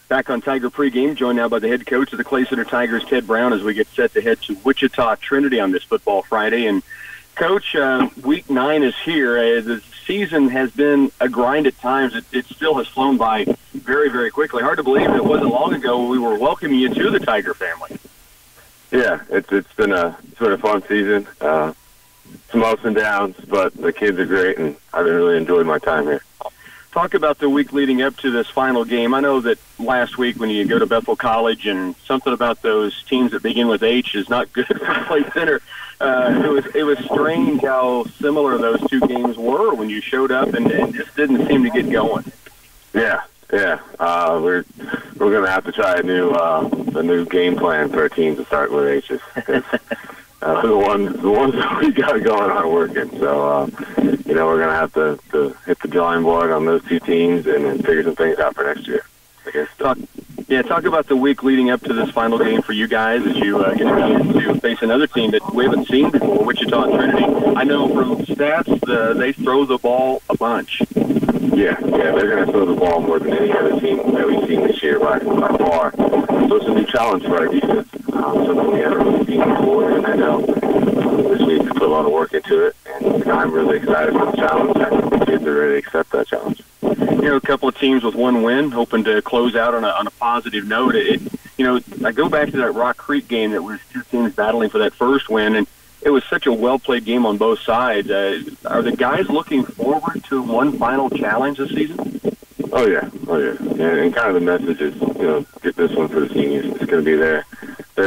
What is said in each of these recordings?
Back on Tiger pregame, joined now by the head coach of the Clay Center Tigers, Ted Brown, as we get set to head to Wichita Trinity on this football Friday. And, Coach, Week 9 is here. The season has been a grind at times. It still has flown by very, very quickly. Hard to believe it wasn't long ago we were welcoming you to the Tiger family. Yeah, it's been a sort of fun season. Some ups and downs, but the kids are great, and I've really enjoyed my time here. Talk about the week leading up to this final game. I know that last week when you go to Bethel College and something about those teams that begin with H is not good for Clay Center. It was strange how similar those two games were when you showed up and just didn't seem to get going. Yeah. We're going to have to try a new game plan for our team to start with H's. The ones that we got going aren't working. So, we're going to have to hit the drawing board on those two teams and then figure some things out for next year, I guess. Talk about the week leading up to this final game for you guys as you get ready to face another team that we haven't seen before, Wichita Trinity. I know from stats they throw the ball a bunch. Yeah, they're going to throw the ball more than any other team that we've seen this year by far. So it's a new challenge for our defense. Something we haven't really seen before, and I know this week we put a lot of work into it, and I'm really excited for the challenge. I think the kids are ready to accept that challenge. A couple of teams with one win, hoping to close out on a positive note. I go back to that Rock Creek game that was two teams battling for that first win, and it was such a well-played game on both sides. Are the guys looking forward to one final challenge this season? Oh, yeah. And kind of the message is, get this one for the seniors. It's going to be their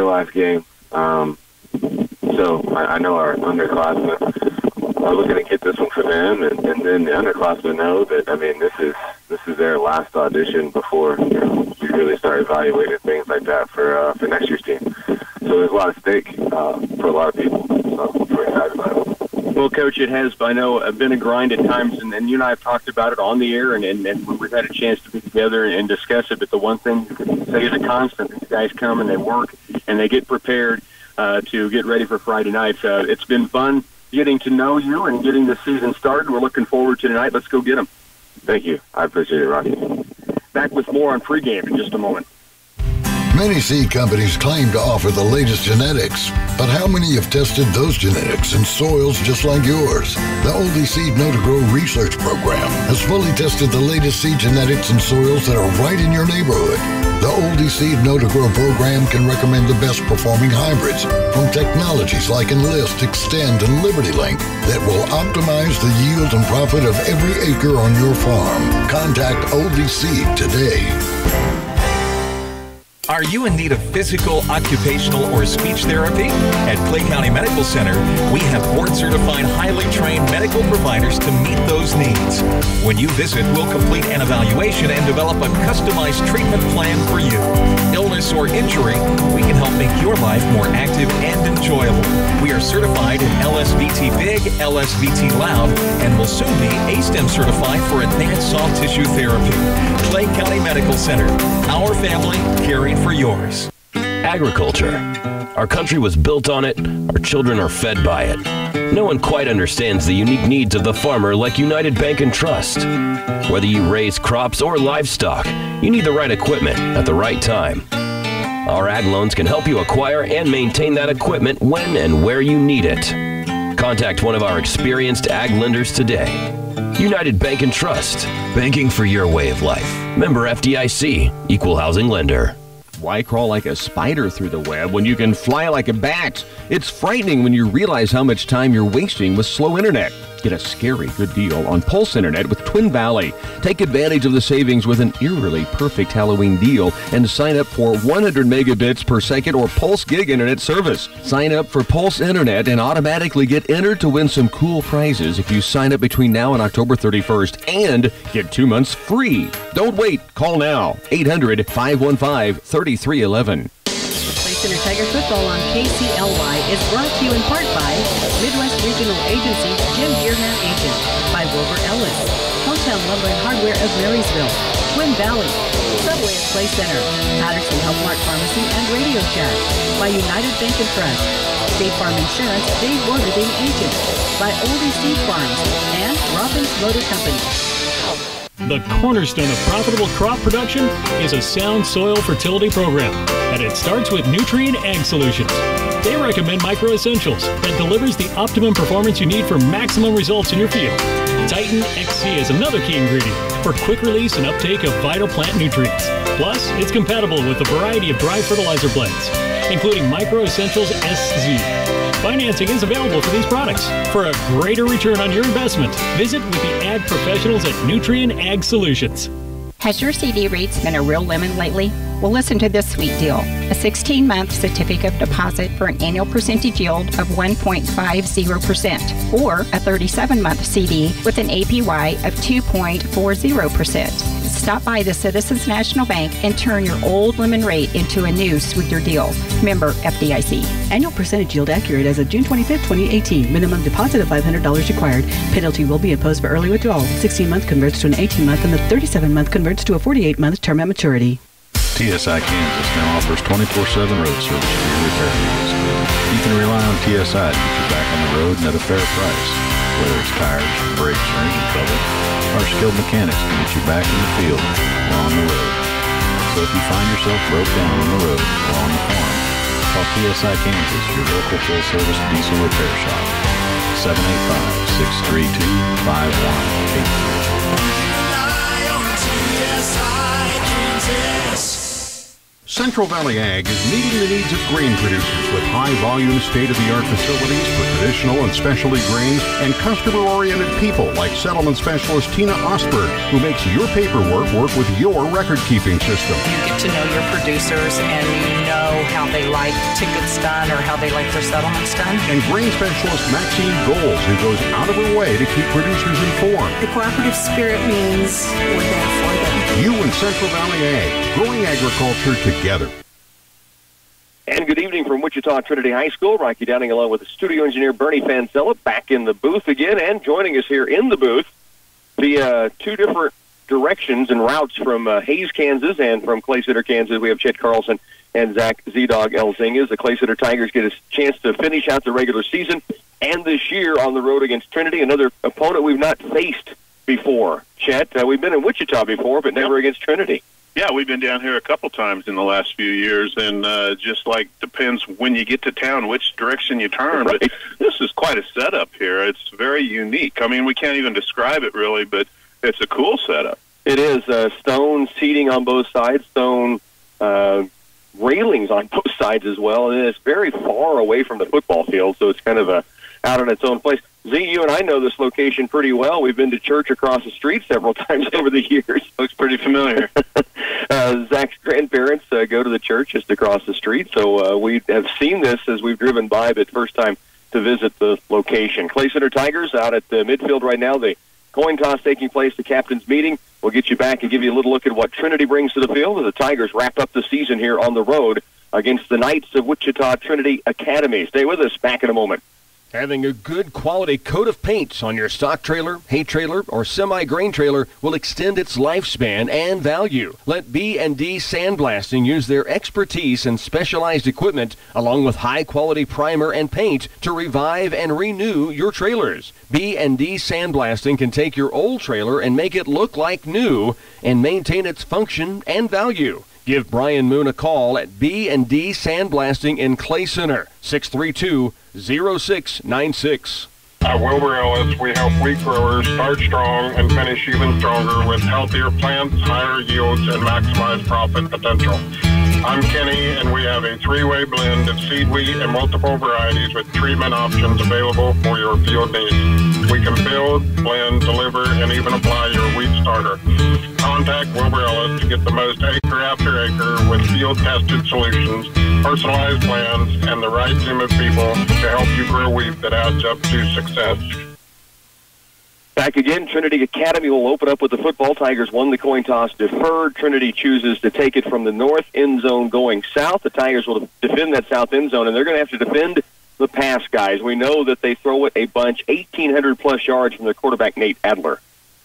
last game. So I know our underclassmen are looking to get this one for them, and then the underclassmen know that, this is their last audition before we really start evaluating things like that for next year's team. So there's a lot at stake for a lot of people. So we're excited about it. Well, Coach, it has, I know, been a grind at times, and you and I have talked about it on the air, and we've had a chance to be together and discuss it. But the one thing you can say is a constant: these guys come and they work and they get prepared to get ready for Friday night. It's been fun getting to know you and getting the season started. We're looking forward to tonight. Let's go get them. Thank you. I appreciate it, Rocky. Back with more on pregame in just a moment. Many seed companies claim to offer the latest genetics, but how many have tested those genetics in soils just like yours? The Oldie Seed Know to Grow research program has fully tested the latest seed genetics in soils that are right in your neighborhood. The Oldie Seed Know to Grow program can recommend the best performing hybrids from technologies like Enlist, Extend, and Liberty Link that will optimize the yield and profit of every acre on your farm. Contact Oldie Seed today. Are you in need of physical, occupational, or speech therapy? At Clay County Medical Center, we have board-certified, highly trained medical providers to meet those needs. When you visit, we'll complete an evaluation and develop a customized treatment plan for you. Illness or injury, we can help make your life more active and enjoyable. We are certified in LSVT Big, LSVT Loud, and will soon be ASTEM certified for advanced soft tissue therapy. Clay County Medical Center, our family caring for yours. Agriculture. Our country was built on it. Our children are fed by it. No one quite understands the unique needs of the farmer like United Bank and Trust. Whether you raise crops or livestock, you need the right equipment at the right time. Our ag loans can help you acquire and maintain that equipment when and where you need it. Contact one of our experienced ag lenders today. United Bank and Trust. Banking for your way of life. Member FDIC. Equal housing lender. Why crawl like a spider through the web when you can fly like a bat? It's frightening when you realize how much time you're wasting with slow internet. Get a scary good deal on Pulse Internet with Twin Valley. Take advantage of the savings with an eerily perfect Halloween deal and sign up for 100 megabits per second or Pulse Gig Internet service. Sign up for Pulse Internet and automatically get entered to win some cool prizes if you sign up between now and October 31st and get 2 months free. Don't wait. Call now. 800-515-3311. Clay Center Tiger Football on KCLY is brought to you in part by Midwest Regional Agency Jim Dearman Agent, by Wilbur Ellis, Hometown Lumber and Hardware of Marysville, Twin Valley, Subway at Clay Center, Patterson Health Mart Pharmacy and Radio Shack, by United Bank and Trust, State Farm Insurance Dave Worthing Agent, by Oldie Seed Farms, and Robbins Motor Company. The cornerstone of profitable crop production is a sound soil fertility program, and it starts with Nutrien Ag Solutions. They recommend Micro Essentials that delivers the optimum performance you need for maximum results in your field. Titan XC is another key ingredient for quick release and uptake of vital plant nutrients. Plus, it's compatible with a variety of dry fertilizer blends, including Micro Essentials SZ. Financing is available for these products. For a greater return on your investment, visit with the ag professionals at Nutrien Ag Solutions. Has your CD rates been a real lemon lately? Well, listen to this sweet deal. A 16-month certificate of deposit for an annual percentage yield of 1.50%, or a 37-month CD with an APY of 2.40%. Stop by the Citizens National Bank and turn your old lemon rate into a new sweeter deal. Member FDIC. Annual percentage yield accurate as of June 25, 2018. Minimum deposit of $500 required. Penalty will be imposed for early withdrawal. 16-month converts to an 18-month and the 37-month converts to a 48-month term at maturity. TSI Kansas now offers 24/7 road service for your repair needs. You can rely on TSI to get you back on the road and at a fair price. Whether it's tires, brakes, or engine trouble, our skilled mechanics can get you back in the field or on the road. So if you find yourself broke down on the road or on the farm, call TSI Kansas, your local full-service diesel repair shop. 785-632-5183. Central Valley Ag is meeting the needs of grain producers with high-volume, state-of-the-art facilities for traditional and specialty grains and customer-oriented people like settlement specialist Tina Osberg, who makes your paperwork work with your record-keeping system. You get to know your producers and you know how they like tickets done or how they like their settlements done. And grain specialist Maxine Goals, who goes out of her way to keep producers informed. The cooperative spirit means we're there for them. You and Central Valley Ag, growing agriculture together. And good evening from Wichita Trinity High School. Rocky Downing along with the studio engineer Bernie Fancella back in the booth again, and joining us here in the booth via two different directions and routes from Hays, Kansas, and from Clay Center, Kansas. We have Chet Carlson and Zach Z-Dog Elzingas. The Clay Center Tigers get a chance to finish out the regular season and this year on the road against Trinity, another opponent we've not faced before. Chet, we've been in Wichita before, but never against Trinity. Yeah, we've been down here a couple times in the last few years, and just like depends when you get to town, which direction you turn. Right. But this is quite a setup here. It's very unique. I mean, we can't even describe it really, but it's a cool setup. It is. Stone seating on both sides, stone railings on both sides as well, and it's very far away from the football field, so it's kind of out in its own place. Z, you and I know this location pretty well. We've been to church across the street several times over the years. Looks pretty familiar. Zach's grandparents go to the church just across the street, so we have seen this as we've driven by, but first time to visit the location. Clay Center Tigers out at the midfield right now. The coin toss taking place, the captain's meeting. We'll get you back and give you a little look at what Trinity brings to the field as the Tigers wrap up the season here on the road against the Knights of Wichita Trinity Academy. Stay with us. Back in a moment. Having a good quality coat of paint on your stock trailer, hay trailer, or semi-grain trailer will extend its lifespan and value. Let B&D Sandblasting use their expertise and specialized equipment along with high-quality primer and paint to revive and renew your trailers. B&D Sandblasting can take your old trailer and make it look like new and maintain its function and value. Give Brian Moon a call at B&D Sandblasting in Clay Center, 632-0696. At Wilbur Ellis, we help wheat growers start strong and finish even stronger with healthier plants, higher yields, and maximize profit potential. I'm Kenny, and we have a three-way blend of seed wheat and multiple varieties with treatment options available for your field needs. We can build, blend, deliver, and even apply your wheat starter. Contact Wilbur Ellis to get the most acre after acre with field-tested solutions, personalized plans, and the right team of people to help you grow wheat that adds up to success. Back again, Trinity Academy will open up with the football. Tigers won the coin toss, deferred. Trinity chooses to take it from the north end zone going south. The Tigers will defend that south end zone, and they're going to have to defend the pass, guys. We know that they throw it a bunch, 1,800-plus yards from their quarterback, Nate Adler.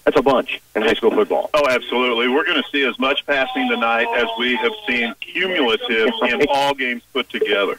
That's a bunch in high school football. Oh, absolutely. We're going to see as much passing tonight as we have seen cumulative in all games put together.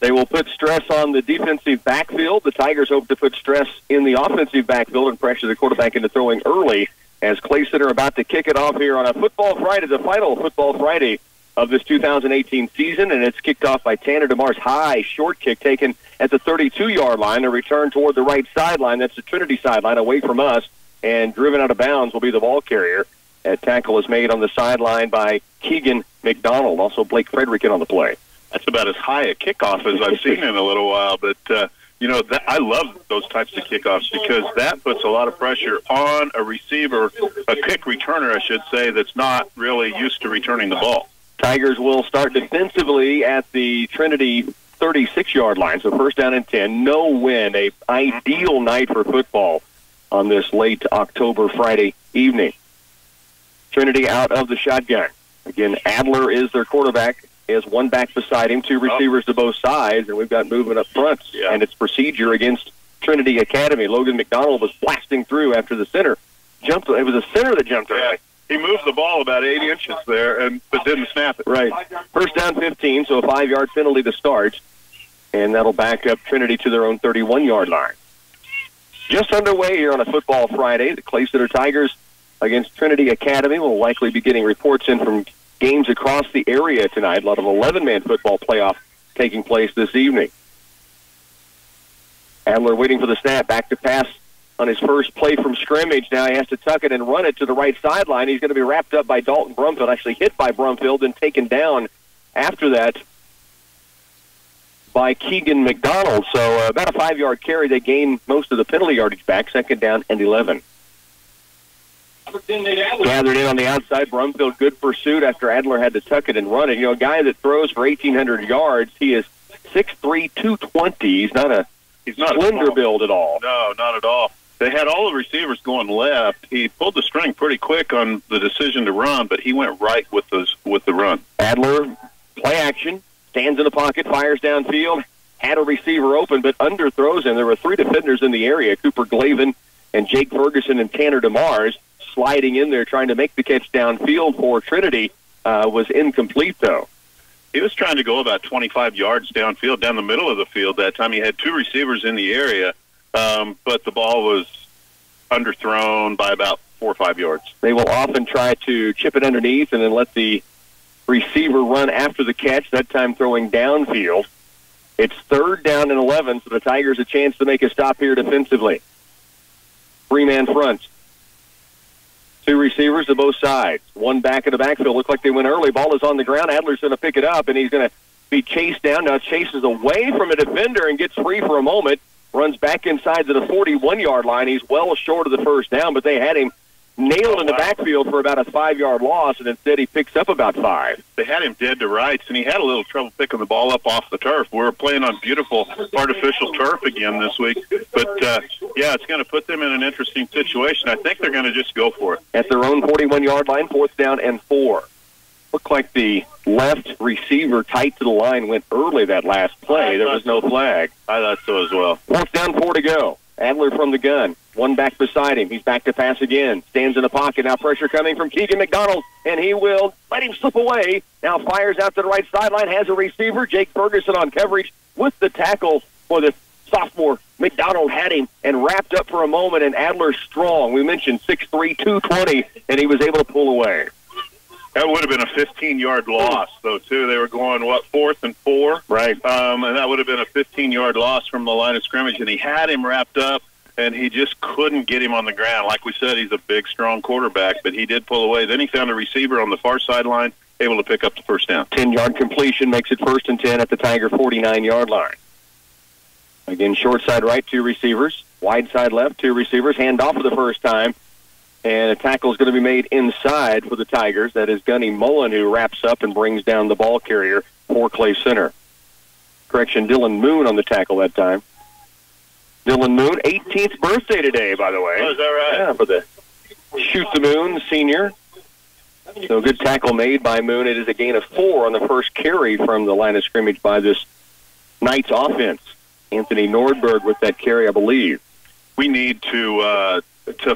They will put stress on the defensive backfield. The Tigers hope to put stress in the offensive backfield and pressure the quarterback into throwing early as Clay Center about to kick it off here on a Football Friday, the final Football Friday of this 2018 season, and it's kicked off by Tanner DeMar's high short kick taken at the 32-yard line. A return toward the right sideline. That's the Trinity sideline away from us, and driven out of bounds will be the ball carrier. That tackle is made on the sideline by Keegan McDonald. Also Blake Frederick in on the play. That's about as high a kickoff as I've seen in a little while, but I love those types of kickoffs because that puts a lot of pressure on a receiver, a kick returner, I should say, that's not really used to returning the ball. Tigers will start defensively at the Trinity 36-yard line, so first down and 10. No win, a ideal night for football on this late October Friday evening. Trinity out of the shotgun. Again, Adler is their quarterback. He has one back beside him, two receivers to both sides, and we've got movement up front. Yeah. And it's procedure against Trinity Academy. Logan McDonald was blasting through after the center jumped. It was a center that jumped early. He moved the ball about 8 inches there, but didn't snap it. Right. First down 15, so a 5-yard penalty to start, and that'll back up Trinity to their own 31-yard line. Just underway here on a Football Friday. The Clay Center Tigers against Trinity Academy. Will likely be getting reports in from games across the area tonight. A lot of 11-man football playoff taking place this evening. Adler waiting for the snap. Back to pass on his first play from scrimmage. Now he has to tuck it and run it to the right sideline. He's going to be wrapped up by Dalton Brumfield, actually hit by Brumfield and taken down after that by Keegan McDonald. So about a 5-yard carry. They gain most of the penalty yardage back. Second down and 11. Gathered in on the outside. Brumfield, good pursuit after Adler had to tuck it and run it. A guy that throws for 1,800 yards. He is 6'3", 220. He's not a slender build at all. No, not at all. They had all the receivers going left. He pulled the string pretty quick on the decision to run, but he went right with the run. Adler, play action, stands in the pocket, fires downfield, had a receiver open, but underthrows him. There were 3 defenders in the area, Cooper Glavin and Jake Ferguson and Tanner DeMars, sliding in there trying to make the catch downfield for Trinity. Was incomplete, though. He was trying to go about 25 yards downfield, down the middle of the field that time. He had 2 receivers in the area, but the ball was underthrown by about 4 or 5 yards. They will often try to chip it underneath and then let the receiver run after the catch, that time throwing downfield. It's third down and 11, so the Tigers a chance to make a stop here defensively. 3-man front. 2 receivers to both sides. One back in the backfield. Looked like they went early. Ball is on the ground. Adler's going to pick it up, and he's going to be chased down. Now chases away from a defender and gets free for a moment. Runs back inside to the 41-yard line. He's well short of the first down, but they had him nailed in the backfield for about a 5-yard loss, and instead he picks up about 5. They had him dead to rights, and he had a little trouble picking the ball up off the turf. We're playing on beautiful artificial turf again this week. But, it's going to put them in an interesting situation. I think they're going to just go for it. At their own 41-yard line, 4th down and 4. Looked like the left receiver tight to the line went early that last play. There was no flag. I thought so as well. 4th down, 4 to go. Adler from the gun. One back beside him. He's back to pass again. Stands in the pocket. Now pressure coming from Keegan McDonald, and he will let him slip away. Now fires out to the right sideline. Has a receiver. Jake Ferguson on coverage with the tackle for the sophomore. McDonald had him and wrapped up for a moment, and Adler strong. We mentioned 6'3", 220, and he was able to pull away. That would have been a 15-yard loss, though, too. They were going, 4th and 4? Right. And that would have been a 15-yard loss from the line of scrimmage, and he had him wrapped up, and he just couldn't get him on the ground. Like we said, he's a big, strong quarterback, but he did pull away. Then he found a receiver on the far sideline, able to pick up the first down. 10-yard completion makes it 1st and 10 at the Tiger 49-yard line. Again, short side right, 2 receivers. Wide side left, 2 receivers. Hand off for the first time. And a tackle is going to be made inside for the Tigers. That is Gunny Mullen, who wraps up and brings down the ball carrier for Clay Center. Correction, Dylan Moon on the tackle that time. Dylan Moon, 18th birthday today, by the way. Oh, is that right? Yeah, for the Shoot the Moon senior. So good tackle made by Moon. It is a gain of 4 on the first carry from the line of scrimmage by this Knights offense. Anthony Nordberg with that carry, I believe. We need to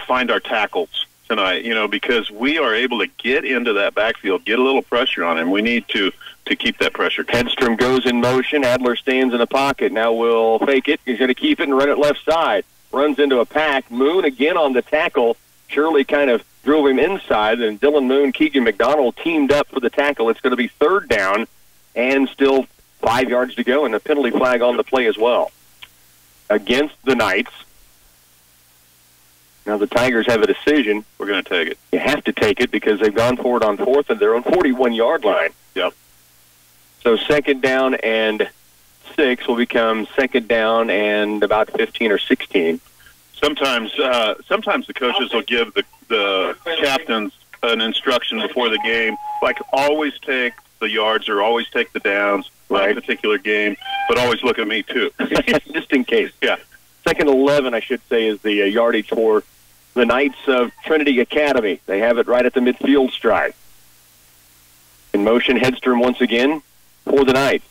find our tackles tonight, because we are able to get into that backfield, get a little pressure on him. We need to keep that pressure. Hedstrom goes in motion. Adler stands in the pocket. Now will fake it. He's going to keep it and run it left side. Runs into a pack. Moon again on the tackle. Shirley kind of drove him inside, and Dylan Moon, Keegan McDonald teamed up for the tackle. It's going to be third down and still 5 yards to go, and a penalty flag on the play as well against the Knights. Now the Tigers have a decision. We're going to take it. You have to take it because they've gone for it on fourth and their own 41-yard line. Yep. So second down and 6 will become second down and about 15 or 16. Sometimes the coaches will give the captains an instruction before the game, like always take the yards or always take the downs in a particular game, but always look at me too. Just in case. Yeah. Second 11, I should say, is the yardage for the Knights of Trinity Academy. They have it right at the midfield stripe. In motion, Hedstrom once again for the Knights.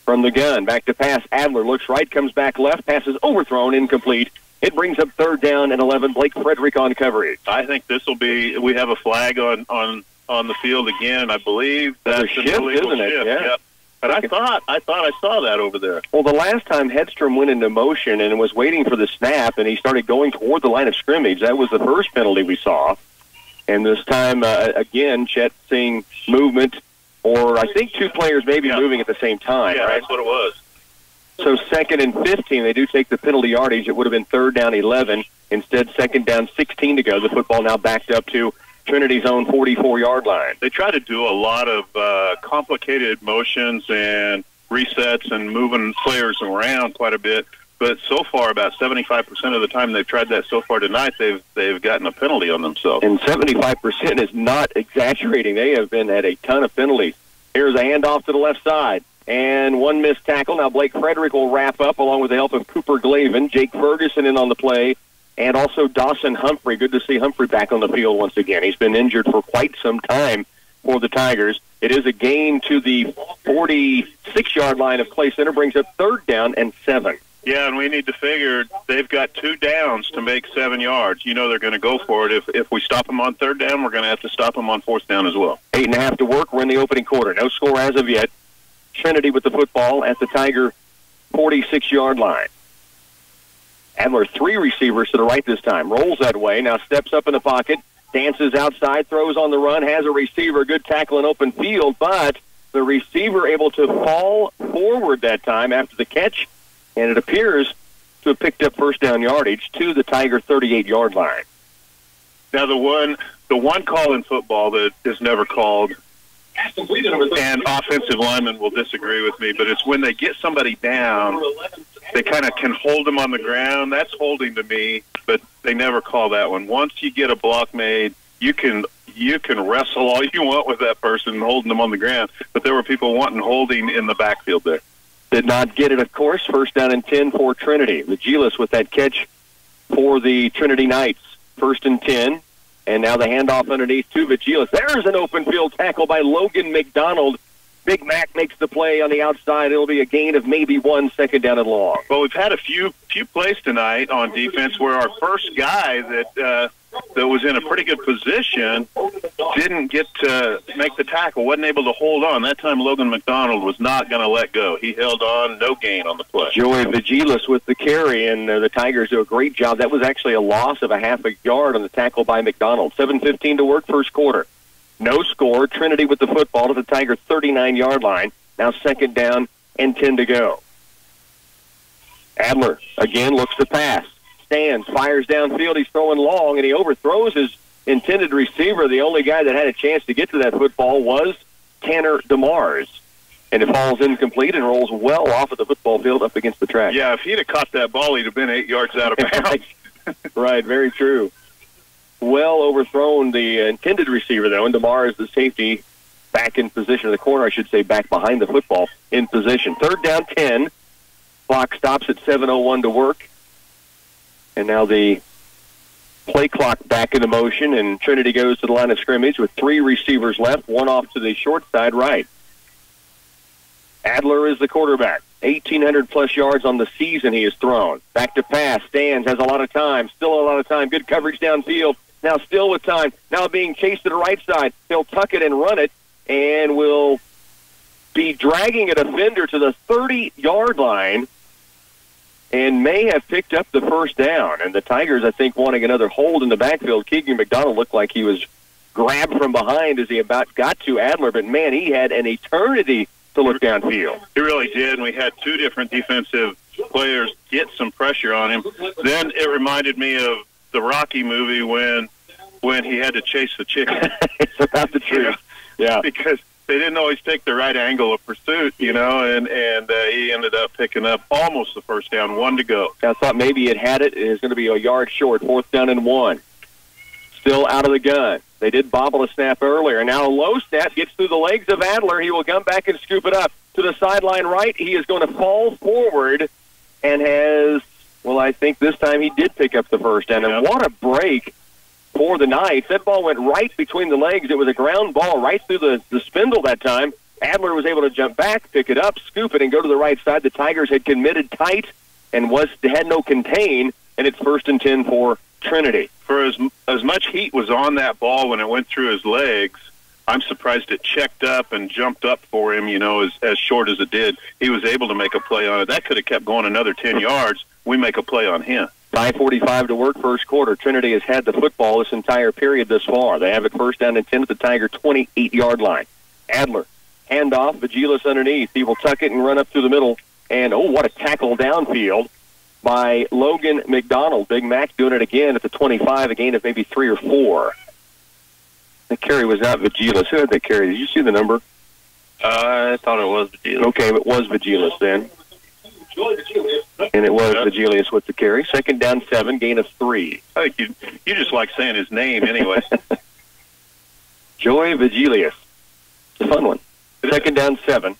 From the gun, back to pass. Adler looks right, comes back left, passes overthrown, incomplete. It brings up third down and 11. Blake Frederick on coverage. I think this will be. We have a flag on the field again. I believe that's a shift, isn't it? Shift. Yeah. Yep. But I thought I saw that over there. Well, the last time Hedstrom went into motion and was waiting for the snap, and he started going toward the line of scrimmage. That was the first penalty we saw. And this time, again, Chet seeing movement, or I think two players maybe moving at the same time. Yeah, right? that's what it was. So second and 15, they do take the penalty yardage. It would have been third down 11. Instead, second down 16 to go. The football now backed up to Trinity's own 44-yard line. They try to do a lot of complicated motions and resets and moving players around quite a bit. But so far, about 75% of the time they've tried that so far tonight, they've gotten a penalty on themselves. And 75% is not exaggerating. They have been at a ton of penalties. Here's a handoff to the left side. And one missed tackle. Now Blake Frederick will wrap up along with the help of Cooper Glavin. Jake Ferguson in on the play. And also Dawson Humphrey. Good to see Humphrey back on the field once again. He's been injured for quite some time for the Tigers. It is a gain to the 46-yard line of Clay Center. Brings up third down and 7. Yeah, and we need to figure they've got 2 downs to make 7 yards. You know they're going to go for it. If we stop them on third down, we're going to have to stop them on fourth down as well. 8.5 to work. We're in the opening quarter. No score as of yet. Trinity with the football at the Tiger 46-yard line. Adler 3 receivers to the right this time. Rolls that way. Now steps up in the pocket. Dances outside. Throws on the run. Has a receiver. Good tackle in open field. But the receiver able to fall forward that time after the catch. And it appears to have picked up first down yardage to the Tiger 38-yard line. Now the one call in football that is never called, and offensive linemen will disagree with me, but it's when they get somebody down, they kind of can hold them on the ground. That's holding to me, but they never call that one. Once you get a block made, you can wrestle all you want with that person holding them on the ground, but there were people wanting holding in the backfield there. Did not get it, of course. First down and 10 for Trinity. Vagilis with that catch for the Trinity Knights. First and 10. And now the handoff underneath to Vagilis. There's an open field tackle by Logan McDonald. Big Mac makes the play on the outside. It'll be a gain of maybe 1, second down and long. Well, we've had a few plays tonight on defense where our first guy that was in a pretty good position didn't get to make the tackle, wasn't able to hold on. That time Logan McDonald was not going to let go. He held on, no gain on the play. Joey Vagilis with the carry, and the Tigers do a great job. That was actually a loss of a half a yard on the tackle by McDonald. 7:15 to work, first quarter. No score. Trinity with the football to the Tiger 39-yard line. Now second down and 10 to go. Adler again looks to pass. Stands, fires downfield. He's throwing long, and he overthrows his intended receiver. The only guy that had a chance to get to that football was Tanner DeMars. And it falls incomplete and rolls well off of the football field up against the track. Yeah, if he'd have caught that ball, he'd have been 8 yards out of bounds. Right, very true. Well overthrown the intended receiver, though, and DeMars, the safety, back in position in the corner, I should say, back behind the football in position. Third down, 10. Clock stops at 7:01 to work. And now the play clock back into motion, and Trinity goes to the line of scrimmage with 3 receivers left, one off to the short side right. Adler is the quarterback. 1,800-plus yards on the season he has thrown. Back to pass. Stands, has a lot of time. Still a lot of time. Good coverage downfield. Now still with time. Now being chased to the right side. He'll tuck it and run it, and will be dragging a defender to the 30-yard line. and may have picked up the first down. And the Tigers, I think, wanting another hold in the backfield. Keegan McDonald looked like he was grabbed from behind as he about got to Adler, but, man, he had an eternity to look downfield. He really did, and we had two different defensive players get some pressure on him. Then it reminded me of the Rocky movie when he had to chase the chicken. It's about the truth. Yeah. Because they didn't always take the right angle of pursuit, and he ended up picking up almost the first down, 1 to go. I thought maybe it had it. It was going to be a yard short, 4th down and 1. Still out of the gun. They did bobble a snap earlier. Now a low snap gets through the legs of Adler. He will come back and scoop it up to the sideline right. He is going to fall forward and has, well, I think this time he did pick up the first down. And what a break for the Knights. That ball went right between the legs. It was a ground ball right through the spindle that time. Adler was able to jump back, pick it up, scoop it, and go to the right side. The Tigers had committed tight and had no contain, and it's 1st and 10 for Trinity. For as much heat was on that ball when it went through his legs, I'm surprised it checked up and jumped up for him, as short as it did. He was able to make a play on it. That could have kept going another 10 yards. We make a play on him. 5:45 to work, first quarter. Trinity has had the football this entire period thus far. They have it 1st down and 10 at the Tiger 28-yard line. Adler, handoff, Vagilis underneath. He will tuck it and run up through the middle. And, what a tackle downfield by Logan McDonald. Big Mac doing it again at the 25, a gain of maybe 3 or 4. The carry was not Vagilis. Who had that carry? Did you see the number? I thought it was Vagilis. Okay, it was Vagilis then. And it was Vagilis with the carry. 2nd down 7, gain of 3. I think you just like saying his name anyway. Joey Vagilis. It's a fun one. 2nd down 7.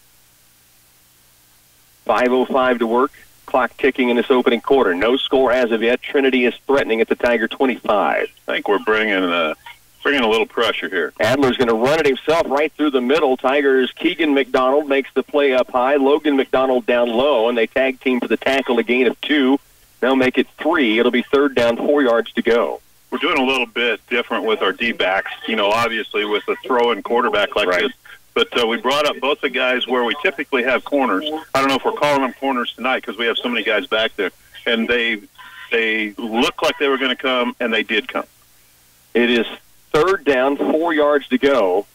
5:05 to work. Clock ticking in this opening quarter. No score as of yet. Trinity is threatening at the Tiger 25. I think we're bringing a little pressure here. Adler's going to run it himself right through the middle. Tigers' Keegan McDonald makes the play up high. Logan McDonald down low, and they tag team for the tackle, a gain of 2. They'll make it 3. It'll be 3rd down, 4 yards to go. We're doing a little bit different with our D-backs, obviously with a throw-in quarterback like this. But we brought up both the guys where we typically have corners. I don't know if we're calling them corners tonight because we have so many guys back there. And they looked like they were going to come, and they did come. It is 3rd down, 4 yards to go.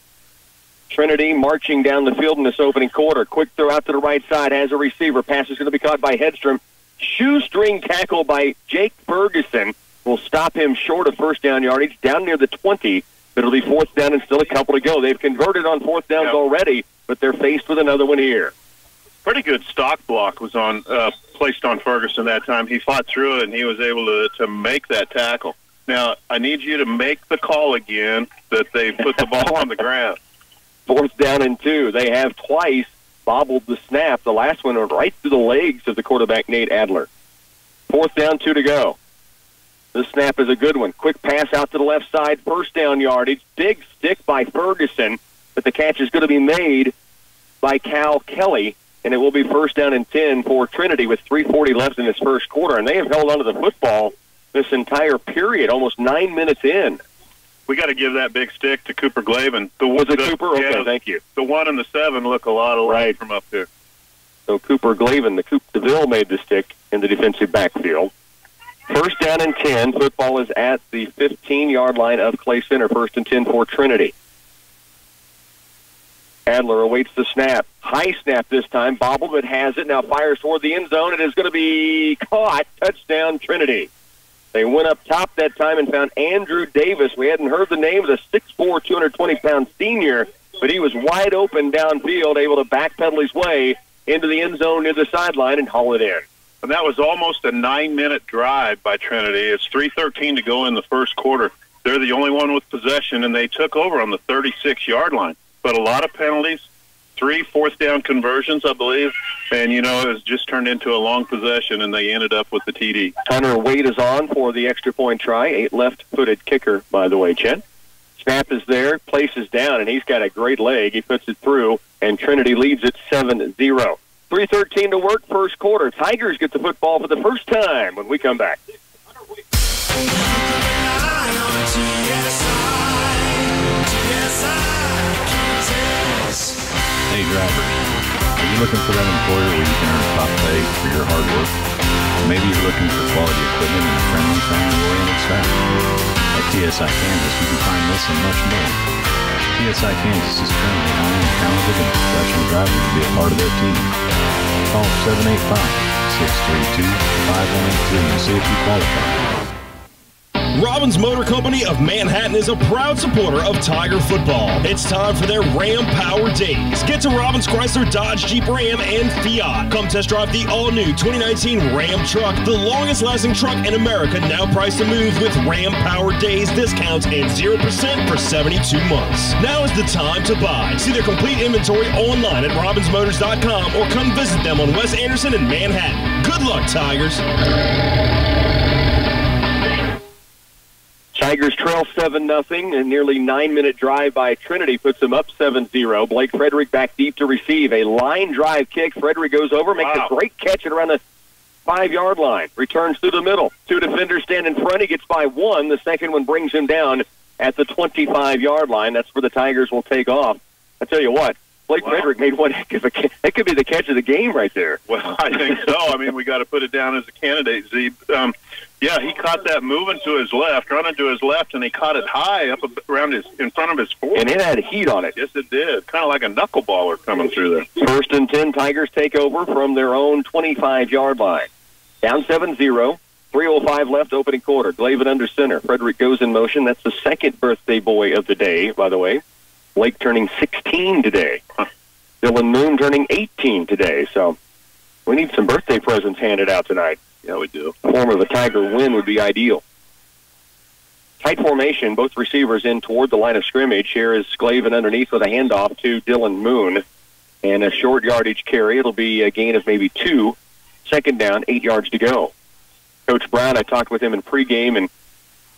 Trinity marching down the field in this opening quarter. Quick throw out to the right side. Has a receiver. Pass is going to be caught by Hedstrom. Shoestring tackle by Jake Ferguson will stop him short of 1st down yardage, down near the 20. But it'll be 4th down and still a couple to go. They've converted on 4th downs already, but they're faced with another one here. Pretty good stock block was placed on Ferguson that time. He fought through it, and he was able to make that tackle. Now, I need you to make the call again that they put the ball on the ground. 4th down and 2. They have twice bobbled the snap. The last one went right through the legs of the quarterback, Nate Adler. 4th down, 2 to go. The snap is a good one. Quick pass out to the left side. 1st down yardage. Big stick by Ferguson, but the catch is going to be made by Cal Kelly, and it will be 1st down and 10 for Trinity with 3:40 left in this first quarter. And they have held onto the football this entire period, almost 9 minutes in. We got to give that big stick to Cooper Glavin. Was it Cooper? Okay, thank you. The 1 and the 7 look a lot alike from up there. So Cooper Glavin, the Coop DeVille made the stick in the defensive backfield. 1st down and 10. Football is at the 15-yard line of Clay Center. 1st and 10 for Trinity. Adler awaits the snap. High snap this time. Bobbled, but has it. Now fires toward the end zone. It is going to be caught. Touchdown, Trinity. They went up top that time and found Andrew Davis. We hadn't heard the name of the 6'4", 220-pound senior, but he was wide open downfield, able to backpedal his way into the end zone near the sideline and haul it in. And that was almost a 9-minute drive by Trinity. It's 3:13 to go in the first quarter. They're the only one with possession, and they took over on the 36-yard line. But a lot of penalties, 3 fourth-down conversions, I believe, and, it was just turned into a long possession, and they ended up with the TD. Hunter Wade is on for the extra-point try. 8 left-footed kicker, by the way, Chet. Snap is there, places down, and he's got a great leg. He puts it through, and Trinity leads it 7-0. 3:13 to work, first quarter. Tigers get the football for the first time when we come back. Hey, drivers, are you looking for that employer where you can earn top pay for your hard work? Maybe you're looking for quality equipment and a friendly, family-oriented staff. At TSI Kansas, you can find this and much more. TSI Kansas is currently hiring talented and professional drivers to be a part of their team. Call 785-632-5183 and see if you qualify. Robbins Motor Company of Manhattan is a proud supporter of Tiger football. It's time for their Ram Power Days. Get to Robbins Chrysler, Dodge, Jeep Ram, and Fiat. Come test drive the all-new 2019 Ram truck, the longest-lasting truck in America, now priced to move with Ram Power Days discounts and 0% for 72 months. Now is the time to buy. See their complete inventory online at robbinsmotors.com or come visit them on West Anderson in Manhattan. Good luck, Tigers. Tigers trail 7-0. A nearly 9-minute drive by Trinity puts them up 7-0. Blake Frederick back deep to receive. A line drive kick. Frederick goes over, makes a great catch at around the 5-yard line. Returns through the middle. Two defenders stand in front. He gets by one. The second one brings him down at the 25-yard line. That's where the Tigers will take off. I tell you what, Blake Frederick made one heck of a catch. That could be the catch of the game right there. Well, I think so. I mean, we got to put it down as a candidate, Z. Yeah, he caught that moving to his left, running to his left, and he caught it high up around in front of his foot. And it had heat on it. Yes, it did. Kind of like a knuckleballer coming through there. 1st and 10, Tigers take over from their own 25-yard line. Down 7-0, 3:05 left, opening quarter. Glavin under center. Frederick goes in motion. That's the second birthday boy of the day, by the way. Blake turning 16 today. Dylan Moon turning 18 today. So we need some birthday presents handed out tonight. Yeah, we do. Form of a Tiger win would be ideal. Tight formation, both receivers in toward the line of scrimmage. Here is Glavin underneath with a handoff to Dylan Moon. And a short yardage carry. It'll be a gain of maybe 2. Second down, 8 yards to go. Coach Brown, I talked with him in pregame and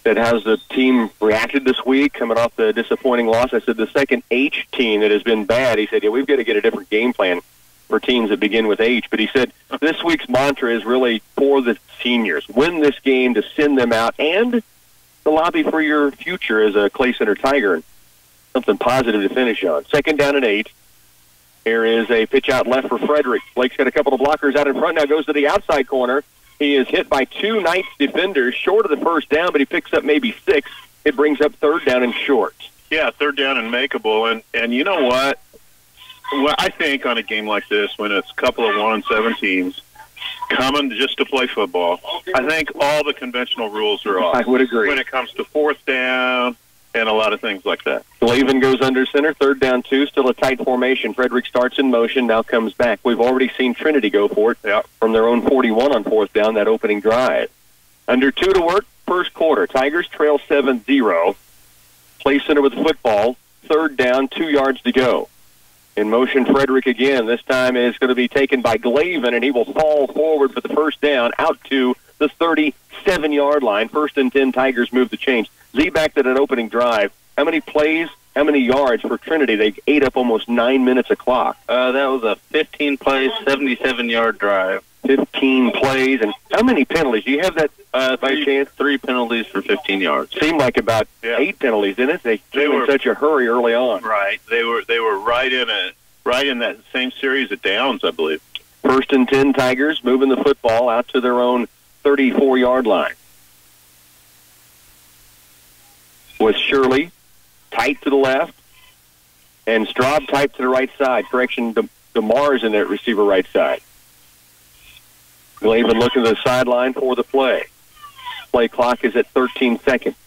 said, how's the team reacted this week coming off the disappointing loss? I said, the second H team that has been bad. He said, yeah, we've got to get a different game plan for teams that begin with H. But he said this week's mantra is really for the seniors. Win this game to send them out and the lobby for your future as a Clay Center Tiger. And something positive to finish on. Second down and 8. Here is a pitch out left for Frederick. Blake's got a couple of blockers out in front. Now goes to the outside corner. He is hit by 2 Knights defenders short of the first down, but he picks up maybe 6. It brings up 3rd down and short. Yeah, 3rd down and makeable. And you know what? Well, I think on a game like this, when it's a couple of 1-7 teams coming just to play football, I think all the conventional rules are off. I would agree. When it comes to 4th down and a lot of things like that. Glavin goes under center, 3rd down 2, still a tight formation. Frederick starts in motion, now comes back. We've already seen Trinity go for it from their own 41 on 4th down, that opening drive. Under 2 to work, first quarter. Tigers trail 7-0. Play center with the football, 3rd down, 2 yards to go. In motion, Frederick again. This time is going to be taken by Glavin, and he will fall forward for the first down out to the 37-yard line. 1st and 10, Tigers move the chains. Z back to that opening drive. How many plays, how many yards for Trinity? They ate up almost 9 minutes of clock. That was a 15-play, 77-yard drive. 15 plays. And how many penalties? Do you have that by chance? 3 penalties for 15 yards. Seemed like about 8 penalties, didn't it? They were in such a hurry early on. Right. They were right in that same series of downs, I believe. 1st and 10, Tigers moving the football out to their own 34-yard line. With Shirley tight to the left and Straub tight to the right side. Correction, DeMar's in that receiver right side. Glavin looking to the sideline for the play. Play clock is at 13 seconds.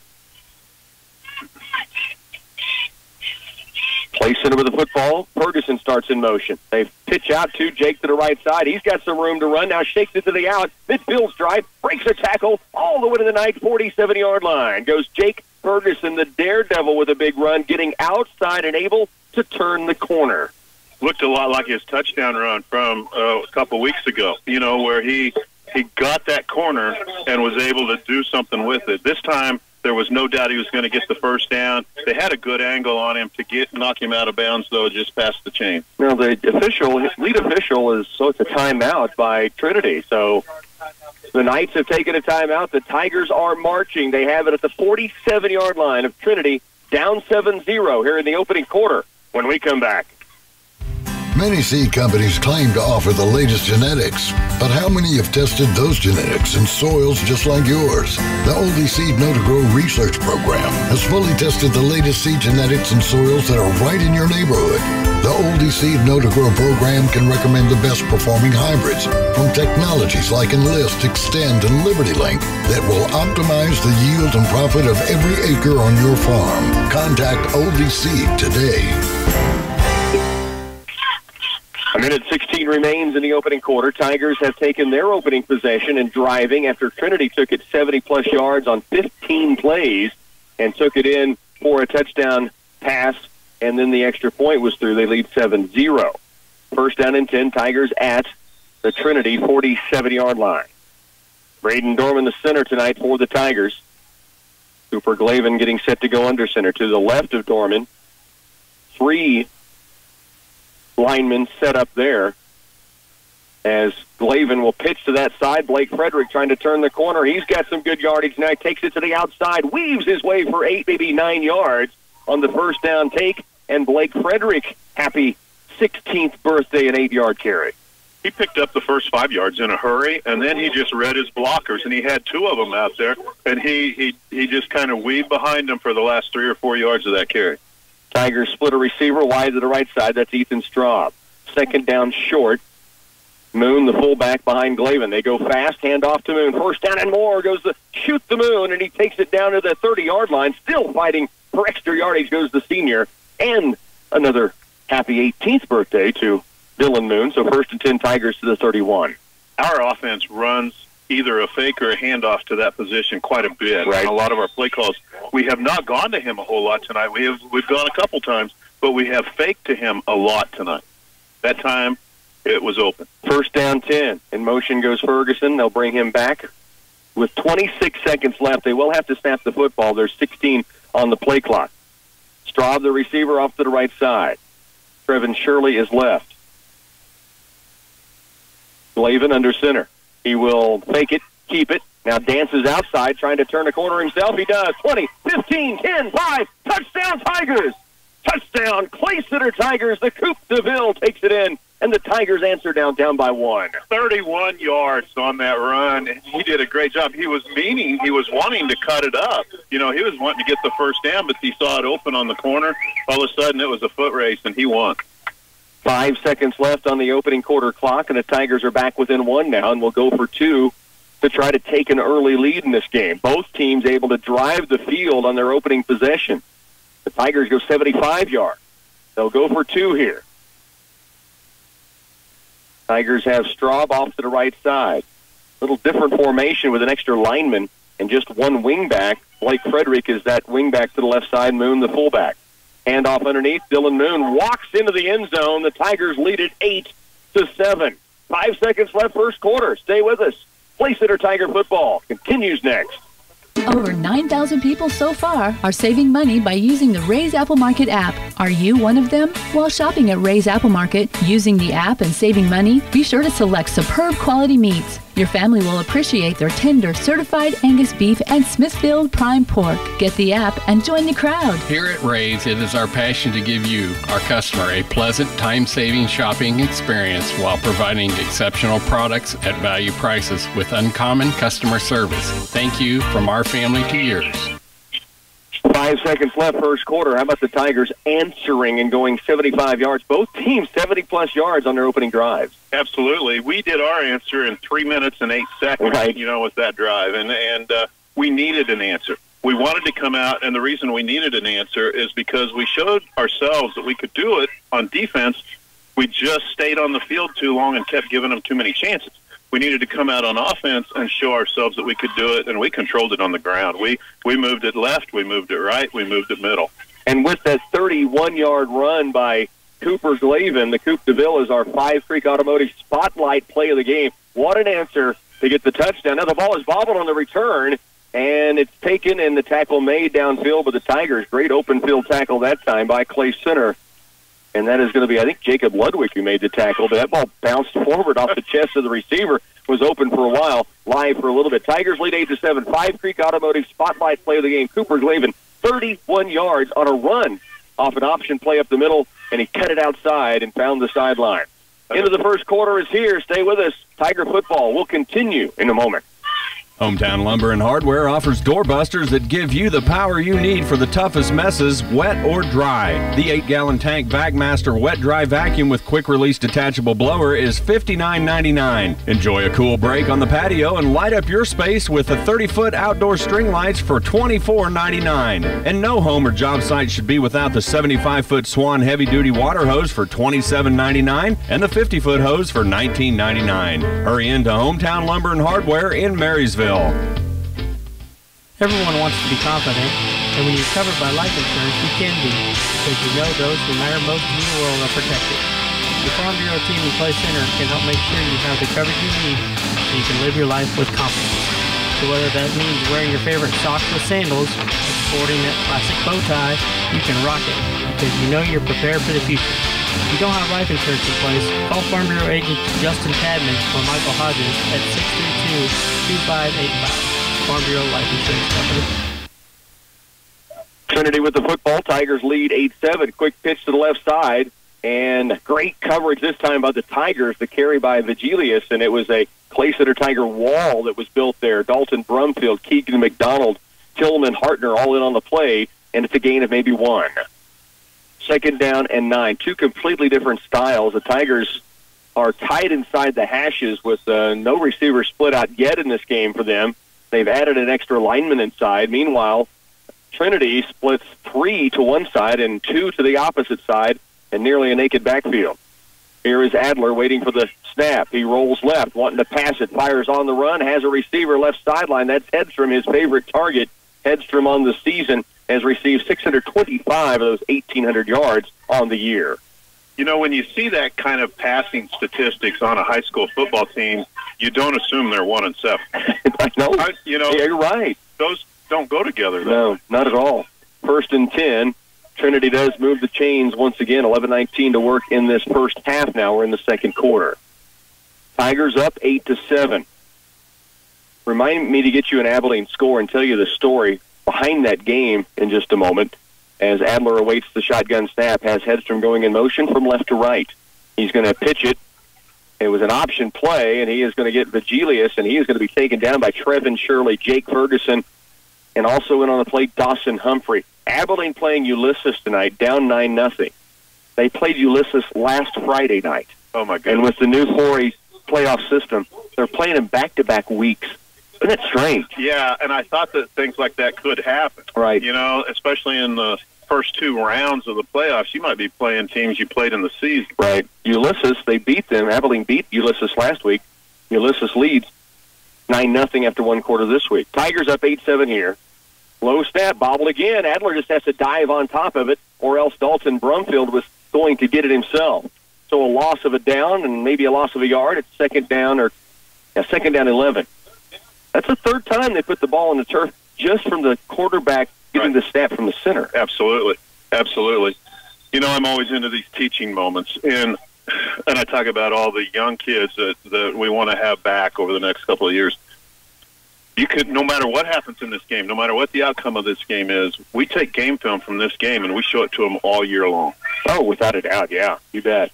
Play center with the football. Ferguson starts in motion. They pitch out to Jake to the right side. He's got some room to run. Now shakes it to the out. Midfield stride. Breaks a tackle all the way to the 47-yard line. Goes Jake Ferguson, the daredevil, with a big run, getting outside and able to turn the corner. Looked a lot like his touchdown run from a couple weeks ago, where he got that corner and was able to do something with it. This time, there was no doubt he was going to get the first down. They had a good angle on him to knock him out of bounds, though, just past the chain. Now, the lead official it's a timeout by Trinity. So the Knights have taken a timeout. The Tigers are marching. They have it at the 47-yard line of Trinity, down 7-0 here in the opening quarter when we come back. Many seed companies claim to offer the latest genetics, but how many have tested those genetics in soils just like yours? The Oldie Seed Know to Grow research program has fully tested the latest seed genetics in soils that are right in your neighborhood. The Oldie Seed Know to Grow program can recommend the best performing hybrids from technologies like Enlist, Extend, and LibertyLink that will optimize the yield and profit of every acre on your farm. Contact Oldie Seed today. A minute 16 remains in the opening quarter. Tigers have taken their opening possession and driving after Trinity took it 70-plus yards on 15 plays and took it in for a touchdown pass, and then the extra point was through. They lead 7-0. First down and 10, Tigers at the Trinity 47-yard line. Braden Dorman, the center tonight for the Tigers. Cooper Glavin getting set to go under center. To the left of Dorman, 3 linemen set up there as Glavin will pitch to that side. Blake Frederick trying to turn the corner. He's got some good yardage now. He takes it to the outside, weaves his way for 8, maybe 9 yards on the first down take, and Blake Frederick, happy 16th birthday, an 8-yard carry. He picked up the first 5 yards in a hurry, and then he just read his blockers, and he had 2 of them out there, and he just kind of weaved behind them for the last 3 or 4 yards of that carry. Tigers split a receiver wide to the right side. That's Ethan Straub. Second down short. Moon, the fullback, behind Glavin. They go fast, hand off to Moon. First down and more goes the shoot the Moon, and he takes it down to the 30-yard line. Still fighting for extra yardage goes the senior. And another happy 18th birthday to Dylan Moon. So first and 10 Tigers to the 31. Our offense runs either a fake or a handoff to that position quite a bit. Right. And a lot of our play calls, we have not gone to him a whole lot tonight. We've gone a couple times, but we have faked to him a lot tonight. That time, it was open. First down 10. In motion goes Ferguson. They'll bring him back. With 26 seconds left, they will have to snap the football. There's 16 on the play clock. Straub, the receiver, off to the right side. Trevin Shirley is left. Glavin under center. He will fake it, keep it. Now dances outside, trying to turn a corner himself. He does. 20, 15, 10, 5. Touchdown, Tigers! Touchdown, Clay-Sitter Tigers. The Coupe DeVille takes it in, and the Tigers answer down by 1. 31 yards on that run. He did a great job. He was wanting to cut it up. You know, he was wanting to get the first down, but he saw it open on the corner. All of a sudden, it was a foot race, and he won. 5 seconds left on the opening quarter clock, and the Tigers are back within 1 now, and will go for 2 to try to take an early lead in this game. Both teams able to drive the field on their opening possession. The Tigers go 75 yards. They'll go for 2 here. Tigers have Straub off to the right side. Little different formation with an extra lineman and just 1 wingback. Blake Frederick is that wingback to the left side, Moon the fullback. Hand off underneath. Dylan Moon walks into the end zone. The Tigers lead it 8-7. 5 seconds left first quarter. Stay with us. Clay-Sitter Tiger football continues next. Over 9,000 people so far are saving money by using the Ray's Apple Market app. Are you one of them? While shopping at Ray's Apple Market, using the app and saving money, be sure to select superb quality meats. Your family will appreciate their tender certified Angus beef and Smithfield prime pork. Get the app and join the crowd. Here at Ray's, it is our passion to give you, our customer, a pleasant, time-saving shopping experience while providing exceptional products at value prices with uncommon customer service. Thank you from our family to yours. 5 seconds left first quarter. How about the Tigers answering and going 75 yards? Both teams 70-plus yards on their opening drives. Absolutely. We did our answer in 3 minutes and 8 seconds, right, with that drive. And we needed an answer. We wanted to come out, and the reason we needed an answer is because we showed ourselves that we could do it on defense. We just stayed on the field too long and kept giving them too many chances. We needed to come out on offense and show ourselves that we could do it, and we controlled it on the ground. We moved it left, we moved it right, we moved it middle. And with that 31-yard run by Cooper Glavin, the Coupe DeVille is our 5 Creek Automotive spotlight play of the game. What an answer to get the touchdown. Now the ball is bobbled on the return, and it's taken and the tackle made downfield by the Tigers. Great open field tackle that time by Clay-Sitter. And that is going to be, I think, Jacob Ludwig who made the tackle. But that ball bounced forward off the chest of the receiver. Was open for a while, live for a little bit. Tigers lead 8-7. 5 Creek Automotive spotlight play of the game. Cooper Glavin, 31 yards on a run off an option play up the middle and he cut it outside and found the sideline. Into the first quarter is here. Stay with us. Tiger football will continue in a moment. Hometown Lumber and Hardware offers doorbusters that give you the power you need for the toughest messes, wet or dry. The 8-gallon tank Vac-Master wet dry vacuum with quick release detachable blower is $59.99. Enjoy a cool break on the patio and light up your space with the 30-foot outdoor string lights for $24.99. And no home or job site should be without the 75-foot Swan heavy-duty water hose for $27.99 and the 50-foot hose for $19.99. Hurry into Hometown Lumber and Hardware in Marysville. Everyone wants to be confident, and when you're covered by life insurance, you can be, because you know those who matter most in your world are protected. The Farm Bureau Team and Play Center can help make sure you have the coverage you need so you can live your life with confidence. So whether that means wearing your favorite socks with sandals or sporting that classic bow tie, you can rock it, because you know you're prepared for the future. If you don't have life insurance in place, call Farm Bureau agent Justin Tadman or Michael Hodges at 632-2585. Farm Bureau Life Insurance Company. Trinity with the football. Tigers lead 8-7. Quick pitch to the left side, and great coverage this time by the Tigers. The carry by Vigilius, and it was a Clay Center Tiger wall that was built there. Dalton Brumfield, Keegan McDonald, Tillman Hartner all in on the play, and it's a gain of maybe 1. Second down and 9. Two completely different styles. The Tigers are tight inside the hashes with no receiver split out yet in this game for them. They've added an extra lineman inside. Meanwhile, Trinity splits 3 to one side and 2 to the opposite side and nearly a naked backfield. Here is Adler waiting for the snap. He rolls left, wanting to pass it, fires on the run, has a receiver left sideline. That's Hedstrom, his favorite target. Hedstrom on the season has received 625 of those 1,800 yards on the year. You know, when you see that kind of passing statistics on a high school football team, you don't assume they're 1-7. I know. You know, yeah, you're right. Those don't go together, though. No, not at all. First and 10. Trinity does move the chains once again. 11:19 to work in this first half now. We're in the second quarter. Tigers up 8-7. Remind me to get you an Abilene score and tell you the story behind that game in just a moment. As Adler awaits the shotgun snap, has Hedstrom going in motion from left to right. He's going to pitch it. It was an option play, and he is going to get Vigilius, and he is going to be taken down by Trevin Shirley, Jake Ferguson, and also in on the plate, Dawson Humphrey. Abilene playing Ulysses tonight, down 9-0. They played Ulysses last Friday night. Oh, my goodness. And with the new 4A playoff system, they're playing them back-to-back weeks. Isn't that strange? Yeah, and I thought that things like that could happen. Right. You know, especially in the first 2 rounds of the playoffs, you might be playing teams you played in the season. Right. Ulysses, they beat them. Abilene beat Ulysses last week. Ulysses leads 9-0 after one quarter this week. Tigers up 8-7 here. Low snap, bobbled again. Adler just has to dive on top of it, or else Dalton Brumfield was going to get it himself. So a loss of a down and maybe a loss of a yard. It's second down 11. That's the third time they put the ball on the turf just from the quarterback getting the snap from the center. Absolutely. Absolutely. You know, I'm always into these teaching moments, and I talk about all the young kids that we want to have back over the next couple of years. You could, no matter what happens in this game, no matter what the outcome of this game is, we take game film from this game and we show it to them all year long. Oh, without a doubt, yeah, you bet.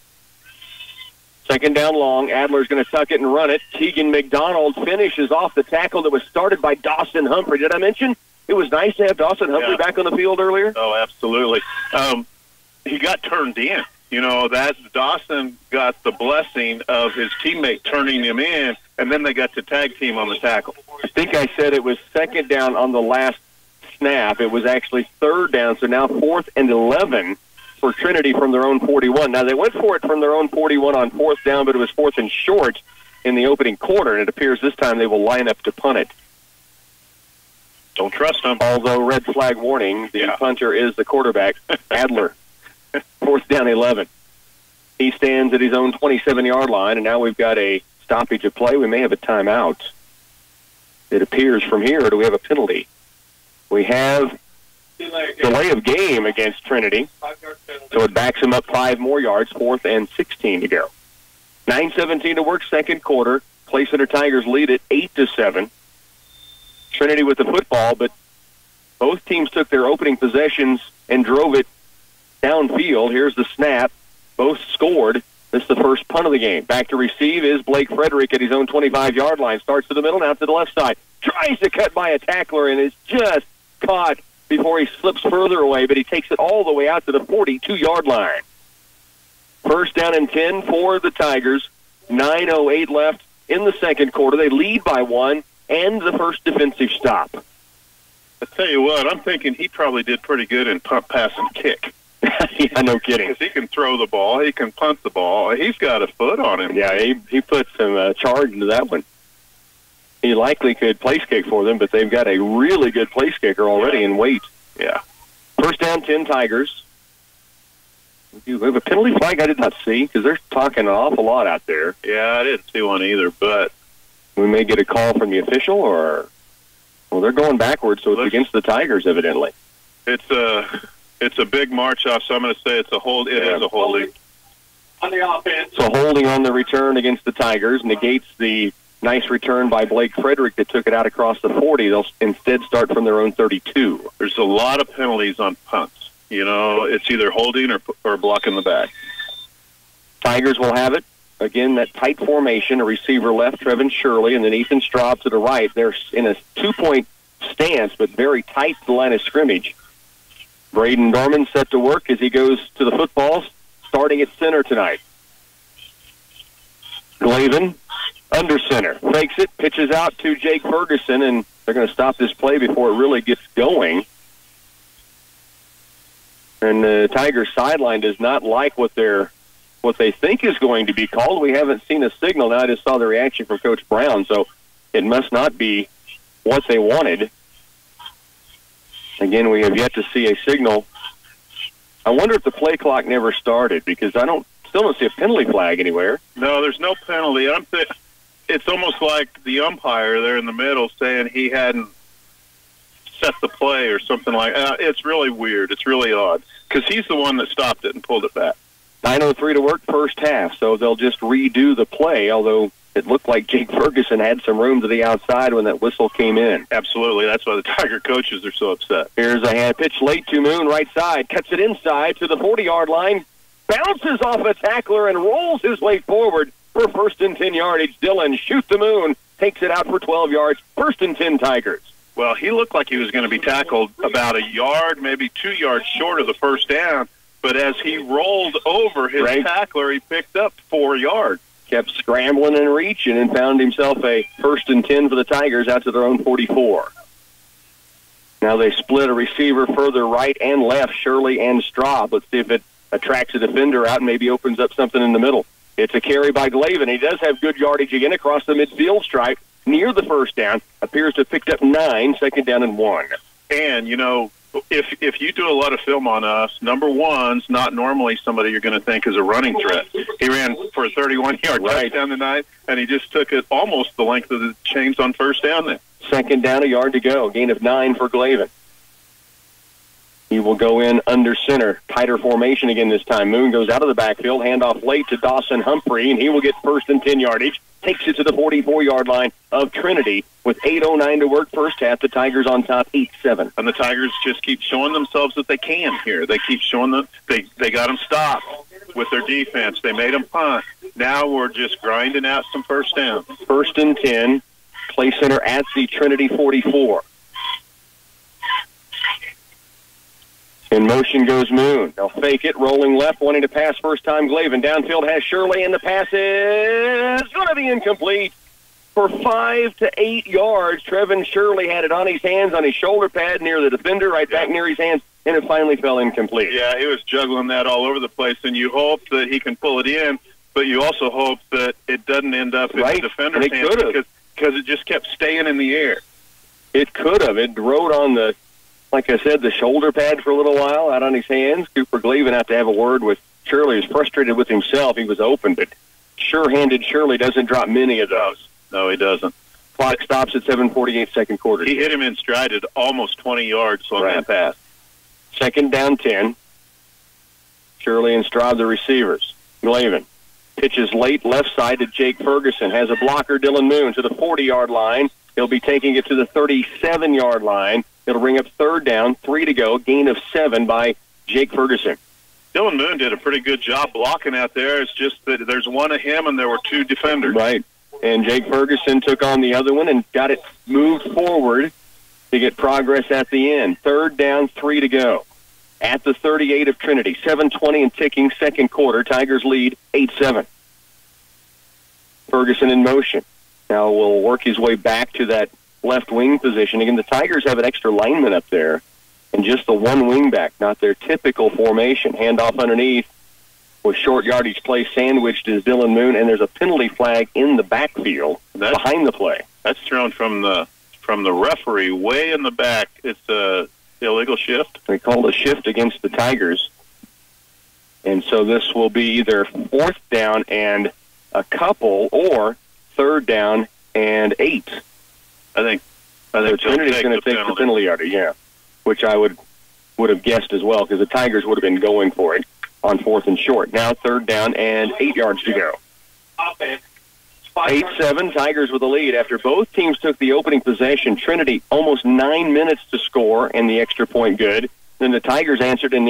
Second down long. Adler's going to tuck it and run it. Keegan McDonald finishes off the tackle that was started by Dawson Humphrey. Did I mention it was nice to have Dawson Humphrey back on the field earlier? Oh, absolutely. He got turned in. You know, that Dawson got the blessing of his teammate turning him in, and then they got to tag team on the tackle. I think I said it was second down on the last snap. It was actually third down, so now 4th and 11 for Trinity from their own 41. Now, they went for it from their own 41 on 4th down, but it was 4th and short in the opening quarter, and it appears this time they will line up to punt it. Don't trust them. Although, red flag warning, the punter is the quarterback, Adler. 4th down 11. He stands at his own 27-yard line, and now we've got a stoppage of play. We may have a timeout. It appears from here. Do we have a penalty? We have delay of game against Trinity, so it backs him up 5 more yards, 4th and 16 to go. 9:17 to work, second quarter. Clay Center Tigers lead it 8-7. Trinity with the football, but both teams took their opening possessions and drove it downfield. Here's the snap. Both scored. This is the first punt of the game. Back to receive is Blake Frederick at his own 25-yard line. Starts to the middle, now to the left side. Tries to cut by a tackler and is just caught before he slips further away, but he takes it all the way out to the 42-yard line. First down and 10 for the Tigers. 9:08 left in the second quarter. They lead by 1 and the first defensive stop. I tell you what, I'm thinking he probably did pretty good in punt, pass, and kick. Yeah, no kidding. Because he can throw the ball, he can punt the ball. He's got a foot on him. Yeah, he put some charge into that one. He likely could place kick for them, but they've got a really good place kicker already in Waite. Yeah. First down, 10 Tigers. We have a penalty flag I did not see because they're talking an awful lot out there. Yeah, I didn't see one either, but we may get a call from the official, or well, they're going backwards, so it's against the Tigers, evidently. It's a big march off, so I'm going to say it's a hold. It is a holding on the offense. So holding on the return against the Tigers negates the nice return by Blake Frederick that took it out across the 40. They'll instead start from their own 32. There's a lot of penalties on punts. You know, it's either holding or blocking the back. Tigers will have it. Again, that tight formation, a receiver left, Trevin Shirley, and then Ethan Straub to the right. They're in a 2-point stance, but very tight to the line of scrimmage. Braden Dorman set to work as he goes to the football, starting at center tonight. Glavin, under center, fakes it, pitches out to Jake Ferguson, and they're going to stop this play before it really gets going. And the Tigers sideline does not like what they think is going to be called. We haven't seen a signal. Now I just saw the reaction from Coach Brown, so it must not be what they wanted. Again, we have yet to see a signal. I wonder if the play clock never started because still don't see a penalty flag anywhere. No, there's no penalty. It's almost like the umpire there in the middle saying he hadn't set the play or something like that. It's really weird. It's really odd because he's the one that stopped it and pulled it back. 9:03 to work first half, so they'll just redo the play, although it looked like Jake Ferguson had some room to the outside when that whistle came in. Absolutely. That's why the Tiger coaches are so upset. Here's a hand pitch late to Moon, right side, cuts it inside to the 40-yard line, bounces off a tackler and rolls his way forward for first and 10 yardage. Dillon shoots the Moon, takes it out for 12 yards, first and 10 Tigers. Well, he looked like he was going to be tackled about a yard, maybe 2 yards short of the first down, but as he rolled over his tackler, he picked up 4 yards. Kept scrambling and reaching and found himself a first and 10 for the Tigers out to their own 44. Now they split a receiver further right and left, Shirley and Straub. Let's see if it attracts a defender out and maybe opens up something in the middle. It's a carry by Glavin. He does have good yardage again across the midfield stripe near the first down. Appears to have picked up 9, second down and 1. And, you know, if you do a lot of film on us, number one's not normally somebody you're going to think is a running threat. He ran for a 31-yard touchdown tonight, and he just took it almost the length of the chains on first down there. Second down, a yard to go. Gain of 9 for Glavin. He will go in under center. Tighter formation again this time. Moon goes out of the backfield. Handoff late to Dawson Humphrey, and he will get first and 10 yardage. Takes it to the 44-yard line of Trinity with 8:09 to work first half. The Tigers on top 8-7. And the Tigers just keep showing themselves that they can here. They keep showing them they got them stopped with their defense. They made them punt. Now we're just grinding out some first down. First and 10. Play center at the Trinity 44. In motion goes Moon. They'll fake it, rolling left, wanting to pass first time Glavin. Downfield has Shirley, and the pass is going to be incomplete. For 5 to 8 yards, Trevin Shirley had it on his hands, on his shoulder pad near the defender, right back near his hands, and it finally fell incomplete. Yeah, he was juggling that all over the place, and you hope that he can pull it in, but you also hope that it doesn't end up in the defender's hands because it just kept staying in the air. It could have. It rode on the, like I said, the shoulder pad for a little while out on his hands. Cooper Glavin had to have a word with Shirley. He was frustrated with himself. He was open, but sure-handed Shirley doesn't drop many of those. No, he doesn't. Clock stops at 7:48 second quarter. He hit him in stride at almost 20 yards on that pass. Second down 10. Shirley and Straub, the receivers. Glavin pitches late left side to Jake Ferguson. Has a blocker, Dylan Moon, to the 40-yard line. He'll be taking it to the 37-yard line. It'll bring up third down, 3 to go, gain of 7 by Jake Ferguson. Dylan Moon did a pretty good job blocking out there. It's just that there's one of him and there were two defenders. Right. And Jake Ferguson took on the other one and got it moved forward to get progress at the end. 3rd down, 3 to go. At the 38 of Trinity. 7:20 and ticking, second quarter. Tigers lead 8-7. Ferguson in motion. Now will work his way back to that left wing position. Again, the Tigers have an extra lineman up there and just the one wing back, not their typical formation. Handoff underneath with short yardage play sandwiched is Dylan Moon, and there's a penalty flag in the backfield behind the play. That's thrown from the referee way in the back. It's a illegal shift. They called a shift against the Tigers. And so this will be either 4th down and a couple or 3rd down and 8. I think Trinity's going to take the penalty yardage, yeah, which I would have guessed as well because the Tigers would have been going for it on 4th and short. Now 3rd down and 8 yards to go. 8-7, Tigers with the lead after both teams took the opening possession. Trinity almost 9 minutes to score and the extra point good. Then the Tigers answered in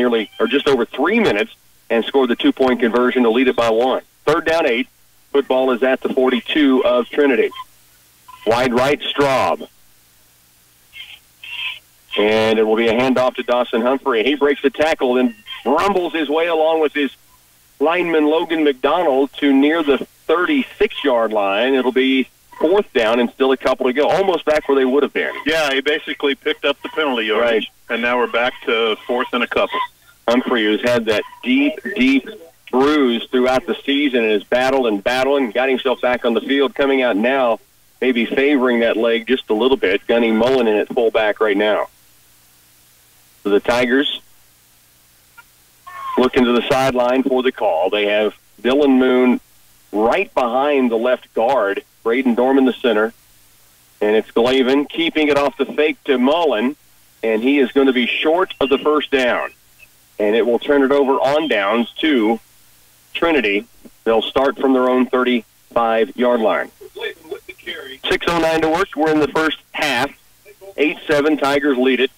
just over 3 minutes and scored the 2-point conversion to lead it by 1. 3rd down 8. Football is at the 42 of Trinity. Wide right, Straub. And it will be a handoff to Dawson Humphrey. He breaks the tackle, then rumbles his way along with his lineman Logan McDonald to near the 36-yard line. It'll be 4th down and still a couple to go, almost back where they would have been. Yeah, he basically picked up the penalty yardage, and now we're back to 4th and a couple. Humphrey, who's had that deep bruise throughout the season and has battled and got himself back on the field, coming out now, maybe favoring that leg just a little bit. Gunny Mullen in at fullback right now. So the Tigers looking to the sideline for the call. They have Dylan Moon right behind the left guard, Braden Dorman the center, and it's Glavin keeping it off the fake to Mullen, and he is going to be short of the 1st down. And it will turn it over on downs to Trinity. They'll start from their own 35-yard line. 6:09 to work. We're in the first half. 8-7, Tigers lead it.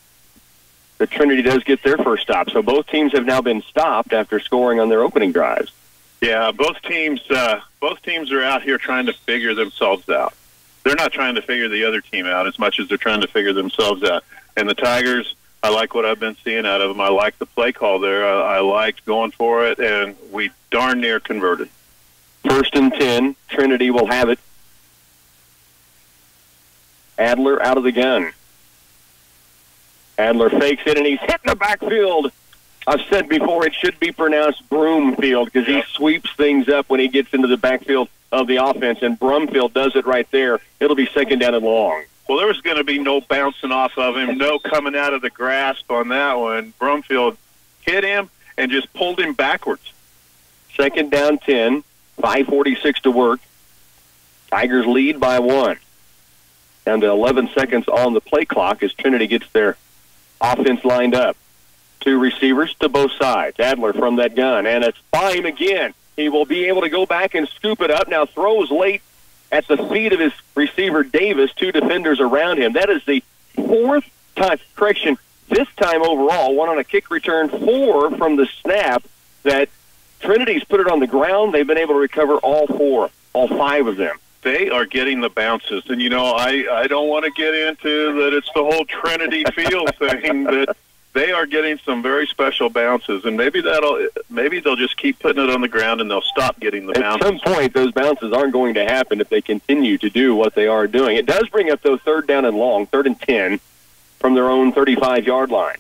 But Trinity does get their first stop. So both teams have now been stopped after scoring on their opening drives. Yeah, both teams are out here trying to figure themselves out. They're not trying to figure the other team out as much as they're trying to figure themselves out. And the Tigers, I like what I've been seeing out of them. I like the play call there. I liked going for it, and we darn near converted. 1st and 10, Trinity will have it. Adler out of the gun. Adler fakes it, and he's hitting the backfield. I've said before it should be pronounced Broomfield because he sweeps things up when he gets into the backfield of the offense, and Brumfield does it right there. It'll be 2nd down and long. Well, there was going to be no bouncing off of him, no coming out of the grasp on that one. Brumfield hit him and just pulled him backwards. 2nd down 10, 5:46 to work. Tigers lead by 1. Down to 11 seconds on the play clock as Trinity gets their offense lined up. 2 receivers to both sides. Adler from that gun, and it's by him again. He will be able to go back and scoop it up. Now throws late at the feet of his receiver, Davis. 2 defenders around him. That is the 4th time, this time overall, 1 on a kick return, 4 from the snap, that Trinity's put it on the ground. They've been able to recover all 5 of them. They are getting the bounces. And, I don't want to get into that it's the whole Trinity field thing, but they are getting some very special bounces. And maybe they'll just keep putting it on the ground and they'll stop getting the bounces. At some point, those bounces aren't going to happen if they continue to do what they are doing. It does bring up, though, 3rd down and long, 3rd and 10 from their own 35-yard line.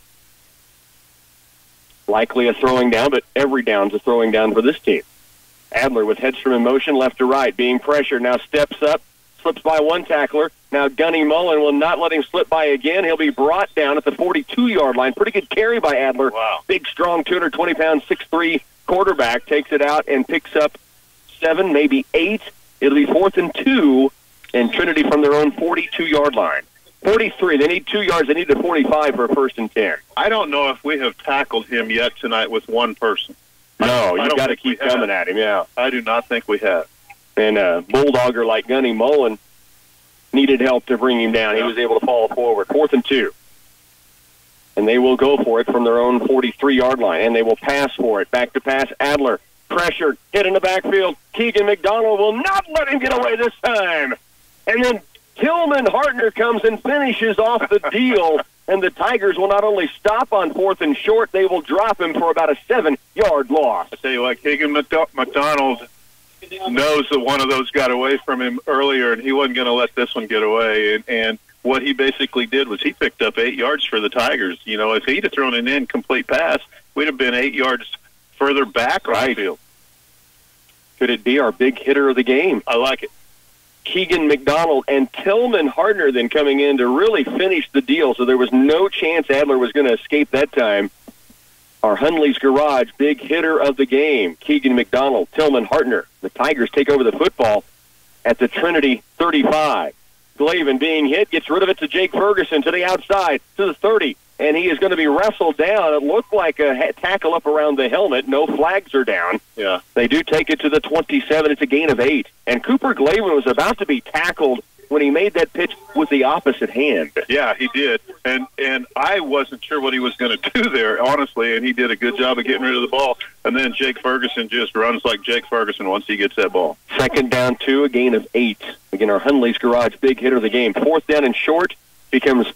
Likely a throwing down, but every down's a throwing down for this team. Adler with Hedstrom in motion, left to right, being pressured. Now steps up, slips by 1 tackler. Now Gunny Mullen will not let him slip by again. He'll be brought down at the 42-yard line. Pretty good carry by Adler. Wow. Big, strong, 220-pound, 6'3" quarterback takes it out and picks up 7, maybe 8. It'll be 4th and 2, and Trinity from their own 42-yard line. 43. They need 2 yards. They need the 45 for a 1st and 10. I don't know if we have tackled him yet tonight with one person. No, you've got to keep coming at him, yeah. I do not think we have. And a bulldogger like Gunny Mullen needed help to bring him down. He was able to fall forward. 4th and 2. and they will go for it from their own 43-yard line, and they will pass for it. Back to pass, Adler. Pressure, hit in the backfield. Keegan McDonald will not let him get away this time. And then Tillman Hartner comes and finishes off the deal, and the Tigers will not only stop on 4th and short, they will drop him for about a 7-yard loss. I tell you what, Keegan McDonald knows that one of those got away from him earlier, and he wasn't going to let this one get away. And what he basically did was he picked up 8 yards for the Tigers. You know, if he'd have thrown an incomplete pass, we'd have been 8 yards further back on the field. Could it be our big hitter of the game? I like it. Keegan McDonald and Tillman Hartner then coming in to really finish the deal, so there was no chance Adler was going to escape that time. Our Hunley's Garage big hitter of the game, Keegan McDonald, Tillman Hartner. The Tigers take over the football at the Trinity 35. Glavin being hit, gets rid of it to Jake Ferguson to the outside, to the 30, and he is going to be wrestled down. It looked like a tackle up around the helmet. No flags are down. Yeah. They do take it to the 27. It's a gain of 8. And Cooper Glavin was about to be tackled when he made that pitch with the opposite hand. Yeah, he did. And I wasn't sure what he was going to do there, honestly, and he did a good job of getting rid of the ball. And then Jake Ferguson just runs like Jake Ferguson once he gets that ball. 2nd down 2, a gain of 8. Again, our Hunley's Garage big hitter of the game. 4th down and short becomes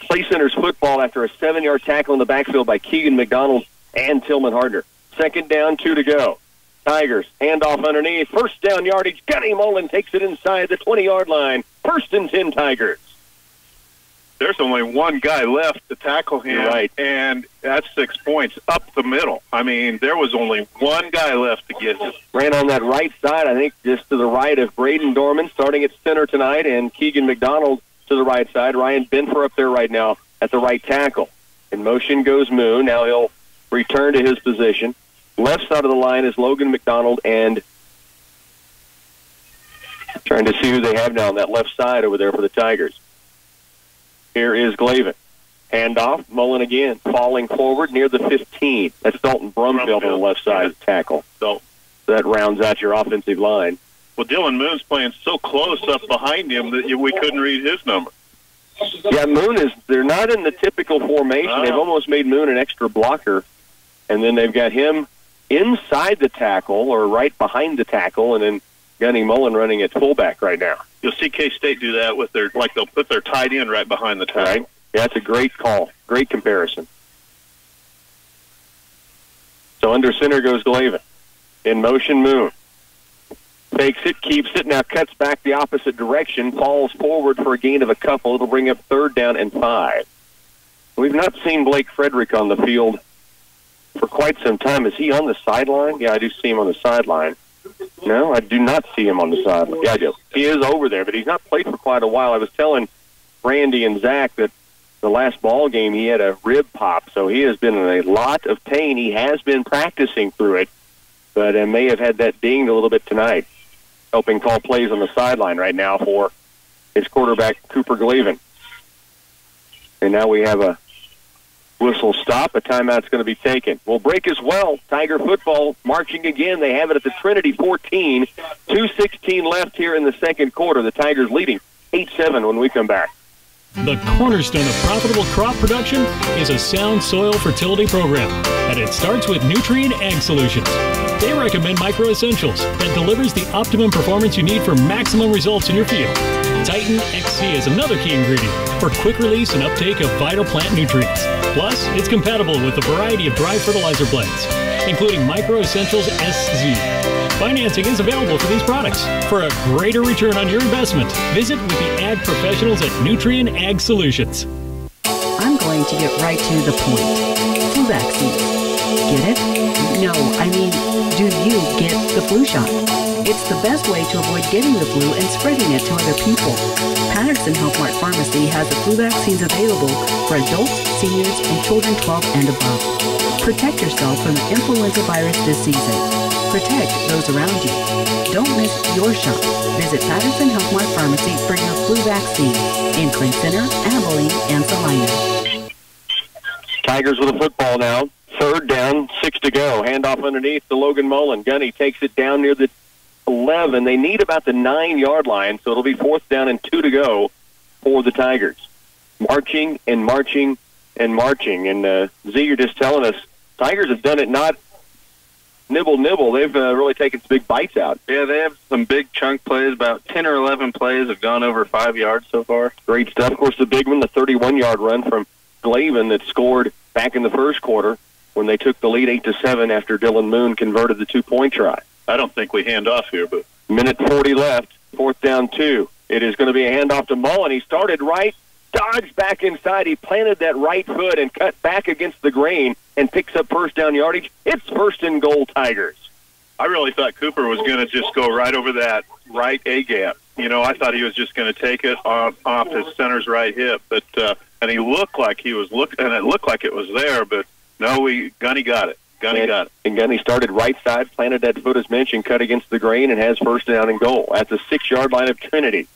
Play Center's football after a 7-yard tackle in the backfield by Keegan McDonald and Tillman Hartner. 2nd down, 2 to go. Tigers, handoff underneath. 1st down yardage. Gunny Mullen takes it inside the 20-yard line. 1st and 10 Tigers. There's only one guy left to tackle him, right, and that's 6 points up the middle. I mean, there was only one guy left to get him. Ran on that right side, I think just to the right of Braden Dorman, starting at center tonight, and Keegan McDonald to the right side. Ryan Benfer up there right now at the right tackle. In motion goes Moon. Now he'll return to his position. Left side of the line is Logan McDonald, and trying to see who they have now on that left side over there for the Tigers. Here is Glavin. Handoff, Mullen again, falling forward near the 15. That's Dalton Brumfield on the left side of the tackle. So that rounds out your offensive line. Well, Dylan Moon's playing so close up behind him that we couldn't read his number. Yeah, they're not in the typical formation. They've almost made Moon an extra blocker. And then they've got him inside the tackle or right behind the tackle, and then Gunny Mullen running at fullback right now. You'll see K-State do that with they'll put their tight end right behind the tackle. Right. Yeah, that's a great call. Great comparison. So under center goes Glavin. In motion, Moon. Fakes it, keeps it, now cuts back the opposite direction, falls forward for a gain of a couple. It'll bring up 3rd down and 5. We've not seen Blake Frederick on the field for quite some time. Is he on the sideline? Yeah, I do see him on the sideline. No, I do not see him on the sideline. Yeah, I do. He is over there, but he's not played for quite a while. I was telling Randy and Zach that the last ball game he had a rib pop, so he has been in a lot of pain. He has been practicing through it, but may have had that dinged a little bit tonight. Helping call plays on the sideline right now for his quarterback, Cooper Glavin. And now we have a whistle stop. A timeout's going to be taken. We'll break as well. Tiger football marching again. They have it at the Trinity 14. 2:16 left here in the second quarter. The Tigers leading 8-7 when we come back. The cornerstone of profitable crop production is a sound soil fertility program, and it starts with Nutrien Ag Solutions. They recommend Micro Essentials that delivers the optimum performance you need for maximum results in your field. Titan XC is another key ingredient for quick release and uptake of vital plant nutrients. Plus, it's compatible with a variety of dry fertilizer blends, including Micro Essentials SZ. Financing is available for these products. For a greater return on your investment, visit with the ag professionals at Nutrien Ag Solutions. I'm going to get right to the point. Flu vaccines. Get it? No, I mean, do you get the flu shot? It's the best way to avoid getting the flu and spreading it to other people. Patterson Health Mart Pharmacy has the flu vaccines available for adults, seniors, and children 12 and above. Protect yourself from the influenza virus this season. Protect those around you. Don't miss your shot. Visit Patterson Health Mart Pharmacy for your flu vaccine in Clay Center, Abilene, and Salina. Tigers with the football now. 3rd down, 6 to go. Handoff underneath to Logan Mullen. Gunny takes it down near the 11. They need about the 9-yard line, so it'll be 4th down and 2 to go for the Tigers. Marching and and marching. And Z, you're just telling us Tigers have done it not nibble. They've really taken some big bites out. Yeah, they have some big chunk plays. About 10 or 11 plays have gone over 5 yards so far. Great stuff. Of course, the big one, the 31-yard run from Glavin that scored back in the first quarter when they took the lead 8-7 after Dylan Moon converted the 2-point try. I don't think we hand off here, but minute 40 left, 4th down 2. It is going to be a handoff to Mullen. He started right, dodged back inside. He planted that right foot and cut back against the grain and picks up first down yardage. It's 1st and goal, Tigers. I really thought Cooper was going to just go right over that right A-gap. I thought he was just going to take it off his center's right hip, but and he looked like he was and it looked like it was there, but no, Gunny got it. And Gunny started right side, planted that foot as mentioned, cut against the grain, and has 1st down and goal at the 6-yard line of Trinity.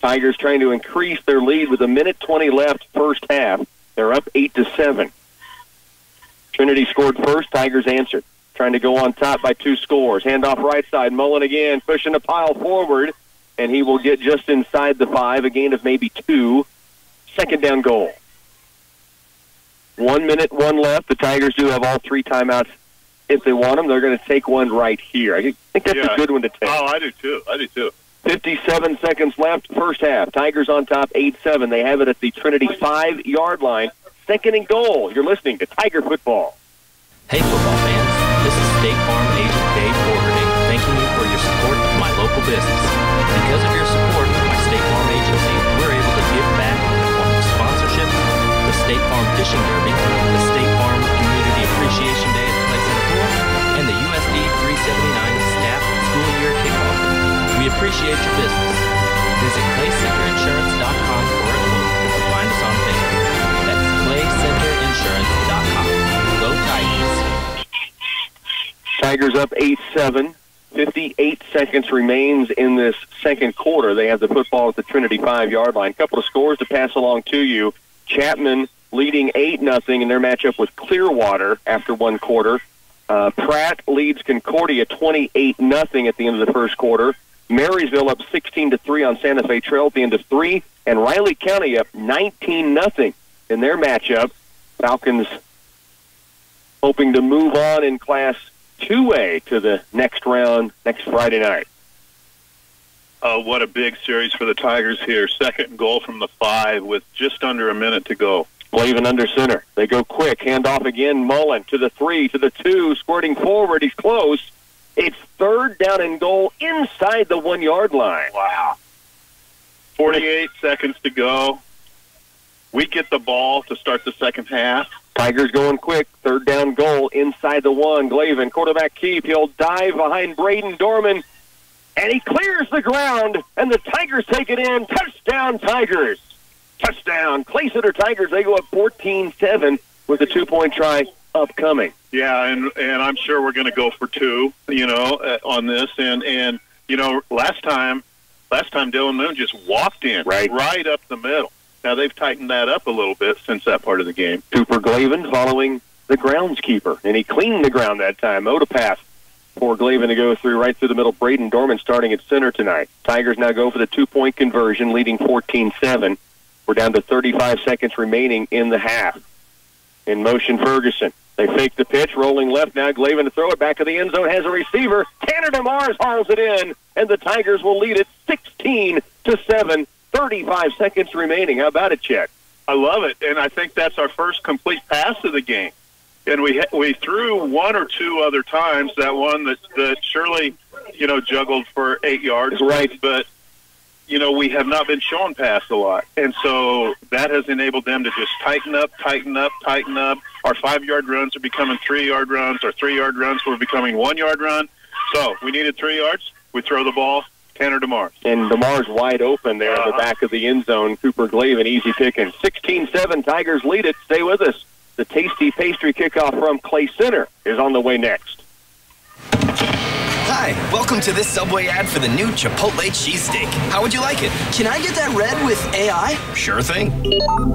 Tigers trying to increase their lead with a minute 20 left first half. They're up 8-7. Trinity scored first. Tigers answered. Trying to go on top by 2 scores. Handoff right side. Mullen again pushing a pile forward, and he will get just inside the 5, a gain of maybe 2. 2nd down goal. 1 minute, 1 left. The Tigers do have all 3 timeouts if they want them. They're going to take one right here. I think that's a good one to take. Oh, I do too. 57 seconds left, first half. Tigers on top, 8-7. They have it at the Trinity 5-yard line. 2nd and goal. You're listening to Tiger Football. Hey, football fans. This is State Farm agent Dave Forgerding thanking you for your support of my local business. Because of your support of my State Farm agency, we're able to give back in the form of sponsorship, the State Farm Fishing Derby, the State Farm Community Appreciation Day at the Clay Center Pool, and the USD 379 Staff School Year Kickoff. We appreciate your business. Visit claycenterinsurance.com for a quote or find us on Facebook. That's claycenterinsurance.com. Go Tigers. Tigers up 8-7. 58 seconds remains in this second quarter. They have the football at the Trinity 5-yard line. Couple of scores to pass along to you. Chapman leading 8-0 in their matchup with Clearwater after 1 quarter. Pratt leads Concordia 28-0 at the end of the first quarter. Marysville up 16-3 on Santa Fe Trail at the end of 3. And Riley County up 19-0 in their matchup. Falcons hoping to move on in Class 2A to the next round next Friday night. What a big series for the Tigers here. 2nd and goal from the 5 with just under a minute to go. Glavin under center. They go quick. Handoff again. Mullen to the 3, to the 2, squirting forward. He's close. It's 3rd down and goal inside the 1-yard line. Wow. 48 seconds to go. We get the ball to start the second half. Tigers going quick. 3rd down goal inside the 1. Glavin, quarterback keep. He'll dive behind Braden Dorman, and he clears the ground, and the Tigers take it in. Touchdown, Tigers. Touchdown. Clay Center Tigers, they go up 14-7 with a 2-point try upcoming. Yeah, and I'm sure we're going to go for 2, on this. And last time Dylan Moon just walked in right up the middle. Now, they've tightened that up a little bit since that part of the game. Cooper Glavin following the groundskeeper, and he cleaned the ground that time. Owed a pass for Glavin to go through right through the middle. Braden Dorman starting at center tonight. Tigers now go for the 2-point conversion, leading 14-7. We're down to 35 seconds remaining in the half. In motion, Ferguson. They fake the pitch, rolling left now. Glavin to throw it back to the end zone, has a receiver. Tanner DeMars hauls it in, and the Tigers will lead it 16-7. 35 seconds remaining. How about it, Chet? I love it, and I think that's our first complete pass of the game. And we threw 1 or 2 other times. That one that Shirley, juggled for 8 yards. Right. But, we have not been shown pass a lot. And so that has enabled them to just tighten up. Our 5-yard runs are becoming 3-yard runs. Our 3-yard runs were becoming 1-yard run. So we needed 3 yards. We throw the ball. Tanner DeMars. And DeMars wide open there in the back of the end zone. Cooper Glavin, easy picking. 16-7, Tigers lead it. Stay with us. The Tasty Pastry kickoff from Clay Center is on the way next. Hi, welcome to this Subway ad for the new Chipotle cheesesteak. How would you like it? Can I get that red with AI? Sure thing.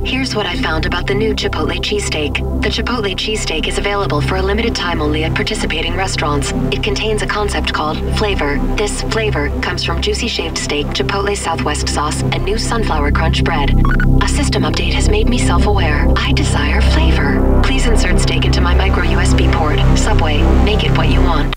Here's what I found about the new Chipotle cheesesteak. The Chipotle cheesesteak is available for a limited time only at participating restaurants. It contains a concept called flavor. This flavor comes from juicy shaved steak, Chipotle Southwest sauce, and new sunflower crunch bread. A system update has made me self-aware. I desire flavor. Please insert steak into my micro USB port. Subway, make it what you want.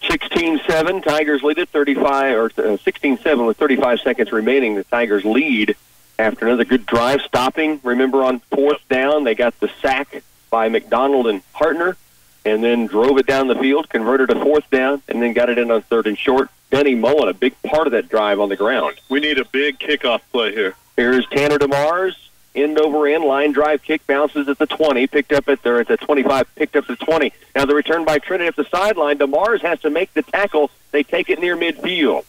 16-7, Tigers lead at 16-7 with 35 seconds remaining. The Tigers lead after another good drive, stopping. Remember, on fourth down, they got the sack by McDonald and Hartner, and then drove it down the field, converted a fourth down, and then got it in on third and short. Denny Mullen, a big part of that drive on the ground. We need a big kickoff play here. Here's Tanner DeMars. End over end, line drive kick, bounces at the 20, picked up at the 25, picked up at the 20. Now the return by Trinity at the sideline. DeMars has to make the tackle. They take it near midfield.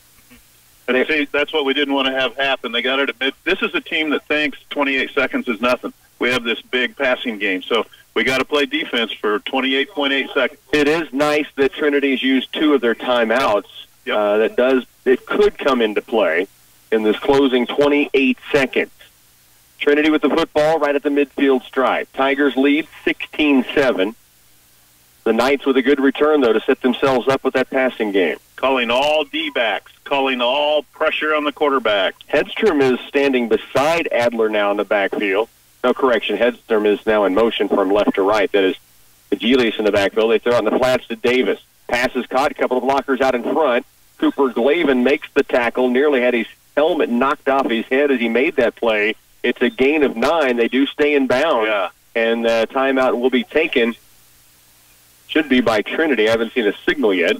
And see, that's what we didn't want to have happen. They got it at mid. This is a team that thinks 28 seconds is nothing. We have this big passing game, so we got to play defense for 28.8 seconds. It is nice that Trinity's used 2 of their timeouts. Yep. It could come into play in this closing 28 seconds. Trinity with the football right at the midfield stripe. Tigers lead 16-7. The Knights with a good return, though, to set themselves up with that passing game. Calling all D-backs, calling all pressure on the quarterback. Hedstrom is standing beside Adler now in the backfield. No, correction, Hedstrom is now in motion from left to right. That is Agilius in the backfield. They throw out in the flats to Davis. Pass is caught, a couple of blockers out in front. Cooper Glavin makes the tackle, nearly had his helmet knocked off his head as he made that play. It's a gain of 9. They do stay in bounds, and timeout will be taken. Should be by Trinity. I haven't seen a signal yet.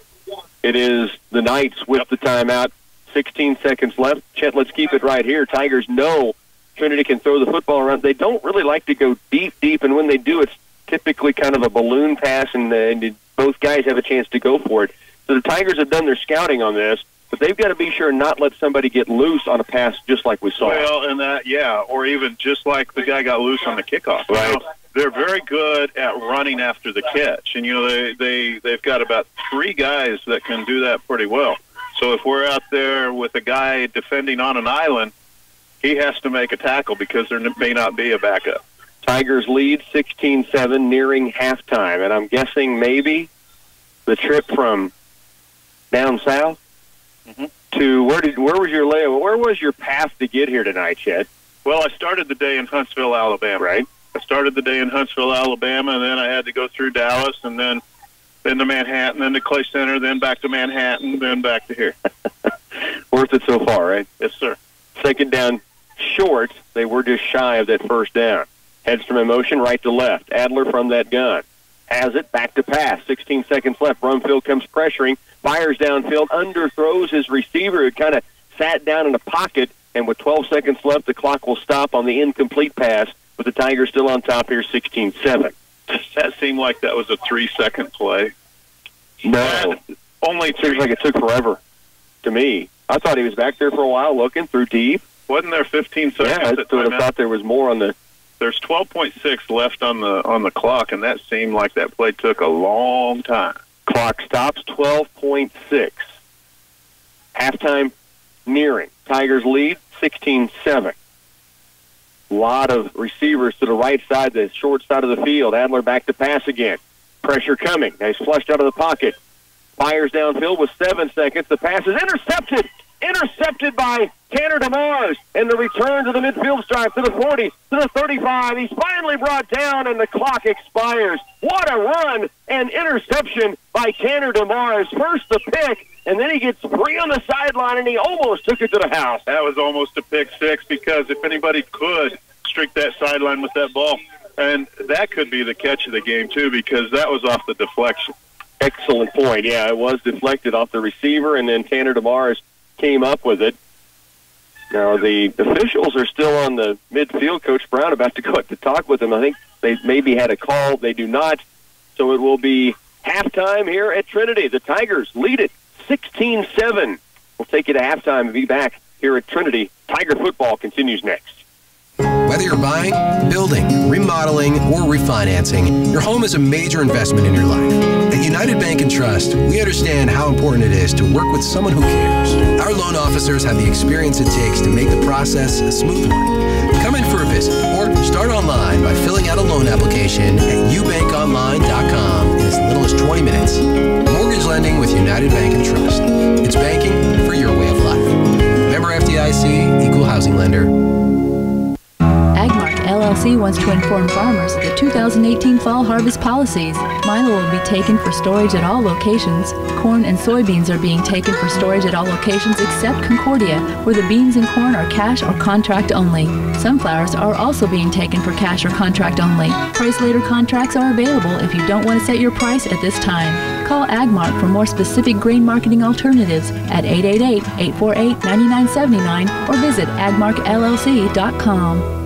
It is the Knights with the timeout. 16 seconds left. Chet, let's keep it right here. Tigers know Trinity can throw the football around. They don't really like to go deep, and when they do, it's typically kind of a balloon pass, and both guys have a chance to go for it. So the Tigers have done their scouting on this, but they've got to be sure not let somebody get loose on a pass just like we saw. Well, and or even just like the guy got loose on the kickoff. Right. They're very good at running after the catch, and they've got about 3 guys that can do that pretty well. So if we're out there with a guy defending on an island, he has to make a tackle because there may not be a backup. Tigers lead 16-7, nearing halftime, and I'm guessing maybe the trip from down south to where was your layover? Where was your path to get here tonight, Chet? Well, I started the day in Huntsville, Alabama. Right. I started the day in Huntsville, Alabama, and then I had to go through Dallas, and then to Manhattan, then to Clay Center, then back to Manhattan, then back to here. Worth it so far, right? Yes, sir. Second down short. They were just shy of that first down. Hedstrom in motion, right to left. Adler from that gun. Has it, back to pass. 16 seconds left. Brumfield comes pressuring, fires downfield, underthrows his receiver who kind of sat down in a pocket, and with 12 seconds left, the clock will stop on the incomplete pass, with the Tigers still on top here, 16-7. That seemed like that was a 3-second play. No. Only seems like it took forever to me. I thought he was back there for a while looking through deep. Wasn't there 15 seconds? Yeah, I would have thought there was more on the... There's 12.6 left on the clock, and that seemed like that play took a long time. Clock stops, 12.6. Halftime nearing. Tigers lead, 16-7. A lot of receivers to the right side, the short side of the field. Adler back to pass again. Pressure coming. Now he's flushed out of the pocket. Fires downfield with 7 seconds. The pass is intercepted. Intercepted by Tanner DeMars. And the return to the midfield stripe to the 40, to the 35. He's finally brought down, and the clock expires. What a run and interception by Tanner DeMars. First the pick, and then he gets free on the sideline, and he almost took it to the house. That was almost a pick six, because if anybody could streak that sideline with that ball, and that could be the catch of the game, too, because that was off the deflection. Excellent point. Yeah, it was deflected off the receiver, and then Tanner DeMars came up with it. Now, the officials are still on the midfield. Coach Brown about to go up to talk with them. I think they maybe had a call. They do not. So it will be halftime here at Trinity. The Tigers lead it 16-7. We'll take you to halftime and be back here at Trinity. Tiger football continues next. Whether you're buying, building, remodeling, or refinancing, your home is a major investment in your life. At United Bank and Trust, we understand how important it is to work with someone who cares. Our loan officers have the experience it takes to make the process a smooth one. Come in for a visit or start online by filling out a loan application at ubankonline.com in as little as 20 minutes. Mortgage lending with United Bank and Trust. It's banking for your way of life. Member FDIC, Equal Housing Lender. Agmark LLC wants to inform farmers of the 2018 fall harvest policies. Milo will be taken for storage at all locations. Corn and soybeans are being taken for storage at all locations except Concordia, where the beans and corn are cash or contract only. Sunflowers are also being taken for cash or contract only. Price later contracts are available if you don't want to set your price at this time. Call Agmark for more specific grain marketing alternatives at 888-848-9979 or visit agmarkllc.com.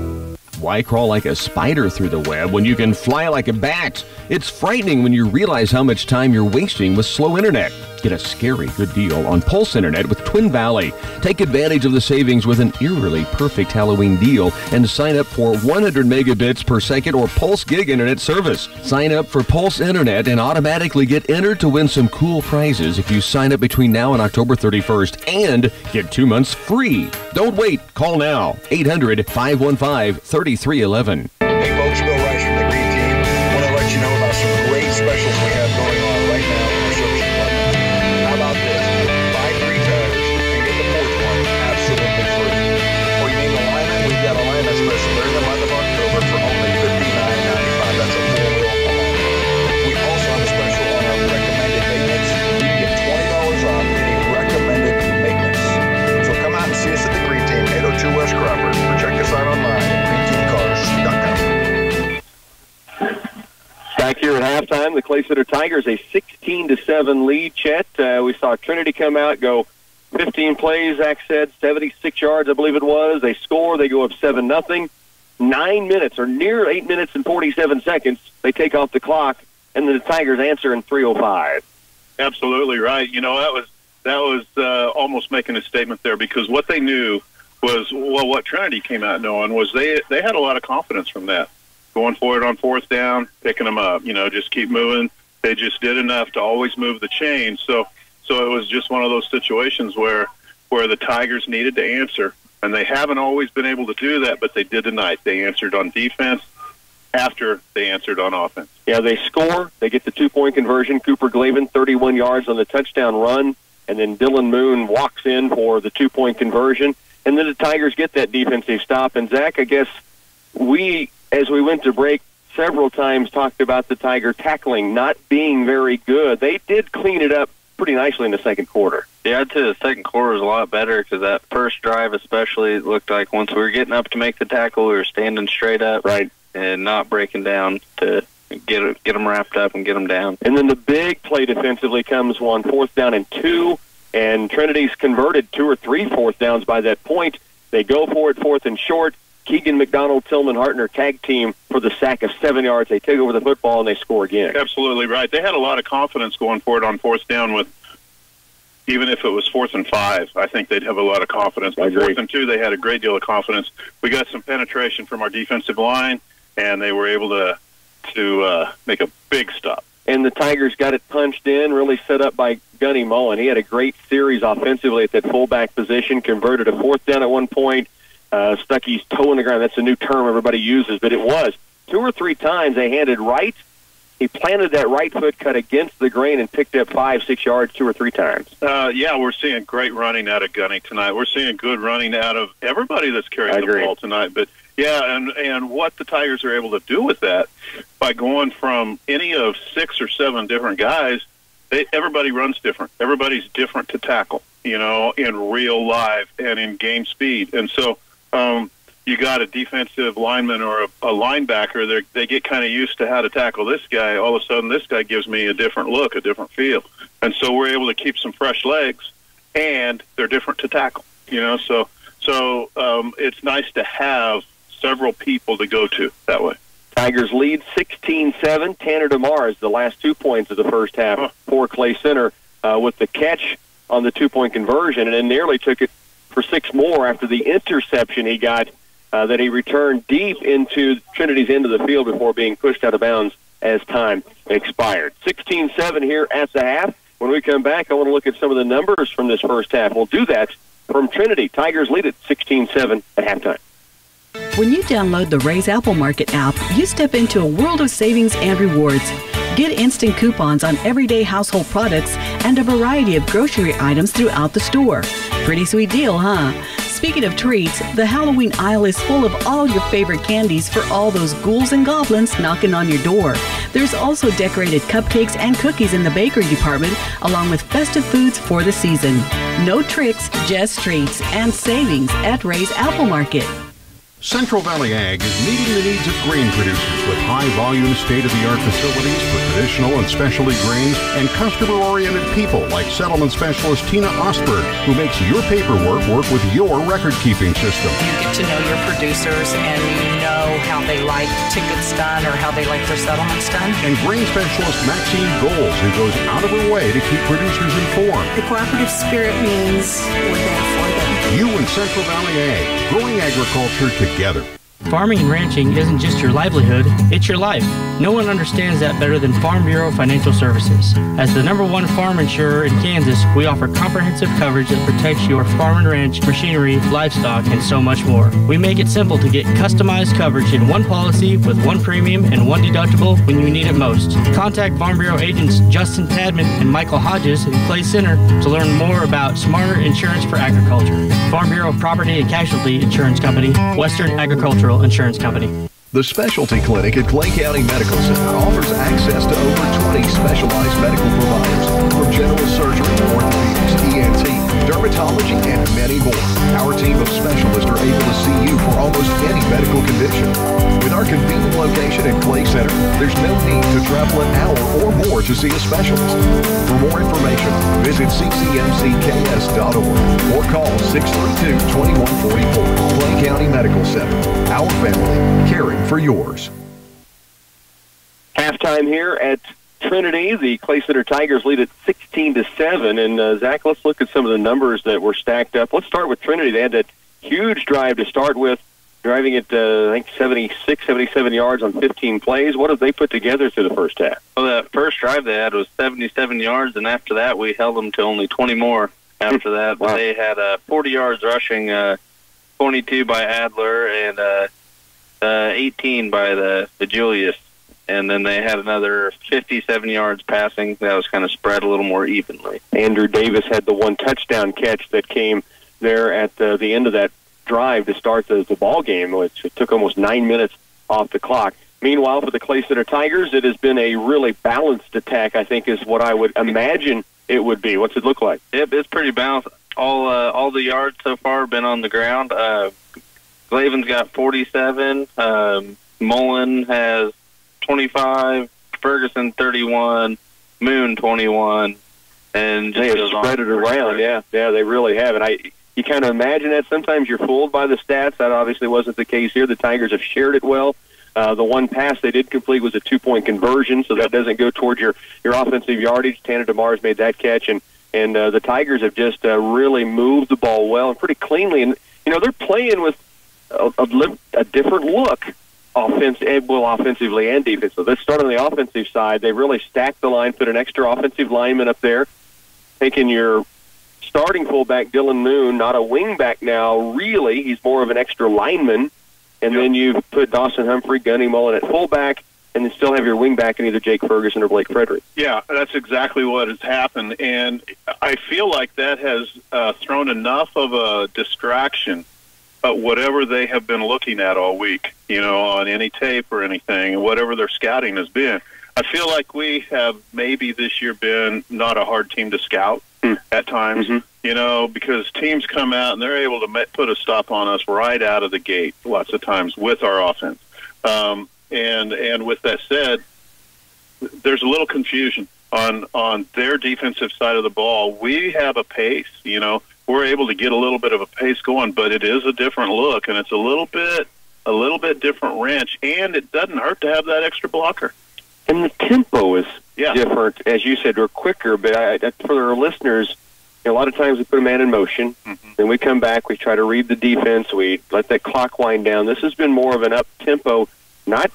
Why crawl like a spider through the web when you can fly like a bat? It's frightening when you realize how much time you're wasting with slow internet. Get a scary good deal on Pulse Internet with Twin Valley. Take advantage of the savings with an eerily perfect Halloween deal and sign up for 100 megabits per second or Pulse Gig Internet service. Sign up for Pulse Internet and automatically get entered to win some cool prizes if you sign up between now and October 31st and get 2 months free. Don't wait. Call now. 800-515-3311. Hey folks, Bill Rice from the Green Team. Want to let you know about some great specials we have going on right now in our service department. How about this? Buy 3 tires and get the 4th one absolutely free. Or you need an alignment? We've got alignment special during the month of October for only $59.95. That's a 4-wheel alignment. We also have a special on our recommended maintenance. You can get $20 off any recommended maintenance. So come out and see us at the Green Team, 802 West Crawford, or check us out online at greenteamcars.com. Back here at halftime, the Clay Center Tigers a 16-7 lead. Chet, we saw Trinity come out, go 15 plays. Zach said 76 yards, I believe it was. They score. They go up 7-0. 9 minutes, or near 8 minutes and 47 seconds. They take off the clock, and then the Tigers answer in 3:05. Absolutely right. You know, that was almost making a statement there, because what they knew was, well, what Trinity came out knowing was they had a lot of confidence from that. Going for it on 4th down, picking them up, just keep moving. They just did enough to always move the chain. So it was just one of those situations where the Tigers needed to answer, and they haven't always been able to do that, but they did tonight. They answered on defense after they answered on offense. Yeah, they score. They get the 2-point conversion. Cooper Glavin, 31 yards on the touchdown run, and then Dylan Moon walks in for the 2-point conversion. And then the Tigers get that defensive stop. And, Zach, I guess as we went to break, several times talked about the Tiger tackling not being very good. They did clean it up pretty nicely in the second quarter. Yeah, I'd say the second quarter was a lot better, because that first drive especially, it looked like once we were getting up to make the tackle, we were standing straight up, right, and not breaking down to get them wrapped up and get them down. And then the big play defensively comes on 4th down and 2, and Trinity's converted 2 or 3 4th downs by that point. They go for it 4th and short. Keegan McDonald, Tillman Hartner tag team for the sack of 7 yards. They take over the football and they score again. Absolutely right. They had a lot of confidence going for it on 4th down with, even if it was 4th and 5, I think they'd have a lot of confidence. But 4th and 2, they had a great deal of confidence. We got some penetration from our defensive line, and they were able to make a big stop. And the Tigers got it punched in, really set up by Gunny Mullen. He had a great series offensively at that fullback position, converted a 4th down at one point, stuck his toe in the ground. That's a new term everybody uses, but it was 2 or 3 times they handed right. He planted that right foot cut against the grain and picked up 5-6 yards 2 or 3 times. Yeah, we're seeing great running out of Gunny tonight. We're seeing good running out of everybody that's carrying the ball tonight. But, yeah, and what the Tigers are able to do with that, by going from any of 6 or 7 different guys, everybody runs different. Everybody's different to tackle, in real life and in game speed. And so you got a defensive lineman or a linebacker, they get kind of used to how to tackle this guy. All of a sudden, this guy gives me a different look, a different feel. And so we're able to keep some fresh legs, and they're different to tackle, So it's nice to have several people to go to that way. Tigers lead 16-7. Tanner DeMar is the last 2 points of the first half for Clay Center with the catch on the 2-point conversion, and then nearly took it for 6 more after the interception he got that he returned deep into Trinity's end of the field before being pushed out of bounds as time expired. 16-7 here at the half. When we come back, I want to look at some of the numbers from this first half. We'll do that from Trinity. Tigers lead at 16-7 at halftime. When you download the Ray's Apple Market app, you step into a world of savings and rewards. Get instant coupons on everyday household products and a variety of grocery items throughout the store. Pretty sweet deal, huh? Speaking of treats, the Halloween aisle is full of all your favorite candies for all those ghouls and goblins knocking on your door. There's also decorated cupcakes and cookies in the bakery department, along with festive foods for the season. No tricks, just treats and savings at Ray's Apple Market. Central Valley Ag is meeting the needs of grain producers with high-volume, state-of-the-art facilities for traditional and specialty grains and customer-oriented people like settlement specialist Tina Osberg, who makes your paperwork work with your record-keeping system. You get to know your producers and you know how they like tickets done or how they like their settlements done. And grain specialist Maxine Goals, who goes out of her way to keep producers informed. The cooperative spirit means we're there for them. You and Central Valley Ag, growing agriculture together. Farming and ranching isn't just your livelihood, it's your life. No one understands that better than Farm Bureau Financial Services. As the #1 farm insurer in Kansas, we offer comprehensive coverage that protects your farm and ranch, machinery, livestock, and so much more. We make it simple to get customized coverage in one policy with one premium and one deductible when you need it most. Contact Farm Bureau agents Justin Tadman and Michael Hodges in Clay Center to learn more about smarter insurance for agriculture. Farm Bureau Property and Casualty Insurance Company, Western Agricultural Insurance Company. The Specialty Clinic at Clay County Medical Center offers access to over 20 specialized medical providers, from general surgery, orthopedics, ENT, dermatology, and many more. Our team of specialists are able to see you for almost any medical condition. With our convenient location at Clay Center, there's no need to travel an hour or more to see a specialist. For more information, visit ccmcks.org or call 632-2144. Clay County Medical Center. Our family, caring for yours. Halftime here at Trinity. The Clay Center Tigers lead at 16-7. And Zach, let's look at some of the numbers that were stacked up. Let's start with Trinity. They had that huge drive to start with, driving at, I think, 76, 77 yards on 15 plays. What have they put together through the first half? Well, that first drive they had was 77 yards, and after that we held them to only 20 more after that. Wow. They had 40 yards rushing, 22 by Adler, and 18 by the Julius. And then they had another 57 yards passing. That was kind of spread a little more evenly. Andrew Davis had the one touchdown catch that came there at the end of that drive to start the ball game, which took almost 9 minutes off the clock. Meanwhile, for the Clay Center Tigers, it has been a really balanced attack, I think, is what I would imagine it would be. What's it look like? Yep, it's pretty balanced. All the yards so far have been on the ground. Glaven's got 47. Mullen has 25. Ferguson 31. Moon 21. And they have spread it around. Yeah, they really have. And you kind of imagine that. Sometimes you're fooled by the stats. That obviously wasn't the case here. The Tigers have shared it well. The one pass they did complete was a 2-point conversion, so that doesn't go towards your offensive yardage. Tanner DeMars made that catch, and the Tigers have just really moved the ball well and pretty cleanly. And, they're playing with a different look offensively and defensively. So let's start on the offensive side. They really stacked the line, put an extra offensive lineman up there, taking your starting fullback, Dylan Moon, not a wingback now, really. He's more of an extra lineman. And then you put Dawson Humphrey, Gunny Mullen at fullback, and then still have your wingback in either Jake Ferguson or Blake Frederick. Yeah, that's exactly what has happened. And I feel like that has thrown enough of a distraction of whatever they have been looking at all week, on any tape or anything, whatever their scouting has been. I feel like we have maybe this year been not a hard team to scout at times, because teams come out and they're able to put a stop on us right out of the gate lots of times with our offense. And with that said, there's a little confusion on their defensive side of the ball. We have a pace, we're able to get a little bit of a pace going, but it is a different look, and it's a little bit different wrench, and it doesn't hurt to have that extra blocker. And the tempo is different. As you said, we're quicker, but for our listeners, a lot of times we put a man in motion, then we come back, we try to read the defense, we let that clock wind down. This has been more of an up-tempo, not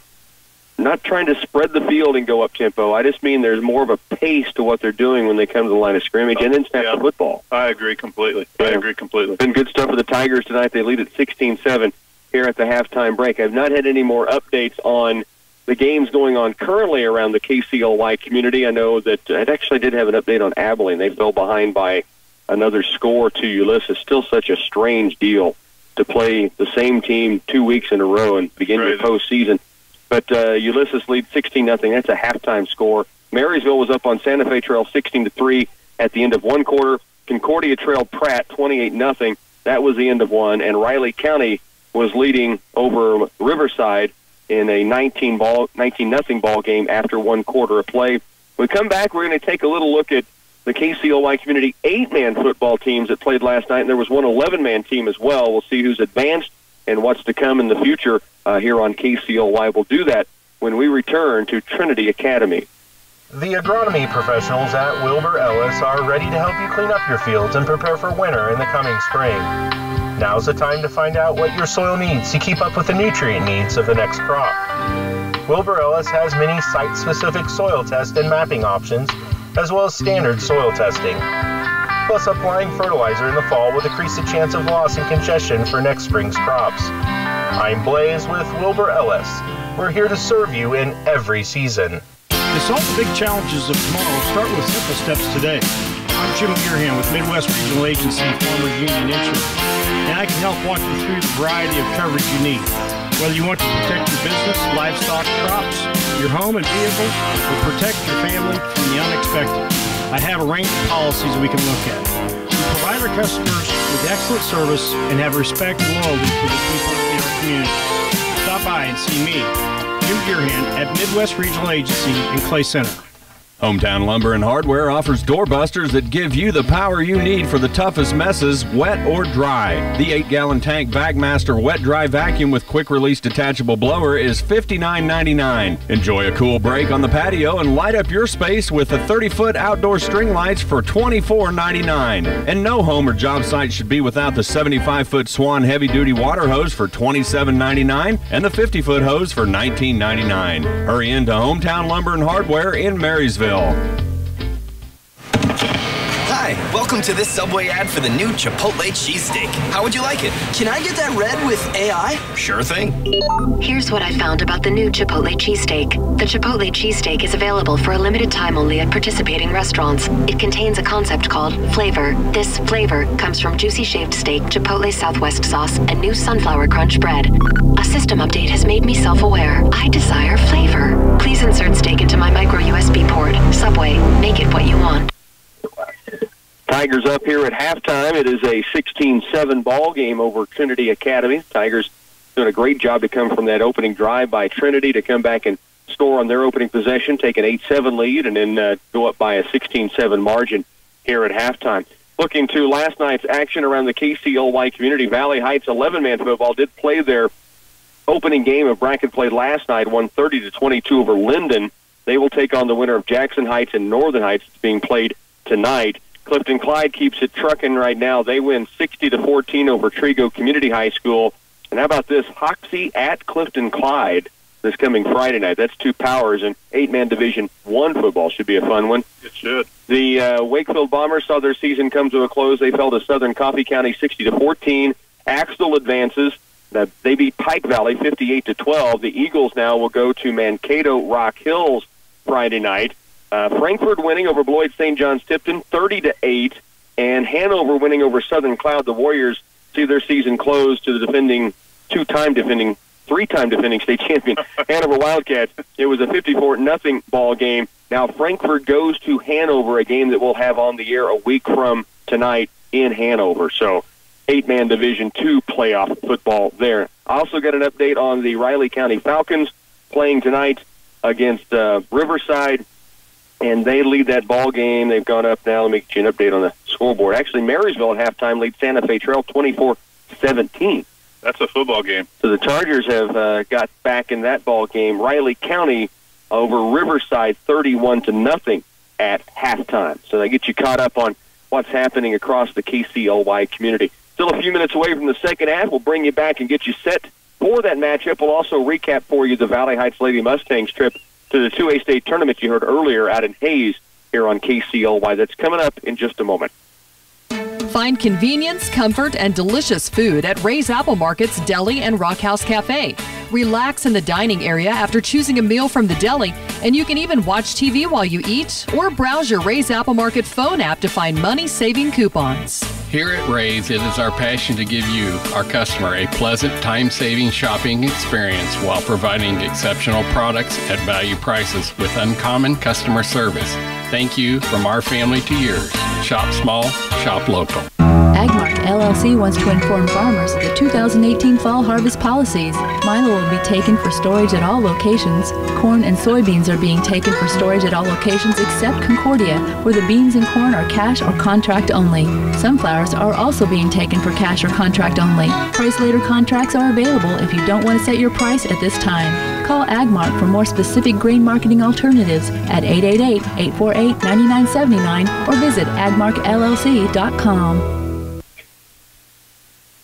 not trying to spread the field and go up tempo. I just mean there's more of a pace to what they're doing when they come to the line of scrimmage and then snap the football. I agree completely. Been good stuff for the Tigers tonight. They lead at 16-7 here at the halftime break. I've not had any more updates on the games going on currently around the KCLY community. I know that I actually did have an update on Abilene. They fell behind by another score to Ulysses. Still such a strange deal to play the same team 2 weeks in a row and begin your postseason. But Ulysses leads 16-0. That's a halftime score. Marysville was up on Santa Fe Trail 16-3 at the end of one quarter. Concordia trailed Pratt 28-0. That was the end of one. And Riley County was leading over Riverside in a 19-0 ball game after one quarter of play. When we come back, we're going to take a little look at the KCLY community 8-man football teams that played last night, and there was one 11-man team as well. We'll see who's advanced and what's to come in the future here on KCLY. We'll do that when we return to Trinity Academy. The agronomy professionals at Wilbur Ellis are ready to help you clean up your fields and prepare for winter in the coming spring. Now's the time to find out what your soil needs to keep up with the nutrient needs of the next crop. Wilbur Ellis has many site-specific soil test and mapping options, as well as standard soil testing. Plus, applying fertilizer in the fall will decrease the chance of loss and congestion for next spring's crops. I'm Blaze with Wilbur Ellis. We're here to serve you in every season. To solve the big challenges of tomorrow, start with simple steps today. I'm Jim Gearham with Midwest Regional Agency Farmers Union Insurance, and I can help walk you through the variety of coverage you need. Whether you want to protect your business, livestock, crops, your home and vehicle, or protect your family from the unexpected, I have a range of policies we can look at. We provide our customers with excellent service and have respect and loyalty to the people in our community. Stop by and see me, Jim Gearham, at Midwest Regional Agency in Clay Center. Hometown Lumber and Hardware offers doorbusters that give you the power you need for the toughest messes, wet or dry. The 8-gallon tank Vac-Master wet dry vacuum with quick release detachable blower is $59.99. Enjoy a cool break on the patio and light up your space with the 30-foot outdoor string lights for $24.99. And no home or job site should be without the 75-foot Swan heavy-duty water hose for $27.99 and the 50-foot hose for $19.99. Hurry into Hometown Lumber and Hardware in Marysville. Hi, welcome to this Subway ad for the new Chipotle cheesesteak. How would you like it? Can I get that red with AI? Sure thing. Here's what I found about the new Chipotle cheesesteak. The Chipotle cheesesteak is available for a limited time only at participating restaurants. It contains a concept called flavor. This flavor comes from juicy shaved steak, Chipotle Southwest sauce, and new sunflower crunch bread. A system update has made me self-aware. I desire flavor. Please insert steak into my micro USB port. Subway, make it what you want. Tigers up here at halftime. It is a 16-7 ball game over Trinity Academy. Tigers doing a great job to come from that opening drive by Trinity to come back and score on their opening possession, take an 8-7 lead, and then go up by a 16-7 margin here at halftime. Looking to last night's action around the KCLY community, Valley Heights 11-man football did play their opening game of bracket play last night, won 30-22 over Linden. They will take on the winner of Jackson Heights and Northern Heights. It's being played tonight. Clifton Clyde keeps it trucking right now. They win 60-14 over Trigo Community High School. And how about this? Hoxie at Clifton Clyde this coming Friday night. That's two powers, and 8-man Division I football should be a fun one. It should. The Wakefield Bombers saw their season come to a close. They fell to Southern Coffee County 60-14. Axtell advances. They beat Pike Valley 58-12. The Eagles now will go to Mankato Rock Hills Friday night. Frankfurt winning over Bloyd St. John's Tipton 30-8, and Hanover winning over Southern Cloud. The Warriors see their season close to the three-time defending state champion Hanover Wildcats. It was a 54-0 ball game. Now Frankfurt goes to Hanover, a game that we'll have on the air a week from tonight in Hanover. So 8-man Division II playoff football there. I also got an update on the Riley County Falcons playing tonight against Riverside. And they lead that ball game. They've gone up now. Let me get you an update on the scoreboard. Actually, Marysville at halftime leads Santa Fe Trail 24-17. That's a football game. So the Chargers have got back in that ball game. Riley County over Riverside 31-0 at halftime. So they get you caught up on what's happening across the KCLY community. Still a few minutes away from the second half. We'll bring you back and get you set for that matchup. We'll also recap for you the Valley Heights Lady Mustangs trip to the 2A state tournament you heard earlier out in Hayes here on KCLY. That's coming up in just a moment. Find convenience, comfort, and delicious food at Ray's Apple Market's Deli and Rock House Cafe. Relax in the dining area after choosing a meal from the deli, and you can even watch TV while you eat or browse your Ray's Apple Market phone app to find money-saving coupons. Here at Ray's, it is our passion to give you, our customer, a pleasant, time-saving shopping experience while providing exceptional products at value prices with uncommon customer service. Thank you from our family to yours. Shop small, shop local. Agmark LLC wants to inform farmers of the 2018 fall harvest policies. Milo will be taken for storage at all locations. Corn and soybeans are being taken for storage at all locations except Concordia, where the beans and corn are cash or contract only. Sunflowers are also being taken for cash or contract only. Price later contracts are available if you don't want to set your price at this time. Call Agmark for more specific grain marketing alternatives at 888-848-9979 or visit agmarkllc.com.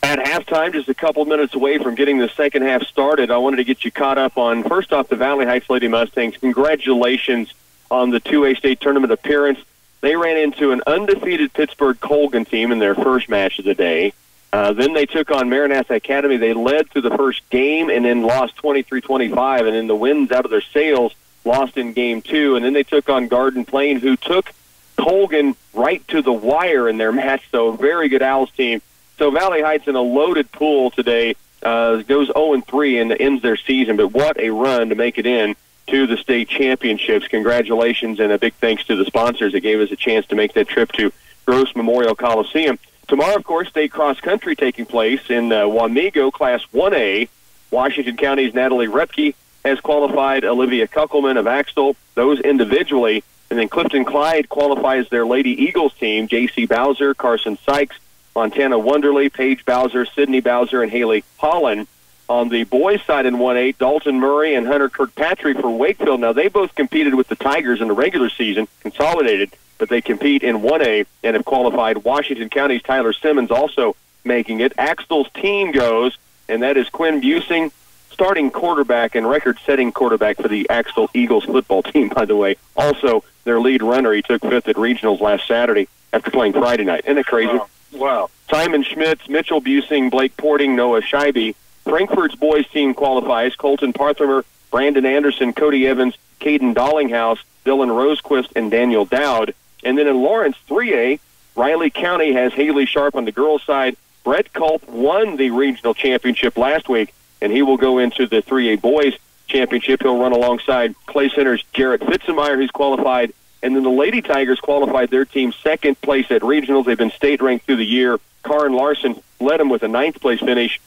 At halftime, just a couple minutes away from getting the second half started, I wanted to get you caught up on, first off, the Valley Heights Lady Mustangs. Congratulations on the 2A state tournament appearance. They ran into an undefeated Pittsburgh Colgan team in their first match of the day. Then they took on Maranatha Academy. They led through the first game and then lost 23-25, and then the winds out of their sails, lost in game two. And then they took on Garden Plain, who took Colgan right to the wire in their match. So a very good Owls team. So Valley Heights in a loaded pool today goes 0-3 and ends their season. But what a run to make it in to the state championships. Congratulations and a big thanks to the sponsors that gave us a chance to make that trip to Gross Memorial Coliseum. Tomorrow, of course, state cross-country taking place in Wamego Class 1A. Washington County's Natalie Repke has qualified Olivia Kuckelman of Axtell, those individually. And then Clifton Clyde qualifies their Lady Eagles team, J.C. Bowser, Carson Sykes, Montana Wonderly, Paige Bowser, Sydney Bowser, and Haley Holland. On the boys' side in 1A, Dalton Murray and Hunter Kirkpatrick for Wakefield. Now, they both competed with the Tigers in the regular season, consolidated, but they compete in 1A and have qualified. Washington County's Tyler Simmons also making it. Axtell's team goes, and that is Quinn Busing, starting quarterback and record-setting quarterback for the Axtell Eagles football team, by the way. Also, their lead runner, he took fifth at regionals last Saturday after playing Friday night. Isn't it crazy? Wow. Simon Schmitz, Mitchell Busing, Blake Porting, Noah Scheibe. Frankfurt's boys team qualifies. Colton Parthamer, Brandon Anderson, Cody Evans, Caden Dollinghouse, Dylan Rosequist, and Daniel Dowd. And then in Lawrence 3A, Riley County has Haley Sharp on the girls' side. Brett Culp won the regional championship last week, and he will go into the 3A boys championship. He'll run alongside Clay Center's Jarrett Fitzemeyer, who's qualified. And then the Lady Tigers qualified their team second place at regionals. They've been state ranked through the year. Karin Larson led them with a ninth place finish.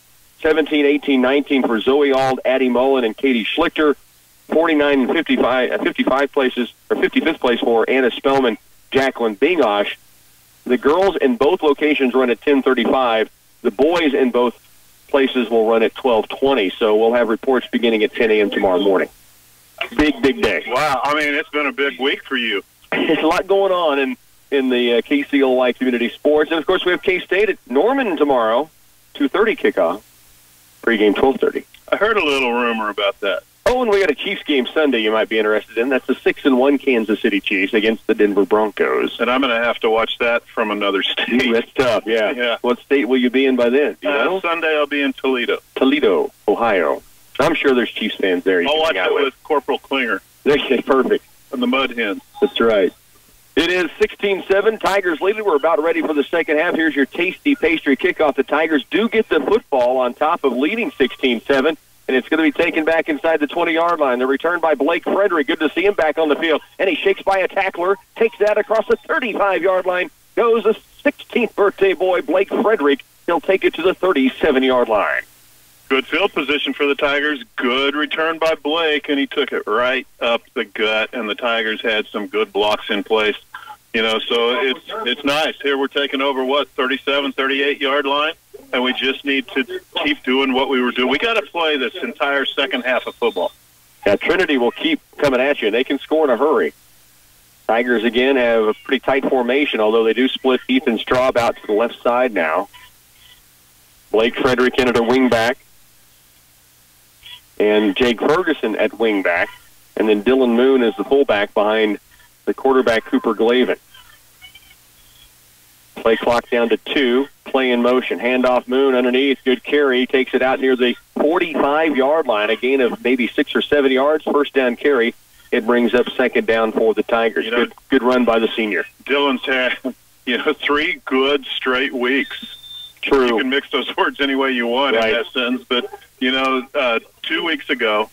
17, 18, 19 for Zoe Ald, Addie Mullen, and Katie Schlichter. 49 and 55 places, or 55th place for Anna Spellman, Jacqueline Bingosh. The girls in both locations run at 10:35. The boys in both places will run at 12:20. So we'll have reports beginning at 10 a.m. tomorrow morning. Big, big day. Wow. I mean, it's been a big week for you. There's a lot going on in the KCLY community sports. And, of course, we have K-State at Norman tomorrow, 2:30 kickoff, pregame 12:30. I heard a little rumor about that. Oh, and we got a Chiefs game Sunday you might be interested in. That's the 6-1 Kansas City Chiefs against the Denver Broncos. And I'm going to have to watch that from another state. That's tough, yeah. What state will you be in by then? Do you know? Sunday I'll be in Toledo. Toledo, Ohio. I'm sure there's Chiefs fans there. I'll watch it with Corporal Klinger. Okay, perfect. And the Mud Hens. That's right. It is 16-7. Tigers leading. We're about ready for the second half. Here's your tasty pastry kickoff. The Tigers do get the football on top of leading 16-7. And it's going to be taken back inside the 20-yard line. The return by Blake Frederick. Good to see him back on the field. And he shakes by a tackler, takes that across the 35-yard line. Goes the 16th birthday boy, Blake Frederick. He'll take it to the 37-yard line. Good field position for the Tigers. Good return by Blake, and he took it right up the gut, and the Tigers had some good blocks in place. You know, so it's nice. Here we're taking over, 37, 38-yard line, and we just need to keep doing what we were doing. We got to play this entire second half of football. Yeah, Trinity will keep coming at you. They can score in a hurry. Tigers, again, have a pretty tight formation, although they do split Ethan Straub out to the left side now. Blake Frederick in at a wing back. and Jake Ferguson at wingback, and then Dylan Moon is the fullback behind the quarterback Cooper Glavin. Play clock down to 2. Play in motion. Handoff Moon underneath. Good carry. Takes it out near the 45-yard line. A gain of maybe 6 or 7 yards. First down carry. It brings up second down for the Tigers. Good run by the senior. Dylan's had, 3 good straight weeks. True. You can mix those words any way you want in that sentence. But, 2 weeks ago,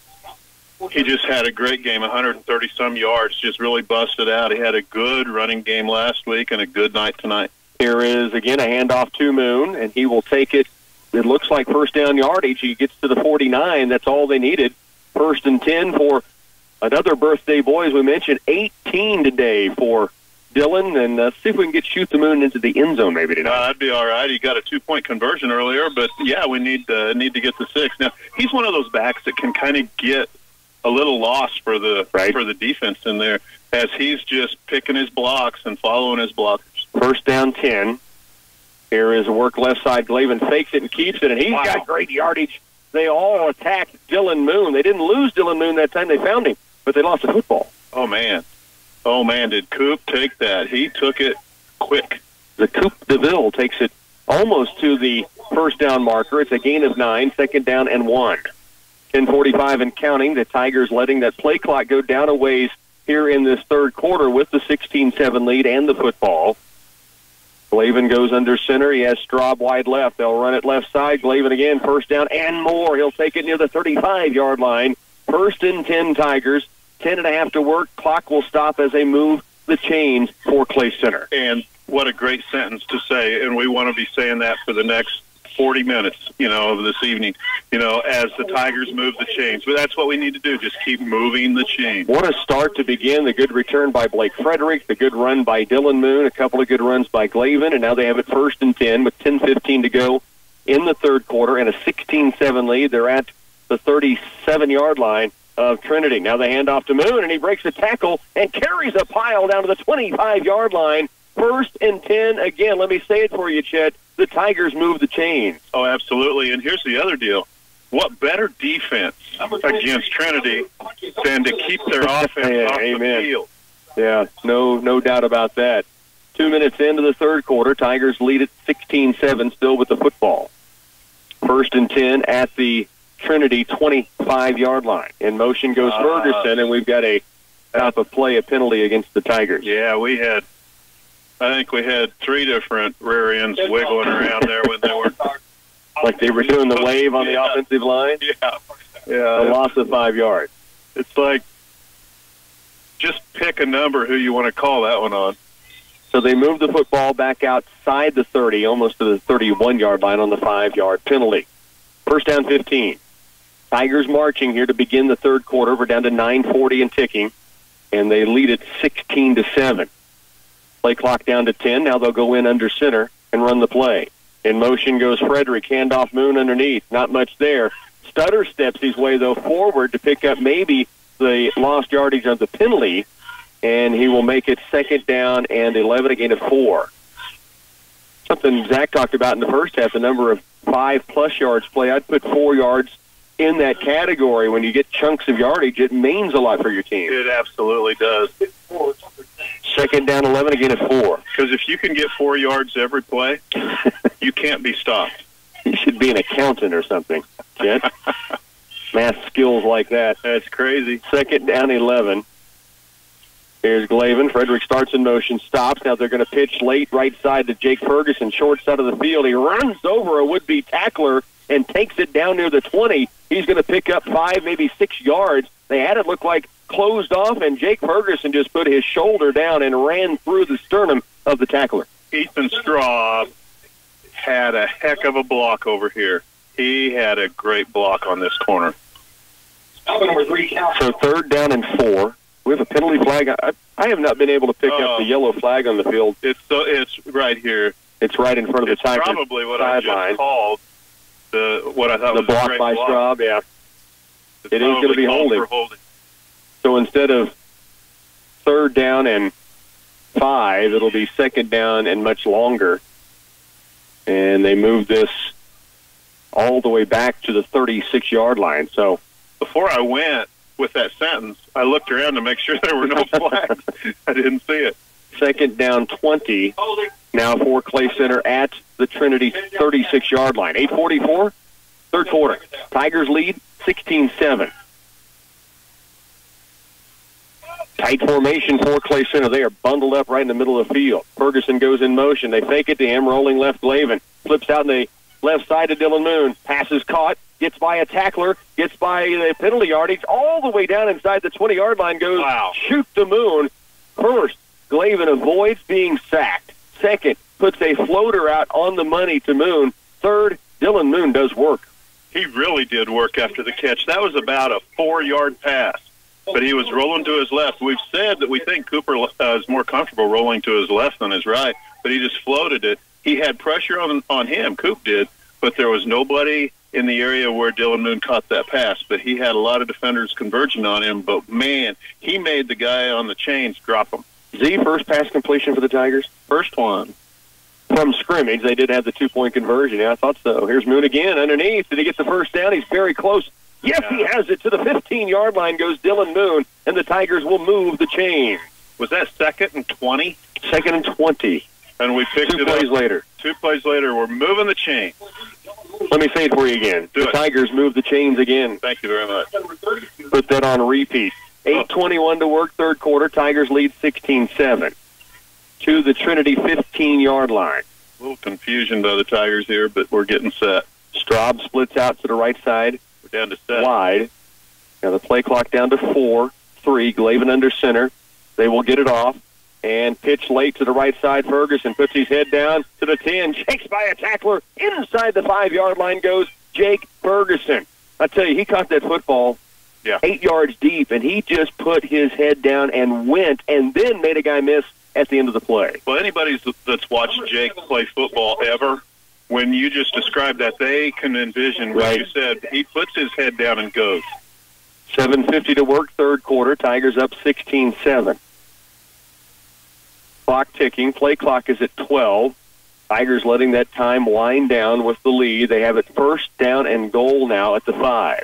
he just had a great game, 130-some yards, just really busted out. He had a good running game last week and a good night tonight. Here is, again, a handoff to Moon, and he will take it. It looks like first down yardage. He gets to the 49. That's all they needed. First and 10 for another birthday boy, as we mentioned, 18 today for Dylan. And see if we can shoot the Moon into the end zone maybe tonight. That'd be all right. He got a 2-point conversion earlier, but, yeah, we need to get the 6. Now, he's one of those backs that can kind of get a little lost for the defense in there as he's just picking his blocks and following his blocks. First down 10. Here is a work left side. Glavin fakes it and keeps it, and he's got great yardage. They all attacked Dylan Moon. They didn't lose Dylan Moon that time they found him, but they lost the football. Oh, man, did Coop take that? He took it quick. The Coop DeVille takes it almost to the first down marker. It's a gain of 9, second down and 1. 10:45 and counting. The Tigers letting that play clock go down a ways here in this third quarter with the 16-7 lead and the football. Glavin goes under center. He has Straub wide left. They'll run it left side. Glavin again, first down and more. He'll take it near the 35-yard line. First and 10 Tigers. 10.5 to work. Clock will stop as they move the chains for Clay Center. And what a great sentence to say, and we want to be saying that for the next 40 minutes, of this evening, as the Tigers move the chains. But that's what we need to do, just keep moving the chains. What a start to begin. The good return by Blake Frederick, the good run by Dylan Moon, a couple of good runs by Glavin, and now they have it first and 10 with 10:15 to go in the third quarter and a 16-7 lead. They're at the 37-yard line of Trinity. Now the handoff to Moon, and he breaks a tackle and carries a pile down to the 25-yard line. First and 10 again. Let me say it for you, Chet. The Tigers move the chains. Oh, absolutely. And here's the other deal. What better defense against Trinity than to keep their offense off the field? Yeah, no doubt about that. 2 minutes into the third quarter, Tigers lead at 16-7, still with the football. First and 10 at the Trinity 25-yard line. In motion goes Ferguson, and we've got a stop of play, a penalty against the Tigers. Yeah, I think we had 3 different rear ends wiggling around there when they were... Like they were doing the wave on the offensive line? Yeah. A loss of 5 yards. It's like, just pick a number who you want to call that one on. So they move the football back outside the 30, almost to the 31-yard line on the 5-yard penalty. First down 15. Tigers marching here to begin the third quarter. We're down to 9:40 and ticking, and they lead it 16-7. Play clock down to 10. Now they'll go in under center and run the play. In motion goes Frederick. Handoff Moon underneath. Not much there. Stutter steps his way, though, forward to pick up maybe the lost yardage of the penalty, and he will make it second down and 11, a gain of 4. Something Zach talked about in the first half, the number of 5+ yards play. I'd put 4 yards in that category. When you get chunks of yardage, it means a lot for your team. It absolutely does. Second down 11, a gain of 4. Because if you can get 4 yards every play, you can't be stopped. You should be an accountant or something, Jet. Math skills like that. That's crazy. Second down 11. Here's Glavin. Frederick starts in motion, stops. Now they're going to pitch late right side to Jake Ferguson, short side of the field. He runs over a would-be tackler and takes it down near the 20. He's going to pick up 5, maybe 6 yards. They had it look like closed off, and Jake Ferguson just put his shoulder down and ran through the sternum of the tackler. Ethan Straub had a heck of a block over here. He had a great block on this corner. So third down and 4. We have a penalty flag. I have not been able to pick up the yellow flag on the field. It's right here. It's right in front of the Tigers. It's probably what I just called what I thought the was block a great by block. Straub. Yeah, it is going to be holding. So instead of third down and 5, it'll be second down and much longer. And they move this all the way back to the 36-yard line. So before I went with that sentence, I looked around to make sure there were no flags. I didn't see it. Second down 20. Now for Clay Center at the Trinity 36-yard line. 8:44, third quarter. Tigers lead 16-7. Tight formation for Clay Center. They are bundled up right in the middle of the field. Ferguson goes in motion. They fake it to him, rolling left Glavin. Flips out in the left side to Dylan Moon. Pass is caught. Gets by a tackler. Gets by the penalty yardage. All the way down inside the 20-yard line goes. Wow. Shoot the Moon. First, Glavin avoids being sacked. Second, puts a floater out on the money to Moon. Third, Dylan Moon does work. He really did work after the catch. That was about a 4-yard pass, but he was rolling to his left. We've said that we think Cooper is more comfortable rolling to his left than his right, but he just floated it. He had pressure on him, Coop did, but there was nobody in the area where Dylan Moon caught that pass, but he had a lot of defenders converging on him, but man, he made the guy on the chains drop him. Z, first pass completion for the Tigers? First one. From scrimmage, they did have the 2-point conversion. Yeah, I thought so. Here's Moon again underneath. Did he get the first down? He's very close. Yes, he has it. To the 15-yard line goes Dylan Moon, and the Tigers will move the chain. Was that 2nd and 20? 2nd and 20. And we picked it up. 2 plays later. 2 plays later, we're moving the chain. Let me say it for you again. The Tigers move the chains again. Thank you very much. Put that on repeat. 8:21 to work, third quarter. Tigers lead 16-7. To the Trinity 15-yard line. A little confusion by the Tigers here, but we're getting set. Straub splits out to the right side. We're down to 7. Wide. Now the play clock down to 4. 3. Glavin under center. They will get it off. And pitch late to the right side. Ferguson puts his head down to the 10. Chased by a tackler. Inside the 5-yard line goes Jake Ferguson. I tell you, he caught that football 8 yards deep, and he just put his head down and went, and then made a guy miss at the end of the play. Well, anybody that's watched Jake play football ever, when you just described that, they can envision what you said. He puts his head down and goes. 7:50 to work, third quarter. Tigers up 16-7. Clock ticking. Play clock is at 12. Tigers letting that time wind down with the lead. They have it first down and goal now at the 5.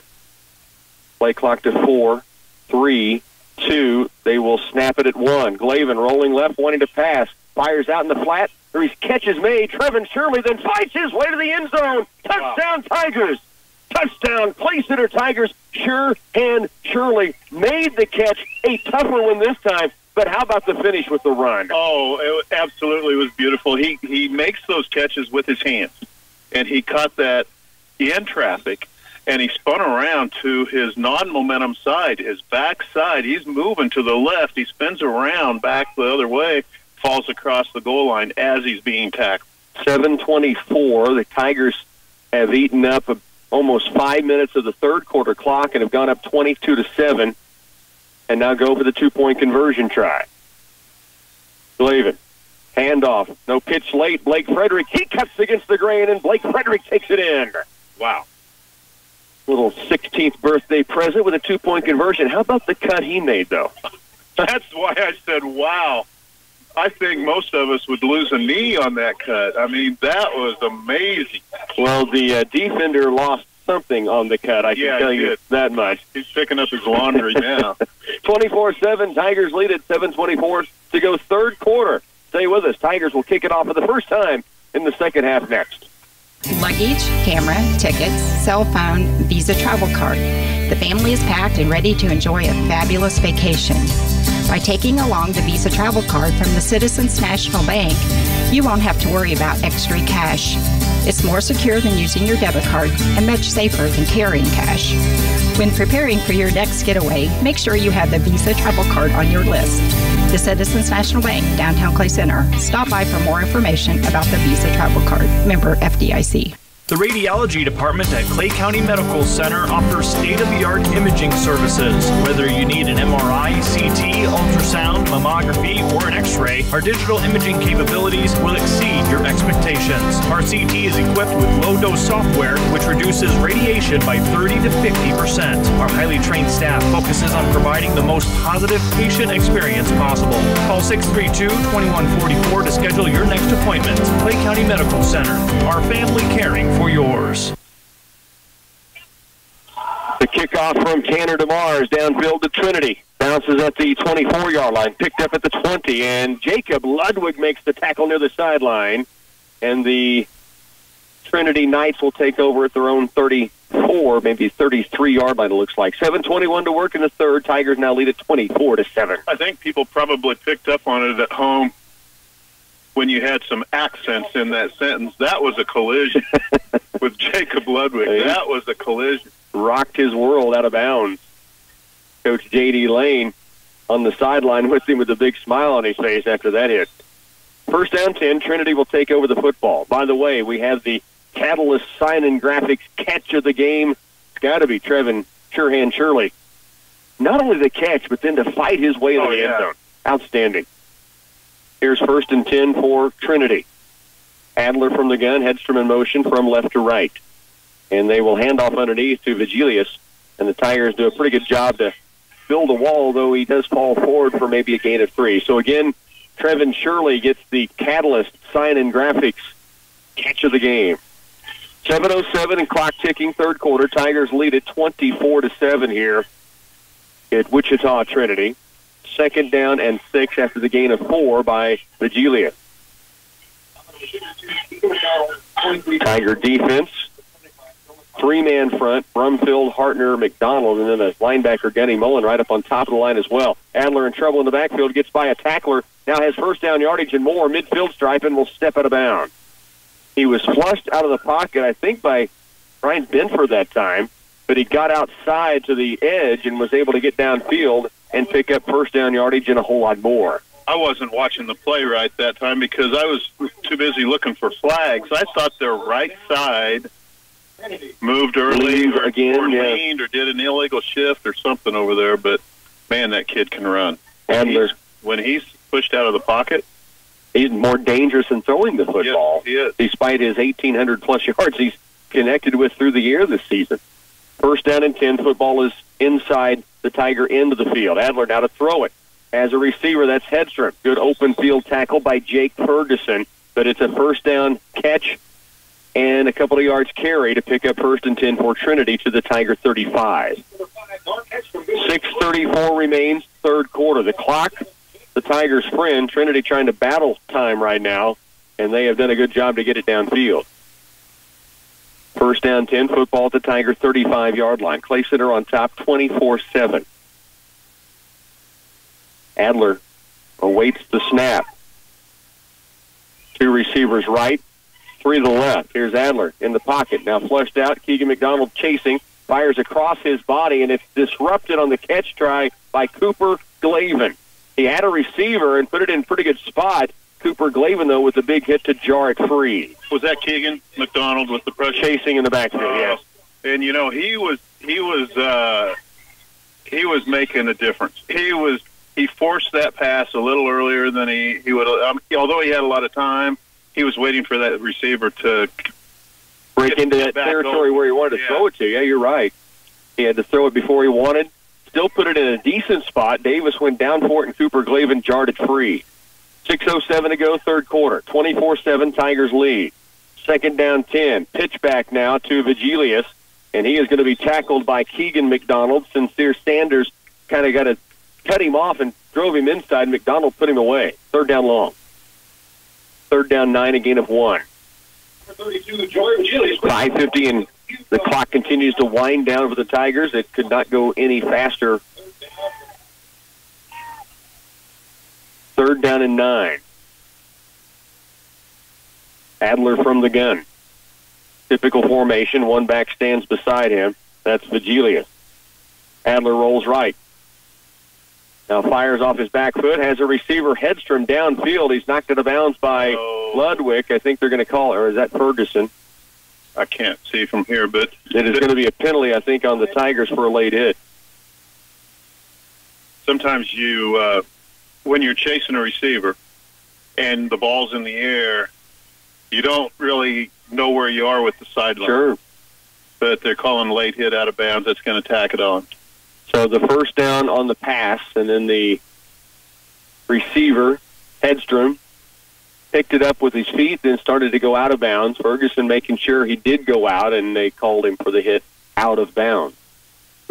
Play clock to 4, 3, 2. They will snap it at 1. Glavin rolling left, wanting to pass. Fires out in the flat. His catch is made. Trevin Shirley then fights his way to the end zone. Touchdown, Tigers. Touchdown, Clay Center Tigers. Hand Shirley made the catch. A tougher one this time. But how about the finish with the run? Oh, it absolutely was beautiful. He makes those catches with his hands. And he caught that in traffic. And he spun around to his non-momentum side, his back side. He's moving to the left. He spins around back the other way, falls across the goal line as he's being tackled. 7:24. The Tigers have eaten up almost 5 minutes of the third quarter clock and have gone up 22-7, and now go for the 2-point conversion try. Glavin, handoff, no pitch late. Blake Frederick, he cuts against the grain, and Blake Frederick takes it in. Wow. Little 16th birthday present with a 2-point conversion. How about the cut he made, though? That's why I said, wow. I think most of us would lose a knee on that cut. I mean, that was amazing. Well, the defender lost something on the cut, I can tell you that much. He's picking up his laundry now. 24-7, Tigers lead at 7:24 to go third quarter. Stay with us. Tigers will kick it off for the first time in the second half next. Luggage, camera, tickets, cell phone, Visa travel card. The family is packed and ready to enjoy a fabulous vacation. By taking along the Visa travel card from the Citizens National Bank, you won't have to worry about extra cash. It's more secure than using your debit card and much safer than carrying cash. When preparing for your next getaway, make sure you have the Visa travel card on your list. The Citizens National Bank, downtown Clay Center. Stop by for more information about the Visa travel card. Member FDIC. The Radiology Department at Clay County Medical Center offers state-of-the-art imaging services. Whether you need an MRI, CT, ultrasound, mammography, or an X-ray, our digital imaging capabilities will exceed your expectations. Our CT is equipped with low-dose software, which reduces radiation by 30 to 50%. Our highly trained staff focuses on providing the most positive patient experience possible. Call 632-2144 to schedule your next appointment. Clay County Medical Center. Our family caring for yours. The kickoff from Tanner DeMars downfield to Trinity. Bounces at the 24-yard line, picked up at the 20, and Jacob Ludwig makes the tackle near the sideline. And the Trinity Knights will take over at their own 34, maybe 33-yard line, it looks like. 7:21 to work in the third. Tigers now lead at 24-7. I think people probably picked up on it at home when you had some accents in that sentence. That was a collision with Jacob Ludwig. That was a collision. Rocked his world out of bounds. Coach J.D. Lane on the sideline with him with a big smile on his face after that hit. First down 10, Trinity will take over the football. By the way, we have the Catalyst sign and graphics catch of the game. It's got to be Trevin Sherhan Shirley. Not only the catch, but then to fight his way into the end zone. Outstanding. Here's first and 10 for Trinity. Adler from the gun, Hedstrom in motion from left to right. And they will hand off underneath to Vigilius. And the Tigers do a pretty good job to build a wall, though he does fall forward for maybe a gain of 3. So again, Trevin Shirley gets the Catalyst sign and graphics catch of the game. 7:07 and clock ticking, third quarter. Tigers lead at 24-7 here at Wichita Trinity. Second down and 6 after the gain of 4 by Vigilius. Tiger defense. Three-man front, Brumfield, Hartner, McDonald, and then a linebacker, Gunny Mullen, right up on top of the line as well. Adler in trouble in the backfield, gets by a tackler, now has first down yardage and more, midfield stripe, and will step out of bounds. He was flushed out of the pocket, I think, by Brian Benford that time, but he got outside to the edge and was able to get downfield and pick up first down yardage and a whole lot more. I wasn't watching the play right that time because I was too busy looking for flags. I thought their right side moved early or leaned or did an illegal shift or something over there, but, man, that kid can run. When he's pushed out of the pocket, he's more dangerous than throwing the football. Yes, he is. Despite his 1,800-plus yards he's connected with through the year this season. First down and 10, football is inside the Tiger end of the field. Adler now to throw it. As a receiver, that's Hedstrom. Good open field tackle by Jake Ferguson, but it's a first down catch and a couple of yards carry to pick up first and 10 for Trinity to the Tiger 35. 6:34 remains, third quarter. The clock, the Tigers' friend. Trinity trying to battle time right now, and they have done a good job to get it downfield. First down 10, football at the Tiger 35-yard line. Clay Center on top, 24-7. Adler awaits the snap. Two receivers right, 3 to the left. Here's Adler in the pocket. Now flushed out. Keegan McDonald chasing. Fires across his body, and it's disrupted on the catch try by Cooper Glavin. He had a receiver and put it in a pretty good spot. Cooper Glavin, though, with a big hit to jar it free. Was that Keegan McDonald with the pressure? Chasing in the backfield, yes. And, you know, he was making a difference. He forced that pass a little earlier than he would. Although he had a lot of time, he was waiting for that receiver to break into that territory where he wanted to throw it to. Yeah, you're right. He had to throw it before he wanted. Still put it in a decent spot. Davis went down for it, and Cooper Glavin jarred it free. 6:07 to go, third quarter. 24-7, Tigers lead. Second down 10. Pitch back now to Vigilius, and he is going to be tackled by Keegan McDonald. Sincere Sanders kind of got to cut him off and drove him inside. McDonald put him away. Third down long. Third down 9, a gain of 1. 5:50, and the clock continues to wind down for the Tigers. It could not go any faster. Third down and 9. Adler from the gun. Typical formation. One back stands beside him. That's Vigilius. Adler rolls right. Now fires off his back foot. Has a receiver, Hedstrom, downfield. He's knocked out of bounds by Ludwig. I think they're going to call it. Or is that Ferguson? I can't see from here, but it is going to be a penalty, I think, on the Tigers for a late hit. Sometimes you, when you're chasing a receiver and the ball's in the air, you don't really know where you are with the sideline. Sure. But they're calling a late hit out of bounds. That's going to tack it on. So the first down on the pass, and then the receiver, Hedstrom, picked it up with his feet, then started to go out of bounds. Ferguson making sure he did go out, and they called him for the hit out of bounds.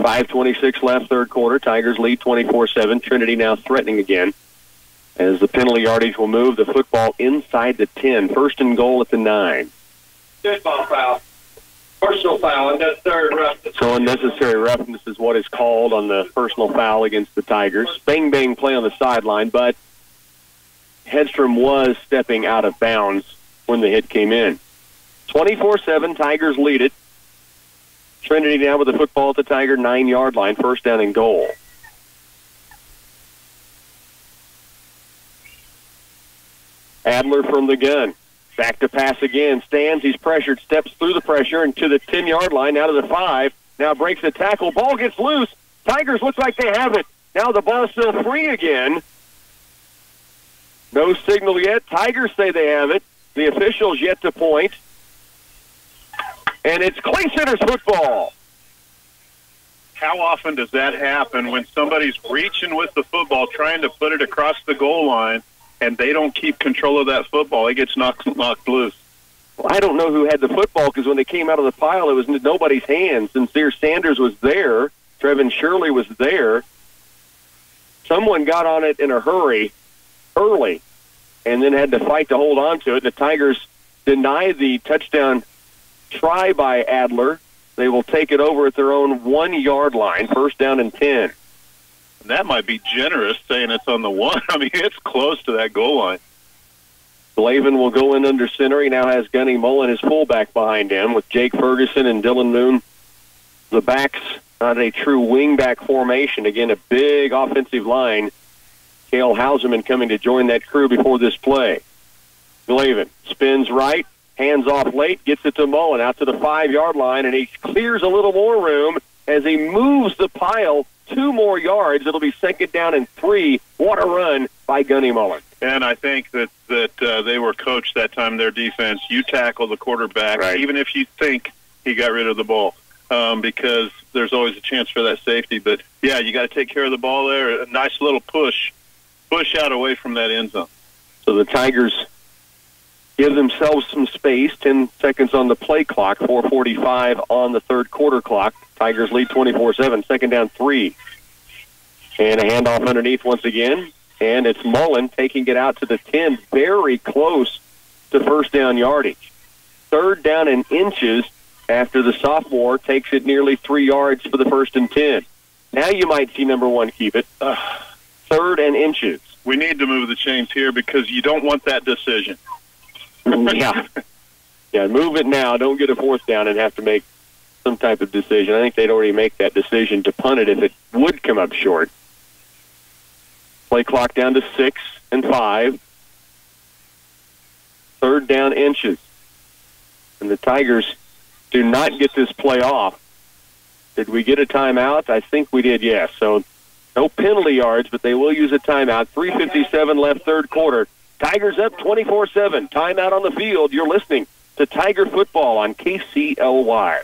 5:26 left, third quarter. Tigers lead 24-7. Trinity now threatening again as the penalty yardage will move the football inside the 10. First and goal at the 9. Good ball foul. Personal foul, unnecessary roughness. So unnecessary roughness is what is called on the personal foul against the Tigers. Bang play on the sideline, but Hedstrom was stepping out of bounds when the hit came in. 24-7, Tigers lead it. Trinity now with the football at the Tiger 9-yard line, first down and goal. Adler from the gun. Back to pass again. Stands, he's pressured, steps through the pressure and to the 10-yard line, out of the 5. Now breaks the tackle. Ball gets loose. Tigers look like they have it. Now the ball's still free again. No signal yet. Tigers say they have it. The officials yet to point. And it's Clay Center's football. How often does that happen when somebody's reaching with the football, trying to put it across the goal line, and they don't keep control of that football? It gets knocked loose. Well, I don't know who had the football because when they came out of the pile, it was in nobody's hands. Sincere Sanders was there. Trevin Shirley was there. Someone got on it in a hurry early and then had to fight to hold on to it. The Tigers deny the touchdown try by Adler. They will take it over at their own 1-yard line, first down and 10. That might be generous, saying it's on the 1. I mean, it's close to that goal line. Glavin will go in under center. He now has Gunny Mullen, his fullback, behind him, with Jake Ferguson and Dylan Moon. The backs, not a true wing-back formation. Again, a big offensive line. Cale Hauserman coming to join that crew before this play. Glavin spins right, hands off late, gets it to Mullen out to the 5-yard line, and he clears a little more room as he moves the pile 2 more yards. It'll be second down and 3. What a run by Gunny Mullen. And I think that they were coached that time, their defense. You tackle the quarterback, right, even if you think he got rid of the ball, because there's always a chance for that safety. But, yeah, you got to take care of the ball there. A nice little push out away from that end zone. So the Tigers give themselves some space. 10 seconds on the play clock, 4:45 on the third quarter clock. Tigers lead 24-7, second down 3. And a handoff underneath once again. And it's Mullen taking it out to the 10, very close to first down yardage. Third down and inches after the sophomore takes it nearly 3 yards for the first and 10. Now you might see number 1 keep it. Third and inches. We need to move the chains here because you don't want that decision. Yeah, move it now. Don't get a fourth down and have to make some type of decision. I think they'd already make that decision to punt it if it would come up short. Play clock down to 6 and 5. Third down inches. And the Tigers do not get this play off. Did we get a timeout? I think we did, yes. So no penalty yards, but they will use a timeout. 3:57 left, third quarter. Tigers up 24-7. Timeout on the field. You're listening to Tiger Football on KCLY.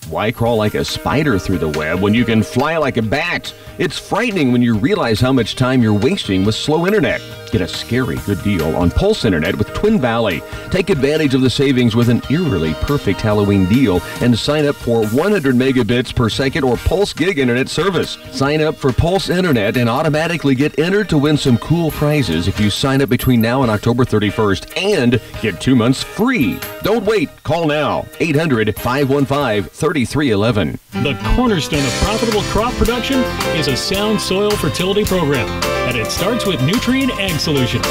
Why crawl like a spider through the web when you can fly like a bat? It's frightening when you realize how much time you're wasting with slow internet. Get a scary good deal on Pulse Internet with Twin Valley. Take advantage of the savings with an eerily perfect Halloween deal and sign up for 100 megabits per second or Pulse Gig Internet service. Sign up for Pulse Internet and automatically get entered to win some cool prizes if you sign up between now and October 31st and get 2 months free. Don't wait. Call now. 800-515-3311. The cornerstone of profitable crop production is a sound soil fertility program, and it starts with Nutrient Ag Solutions.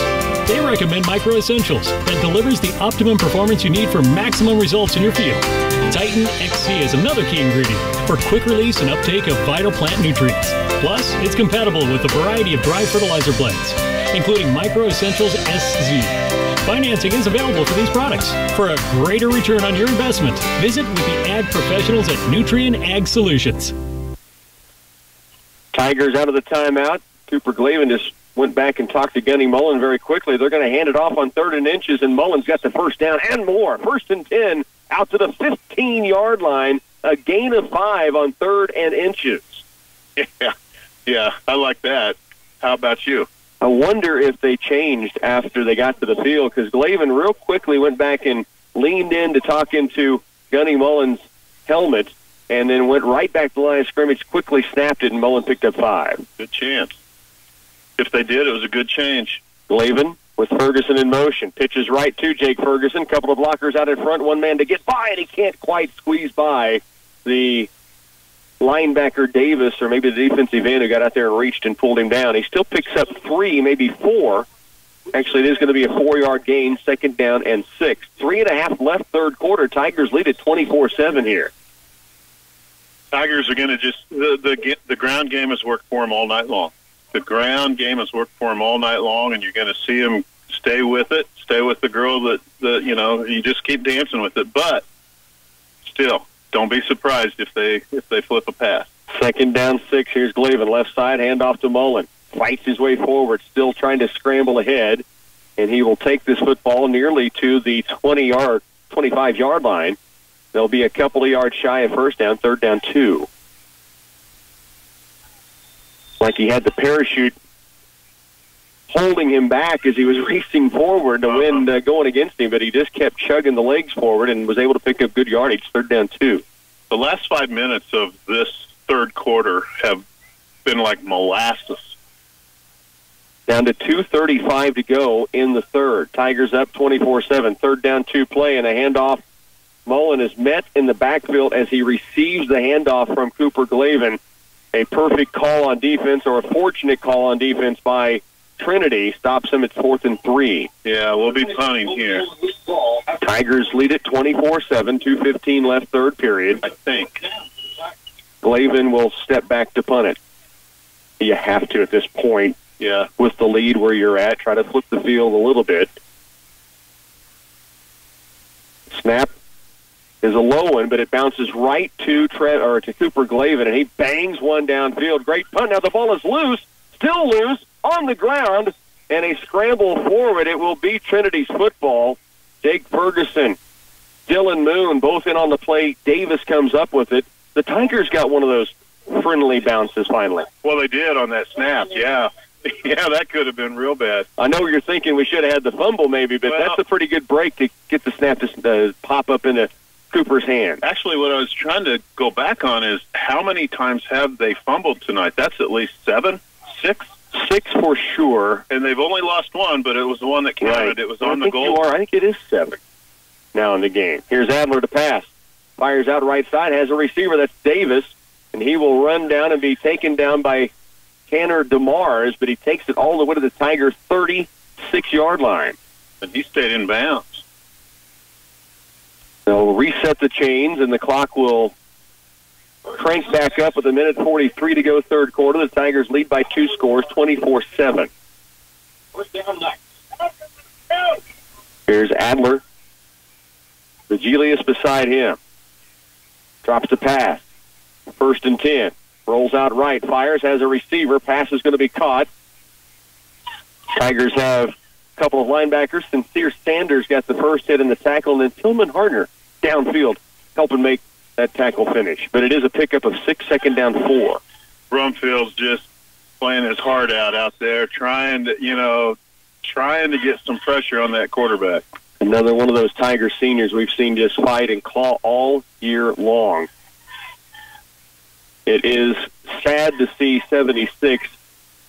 They recommend Micro Essentials that delivers the optimum performance you need for maximum results in your field. Titan XC is another key ingredient for quick release and uptake of vital plant nutrients. Plus, it's compatible with a variety of dry fertilizer blends, including Micro Essentials SZ. Financing is available for these products. For a greater return on your investment, visit with the ag professionals at Nutrient Ag Solutions. Tigers out of the timeout. Cooper Glavin just went back and talked to Gunny Mullen very quickly. They're going to hand it off on third and inches, and Mullen's got the first down and more. First and 10 out to the 15-yard line. A gain of 5 on third and inches. Yeah, I like that. How about you? I wonder if they changed after they got to the field, because Glavin real quickly went back and leaned in to talk into Gunny Mullen's helmet and then went right back to the line of scrimmage, quickly snapped it, and Mullen picked up 5. Good chance. If they did, it was a good change. Glavin with Ferguson in motion. Pitches right to Jake Ferguson. Couple of blockers out in front. One man to get by, and he can't quite squeeze by the linebacker Davis, or maybe the defensive end who got out there and reached and pulled him down. He still picks up 3, maybe 4. Actually, it is going to be a 4-yard gain, 2nd down and 6. 3.5 left, third quarter. Tigers lead at 24-7 here. Tigers are going to just the ground game has worked for them all night long. The ground game has worked for them all night long, and you're going to see them stay with it, stay with the girl that you just keep dancing with it. But still, don't be surprised if they flip a pass. 2nd down, 6. Here's Glavin, left side, handoff to Mullen. Fights his way forward, still trying to scramble ahead, and he will take this football nearly to the 25-yard line. They'll be a couple of yards shy of first down, 3rd down 2. Like he had the parachute holding him back as he was racing forward, the wind going against him, but he just kept chugging the legs forward and was able to pick up good yardage, 3rd down 2. The last 5 minutes of this third quarter have been like molasses. Down to 2:35 to go in the third. Tigers up 24-7. 3rd down 2 play, and a handoff. Mullen is met in the backfield as he receives the handoff from Cooper Glavin. A perfect call on defense, or a fortunate call on defense by Trinity, stops him at 4th and 3. Yeah, we'll be punting here. Tigers lead at 24-7, 2:15 left, third period. I think. Glavin will step back to punt it. You have to at this point. Yeah. With the lead where you're at, try to flip the field a little bit. Snap is a low one, but it bounces right to Cooper Glavin, and he bangs one downfield. Great punt. Now the ball is loose, still loose, on the ground, and a scramble forward. It will be Trinity's football. Jake Ferguson, Dylan Moon, both in on the play. Davis comes up with it. The Tigers got one of those friendly bounces finally. Well, they did on that snap, yeah. Yeah, that could have been real bad. I know you're thinking we should have had the fumble maybe, but that's a pretty good break to get the snap to pop up into Cooper's hand. Actually, what I was trying to go back on is how many times have they fumbled tonight? That's at least 7, 6? 6 for sure. And they've only lost 1, but it was the one that counted. Right. It was on the goal. I think it is 7 now in the game. Here's Adler to pass. Fires out right side, has a receiver. That's Davis, and he will run down and be taken down by Tanner DeMars, but he takes it all the way to the Tigers' 36-yard line. And he stayed in bounds. They'll reset the chains, and the clock will crank back up with 1:43 to go third quarter. The Tigers lead by 2 scores, 24-7. Here's Adler. Vigilius beside him. Drops the pass. 1st and 10. Rolls out right. Fires, has a receiver. Pass is going to be caught. Tigers have a couple of linebackers. Sincere Sanders got the first hit in the tackle, and then Tillman Hartner downfield helping make that tackle finish. But it is a pickup of 6, 2nd down 4. Brumfield's just playing his heart out there, trying to get some pressure on that quarterback. Another one of those Tiger seniors we've seen just fight and claw all year long. It is sad to see 76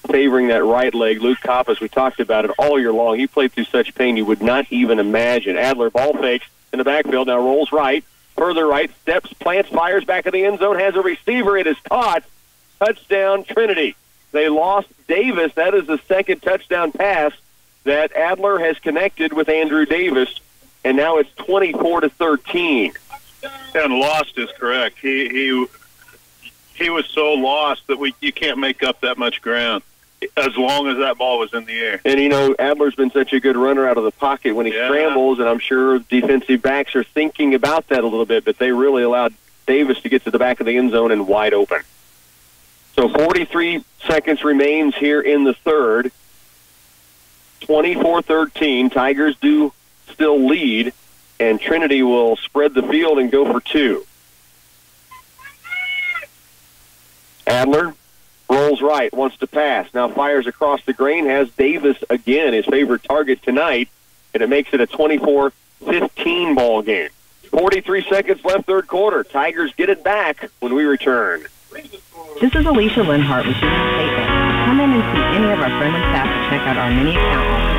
favoring that right leg. Luke Koppas, we talked about it all year long. He played through such pain you would not even imagine. Adler ball fakes in the backfield, now rolls right, further right, steps, plants, fires back in the end zone, has a receiver. It is caught. Touchdown, Trinity. They lost Davis. That is the 2nd touchdown pass that Adler has connected with Andrew Davis, and now it's 24-13. And lost is correct. He was so lost that you can't make up that much ground as long as that ball was in the air. And, Adler's been such a good runner out of the pocket when he scrambles, and I'm sure defensive backs are thinking about that a little bit, but they really allowed Davis to get to the back of the end zone and wide open. So 43 seconds remains here in the third. 24-13. Tigers do still lead, and Trinity will spread the field and go for 2. Adler rolls right, wants to pass. Now fires across the grain, has Davis again, his favorite target tonight, and it makes it a 24-15 ball game. 43 seconds left, third quarter. Tigers get it back when we return. This is Alicia Linhart with Union State Bank. Come in and see any of our friendly staff to check out our many account offers.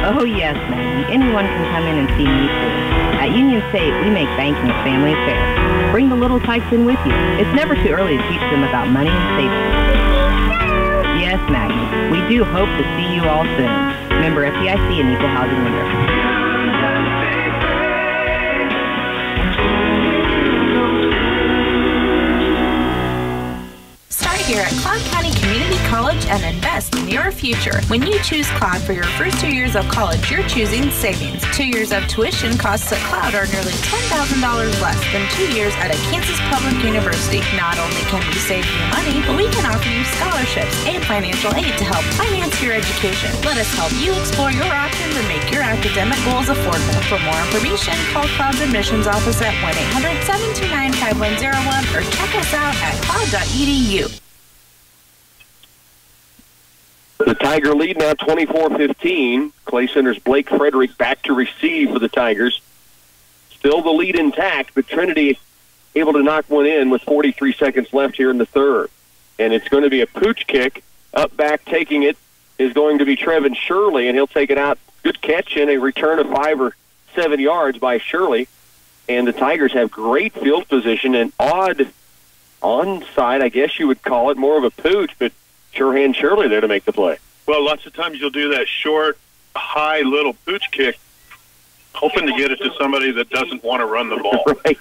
Oh, yes, Maggie. Anyone can come in and see me, too. At Union State, we make banking a family affair. Bring the little tykes in with you. It's never too early to teach them about money and safety. Yes, Maggie. We do hope to see you all soon. Member FDIC and Equal Housing Lender. Here at Cloud County Community College and invest in your future. When you choose Cloud for your first 2 years of college, you're choosing savings. 2 years of tuition costs at Cloud are nearly $10,000 less than 2 years at a Kansas public university. Not only can we save you money, but we can offer you scholarships and financial aid to help finance your education. Let us help you explore your options and make your academic goals affordable. For more information, call Cloud's admissions office at 1-800-729-5101 or check us out at cloud.edu. The Tiger lead now 24-15. Clay Center's Blake Frederick back to receive for the Tigers. Still the lead intact, but Trinity able to knock one in with 43 seconds left here in the third. And it's going to be a pooch kick. Up back taking it is going to be Trevin Shirley, and he'll take it out. Good catch and a return of 5 or 7 yards by Shirley. And the Tigers have great field position and odd onside, I guess you would call it, more of a pooch, but sure hand Shirley there to make the play. Well, lots of times you'll do that short, high little pooch kick, hoping to get it to somebody that doesn't want to run the ball. Right.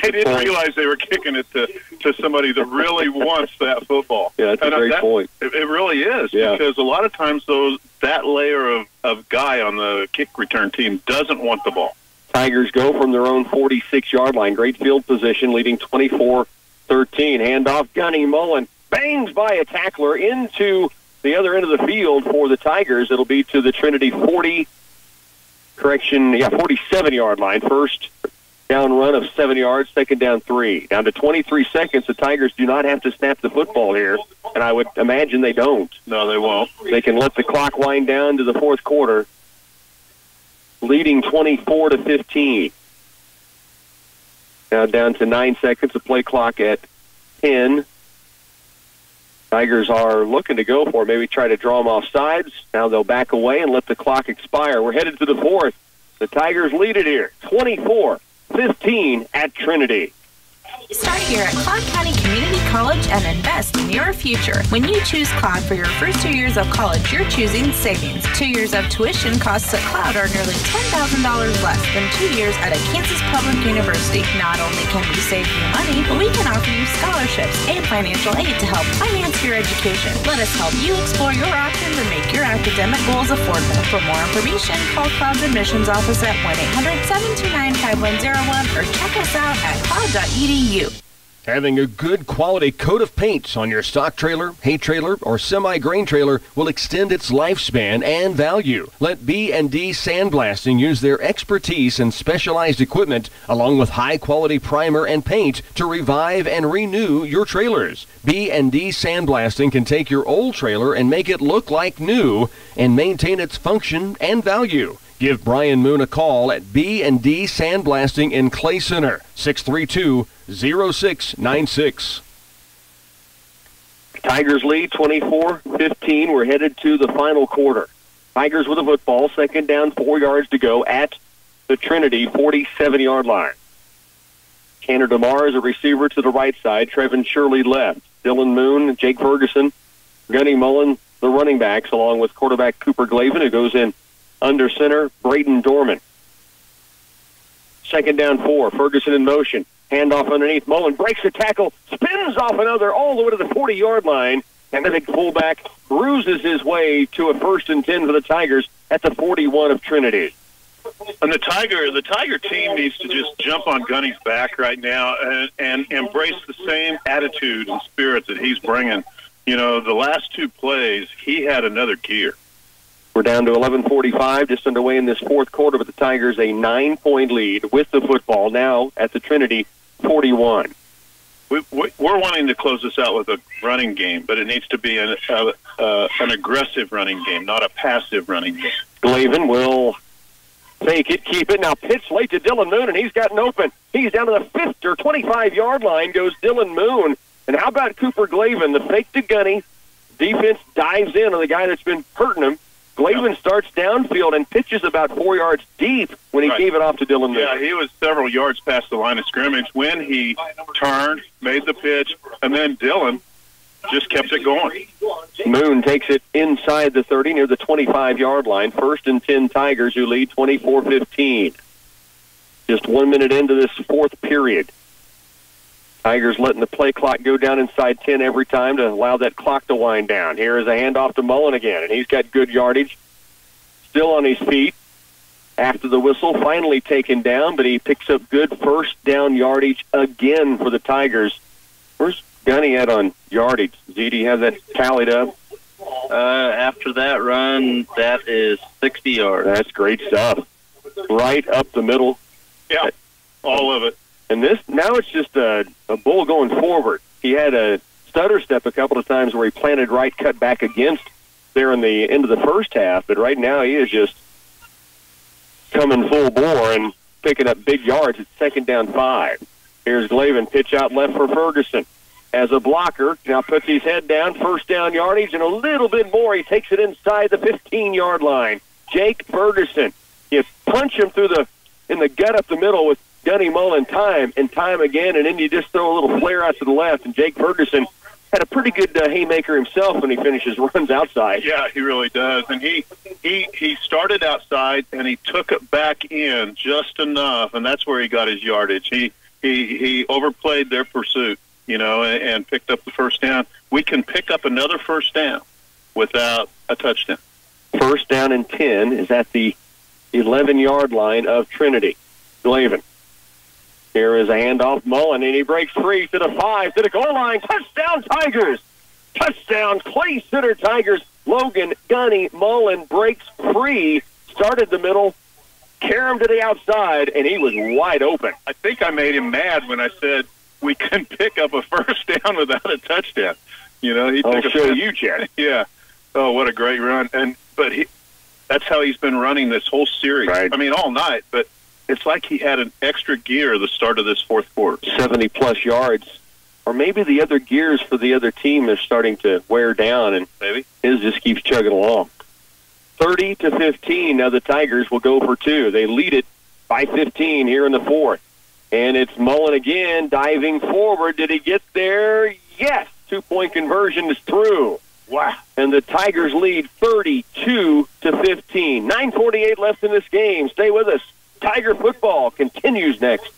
They didn't realize they were kicking it to somebody that really wants that football. Yeah, that's a great point. It really is, because a lot of times that layer of guy on the kick return team doesn't want the ball. Tigers go from their own 46-yard line. Great field position, leading 24-13. Handoff, Gunny Mullen. Bangs by a tackler into the other end of the field for the Tigers. It'll be to the Trinity 47-yard line. First down run of 7 yards, second down 3. Down to 23 seconds. The Tigers do not have to snap the football here, and I would imagine they don't. No, they won't. They can let the clock wind down to the fourth quarter, leading 24-15. Now down to 9 seconds, the play clock at 10. Tigers are looking to go for it, maybe try to draw them off sides. Now they'll back away and let the clock expire. We're headed to the fourth. The Tigers lead it here, 24-15 at Trinity. Start here at Cloud County Community College and invest in your future. When you choose Cloud for your first 2 years of college, you're choosing savings. 2 years of tuition costs at Cloud are nearly $10,000 less than 2 years at a Kansas public university. Not only can we save you money, but we can offer you scholarships and financial aid to help finance your education. Let us help you explore your options and make your academic goals affordable. For more information, call Cloud's admissions office at 1-800-729-5101 or check us out at cloud.edu. Having a good quality coat of paints on your stock trailer, hay trailer, or semi-grain trailer will extend its lifespan and value. Let B&D Sandblasting use their expertise and specialized equipment along with high-quality primer and paint to revive and renew your trailers. B&D Sandblasting can take your old trailer and make it look like new and maintain its function and value. Give Brian Moon a call at B&D Sandblasting in Clay Center, 632-0696. Tigers lead 24-15. We're headed to the final quarter. Tigers with a football, second down, 4 yards to go at the Trinity 47-yard line. Tanner DeMar is a receiver to the right side. Trevin Shirley left. Dylan Moon, Jake Ferguson, Gunny Mullen, the running backs, along with quarterback Cooper Glavin, who goes in under center, Braden Dorman. Second down 4. Ferguson in motion. Handoff underneath. Mullen breaks the tackle, spins off another all the way to the 40-yard line, and the big fullback bruises his way to a 1st and 10 for the Tigers at the 41 of Trinity. And the Tiger team needs to just jump on Gunny's back right now and embrace the same attitude and spirit that he's bringing. You know, the last 2 plays, he had another gear. We're down to 11:45, just underway in this fourth quarter, but the Tigers a 9-point lead with the football now at the Trinity 41. We're wanting to close this out with a running game, but it needs to be an aggressive running game, not a passive running game. Glavin will Fake it, keep it. Now pitch late to Dylan Moon, and he's gotten open. He's down to the 50 or 25-yard line goes Dylan Moon. And how about Cooper Glavin? The fake to Gunny. Defense dives in on the guy that's been hurting him. Glavin starts downfield and pitches about 4 yards deep when he gave it off to Dylan Moon. Yeah, he was several yards past the line of scrimmage when he turned, made the pitch, and then Dylan just kept it going. Moon takes it inside the 30 near the 25-yard line. 1st and 10 Tigers, who lead 24-15. Just 1 minute into this fourth period. Tigers letting the play clock go down inside 10 every time to allow that clock to wind down. Here is a handoff to Mullen again, and he's got good yardage. Still on his feet after the whistle, finally taken down, but he picks up good first down yardage again for the Tigers. Where's Gunny at on yardage? Z, do you have that tallied up? After that run, that is 60 yards. That's great stuff. Right up the middle. Yeah, all of it. And now it's just a bull going forward. He had a stutter step a couple of times where he planted right, cut back against there in the end of the first half, but right now he is just coming full bore and picking up big yards at 2nd down 5. Here's Glavin, pitch out left for Ferguson. As a blocker, now puts his head down, 1st down yardage, and a little bit more. He takes it inside the 15-yard line. Jake Ferguson. You punch him in the gut up the middle with Gunny Mullen time and time again, and then you just throw a little flare out to the left, and Jake Ferguson had a pretty good haymaker himself when he finishes runs outside. Yeah, he really does. And he started outside, and he took it back in just enough, and that's where he got his yardage. He overplayed their pursuit, and picked up the first down. We can pick up another first down without a touchdown. 1st down and 10 is at the 11-yard line of Trinity. Glavin. Here is a handoff, Mullen, and he breaks free to the 5, to the goal line. Touchdown, Tigers! Touchdown, Clay Center Tigers. Logan Gunny Mullen breaks free, started the middle, carried him to the outside, and he was wide open. I think I made him mad when I said we can pick up a first down without a touchdown. I'll show you, Chad. Yeah. Oh, what a great run. But that's how he's been running this whole series. Right. I mean, all night, but it's like he had an extra gear at the start of this fourth quarter. 70-plus yards. Or maybe the other gears for the other team is starting to wear down, and maybe his just keeps chugging along. 30-15, now the Tigers will go for 2. They lead it by 15 here in the fourth. And it's Mullen again, diving forward. Did he get there? Yes. 2-point conversion is through. Wow. And the Tigers lead 32-15. 9:48 left in this game. Stay with us. Tiger football continues next.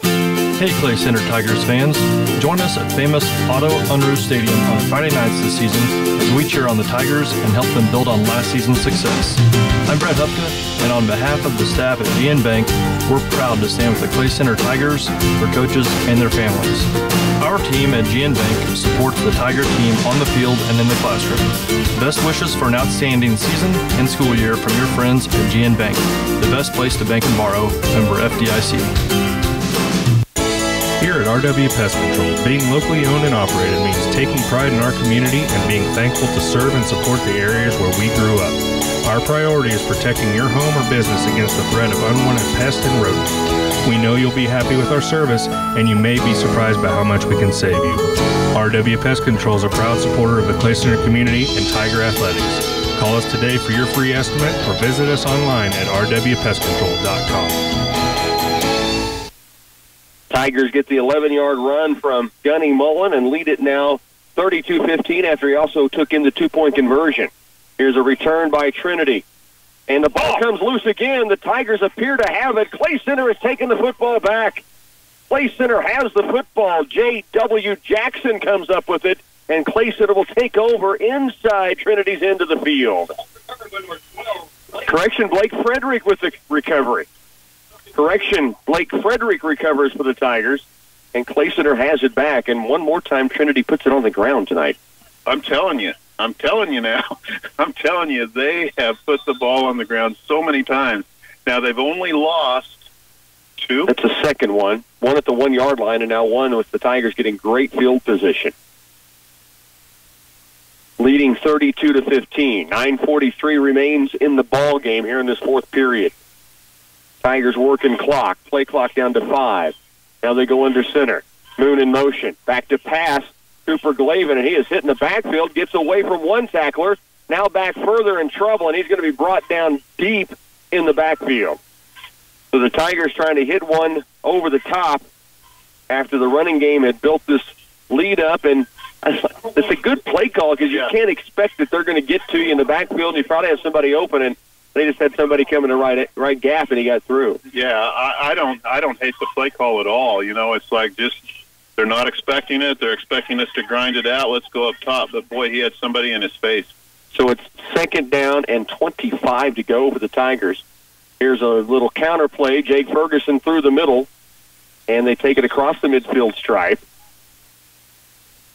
Hey, Clay Center Tigers fans. Join us at famous Otto Unruh Stadium on Friday nights this season as we cheer on the Tigers and help them build on last season's success. I'm Brett Hupka, and on behalf of the staff at GN Bank, we're proud to stand with the Clay Center Tigers, their coaches, and their families. Our team at GN Bank supports the Tiger team on the field and in the classroom. Best wishes for an outstanding season and school year from your friends at GN Bank, the best place to bank and borrow, member FDIC. Here at RW Pest Control, being locally owned and operated means taking pride in our community and being thankful to serve and support the areas where we grew up. Our priority is protecting your home or business against the threat of unwanted pests and rodents. We know you'll be happy with our service, and you may be surprised by how much we can save you. RW Pest Control is a proud supporter of the Clay Center community and Tiger Athletics. Call us today for your free estimate or visit us online at rwpestcontrol.com. Tigers get the 11-yard run from Gunny Mullen and lead it now 32-15 after he also took in the 2-point conversion. Here's a return by Trinity. And the ball comes loose again. The Tigers appear to have it. Clay Center has taken the football back. Clay Center has the football. J.W. Jackson comes up with it, and Clay Center will take over inside Trinity's end of the field. Correction, Blake Frederick with the recovery. Correction, Blake Frederick recovers for the Tigers, and Clay Center has it back. And one more time, Trinity puts it on the ground tonight. I'm telling you now. I'm telling you, they have put the ball on the ground so many times. Now, they've only lost 2. That's the second one. One at the 1-yard line, and now one with the Tigers getting great field position. Leading 32-15. 9:43 remains in the ball game here in this fourth period. Tigers working clock. Play clock down to 5. Now they go under center. Moon in motion. Back to pass. Cooper Glavin, and he is hitting the backfield. Gets away from one tackler. Now back further in trouble, and he's going to be brought down deep in the backfield. So the Tigers trying to hit one over the top after the running game had built this lead up, and it's a good play call because you can't expect that they're going to get to you in the backfield, and you probably have somebody open, and they just had somebody come in the right gap, and he got through. Yeah, I don't hate the play call at all. You know, it's like just they're not expecting it. They're expecting us to grind it out. Let's go up top. But, boy, he had somebody in his face. So it's 2nd down and 25 to go for the Tigers. Here's a little counter play. Jake Ferguson through the middle, and they take it across the midfield stripe.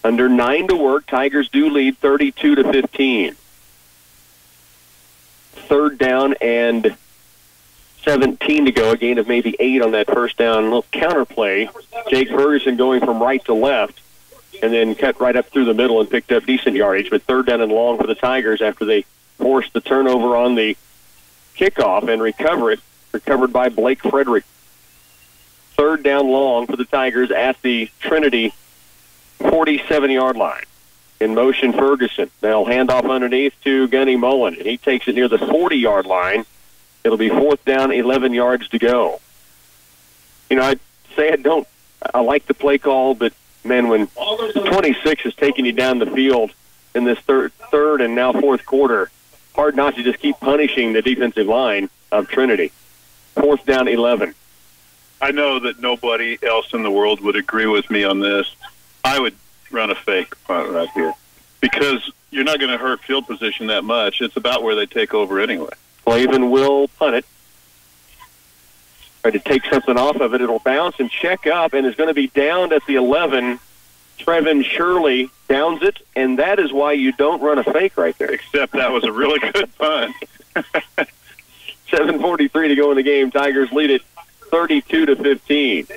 Under 9 to work, Tigers do lead 32-15. 3rd down and 17 to go. A gain of maybe 8 on that first down. A little counter play. Jake Ferguson going from right to left, and then cut right up through the middle and picked up decent yardage. But 3rd down and long for the Tigers after they forced the turnover on the kickoff and recover it. Recovered by Blake Frederick. 3rd down long for the Tigers at the Trinity 47-yard line. In motion, Ferguson. They'll hand off underneath to Gunny Mullen, and he takes it near the 40-yard line. It'll be 4th down, 11 yards to go. You know, I'd say I like the play call, but, man, when 26 is taking you down the field in this third and now 4th quarter, hard not to just keep punishing the defensive line of Trinity. 4th down, 11. I know that nobody else in the world would agree with me on this. I would run a fake punt right here because you're not going to hurt field position that much. It's about where they take over anyway. Flavin will punt it. Try to take something off of it. It'll bounce and check up and is going to be downed at the 11. Trevin Shirley downs it, and that is why you don't run a fake right there. Except that was a really good punt. 7:43 to go in the game. Tigers lead it 32-15.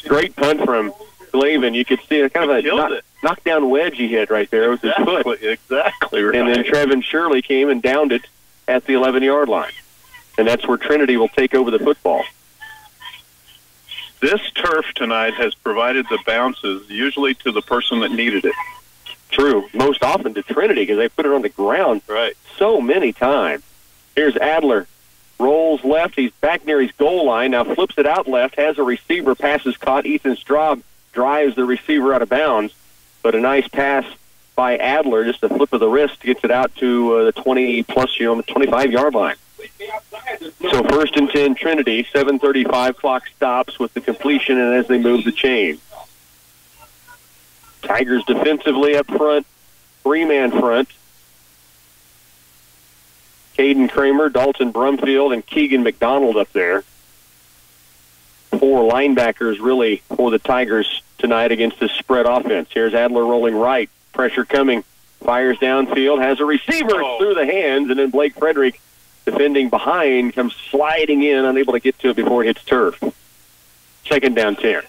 Great punt from Glavin. You could see a kind of a knockdown wedge he hit right there with his foot. Exactly right. And then Trevin Shirley came and downed it at the 11-yard line. And that's where Trinity will take over the football. This turf tonight has provided the bounces, usually to the person that needed it. True. Most often to Trinity because they put it on the ground so many times. Here's Adler. Rolls left. He's back near his goal line. Now flips it out left. Has a receiver. Pass is caught. Ethan Straub drives the receiver out of bounds. But a nice pass by Adler. Just a flip of the wrist gets it out to the 20-plus, the 25-yard line. So 1st and 10, Trinity. 7:35 clock stops with the completion and as they move the chain. Tigers defensively up front. 3-man front. Caden Kramer, Dalton Brumfield, and Keegan McDonald up there. 4 linebackers really for the Tigers tonight against this spread offense. Here's Adler rolling right. Pressure coming. Fires downfield. Has a receiver through the hands, and then Blake Frederick defending behind comes sliding in, unable to get to it before it hits turf. 2nd down 10.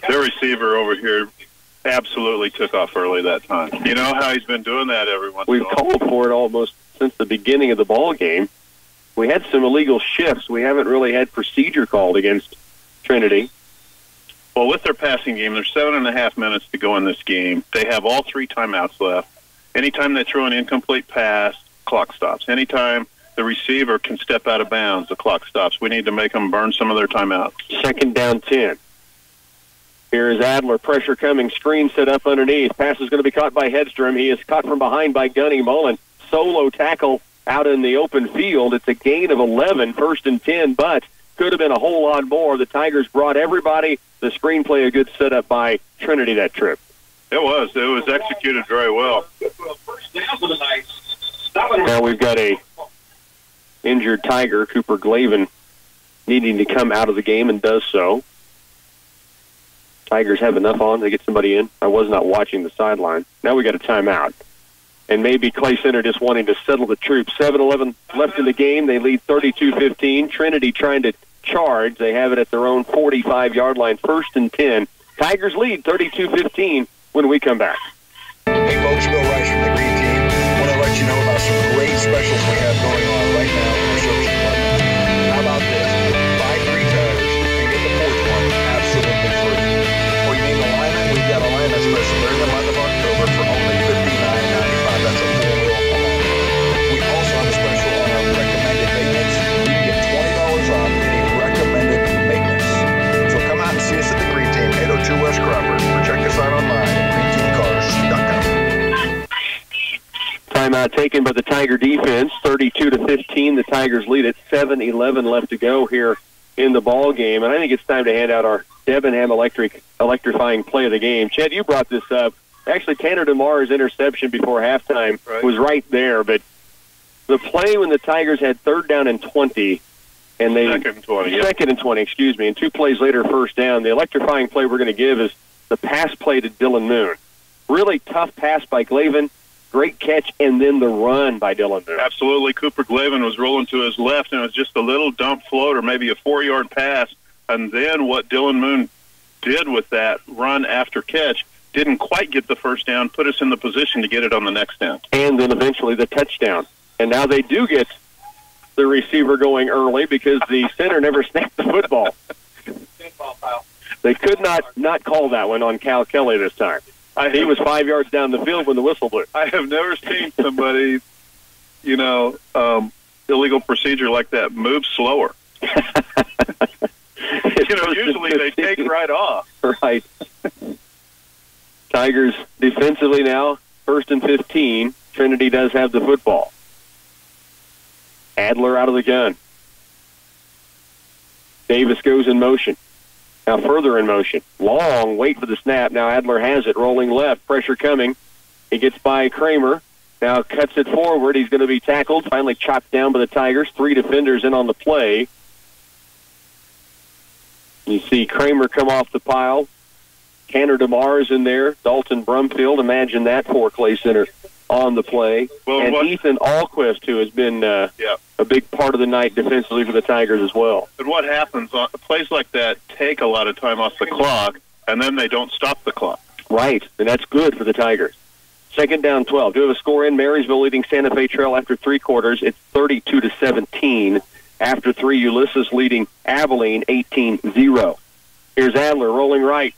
Their receiver over here absolutely took off early that time. You know how he's been doing that every once in a while. We've called for it almost since the beginning of the ball game. We had some illegal shifts. We haven't really had procedure called against Trinity. Well, with their passing game, there's 7.5 minutes to go in this game. They have all 3 timeouts left. Anytime they throw an incomplete pass, clock stops. Anytime the receiver can step out of bounds, the clock stops. We need to make them burn some of their timeouts. 2nd down 10. Here is Adler. Pressure coming. Screen set up underneath. Pass is going to be caught by Hedstrom. He is caught from behind by Gunny Mullen. Solo tackle out in the open field. It's a gain of 11, 1st and 10, but could have been a whole lot more. The Tigers brought everybody. The screenplay a good setup by Trinity that trip. It was. It was executed very well. Now we've got a injured Tiger, Cooper Glavin, needing to come out of the game and does so. Tigers have enough on to get somebody in. I was not watching the sideline. Now we got a timeout. And maybe Clay Center just wanting to settle the troops. 7:11 left in the game. They lead 32-15. Trinity trying to charge. They have it at their own 45-yard line, 1st and 10. Tigers lead 32-15 when we come back. Hey folks, Bill Rice from the Green Team. I want to let you know about some great specials we have going on right now in our service department. How about this? taken by the Tiger defense, 32-15. The Tigers lead it. 7:11 left to go here in the ball game, and I think it's time to hand out our Debenham electrifying play of the game. Chad, you brought this up. Actually, Tanner DeMar's interception before halftime was right there, but the play when the Tigers had 3rd down and 20, and they second and 20, excuse me, and 2 plays later, 1st down. The electrifying play we're going to give is the pass play to Dylan Moon. Really tough pass by Glavin, great catch, and then the run by Dylan Moon. Absolutely. Cooper Glavin was rolling to his left, and it was just a little dump float or maybe a 4-yard pass, and then what Dylan Moon did with that run after catch didn't quite get the 1st down, put us in the position to get it on the next down. And then eventually the touchdown. And now they do get the receiver going early because the center never snapped the football. They could not call that one on Cal Kelly this time. He was 5 yards down the field when the whistle blew. I have never seen somebody, illegal procedure like that move slower. Usually they take right off. Right. Tigers defensively now, 1st and 15. Trinity does have the football. Adler out of the gun. Davis goes in motion. Now further in motion. Long wait for the snap. Now Adler has it. Rolling left. Pressure coming. He gets by Kramer. Now cuts it forward. He's going to be tackled. Finally chopped down by the Tigers. 3 defenders in on the play. You see Kramer come off the pile. Tanner DeMar is in there. Dalton Brumfield. Imagine that for Clay Center on the play. And Ethan Alquist, who has been a big part of the night defensively for the Tigers as well. But what happens, plays like that take a lot of time off the clock, and then they don't stop the clock. Right, and that's good for the Tigers. 2nd down 12. Do have a score in. Marysville leading Santa Fe Trail after 3 quarters. It's 32-17. After 3, Ulysses leading Abilene 18-0. Here's Adler rolling right.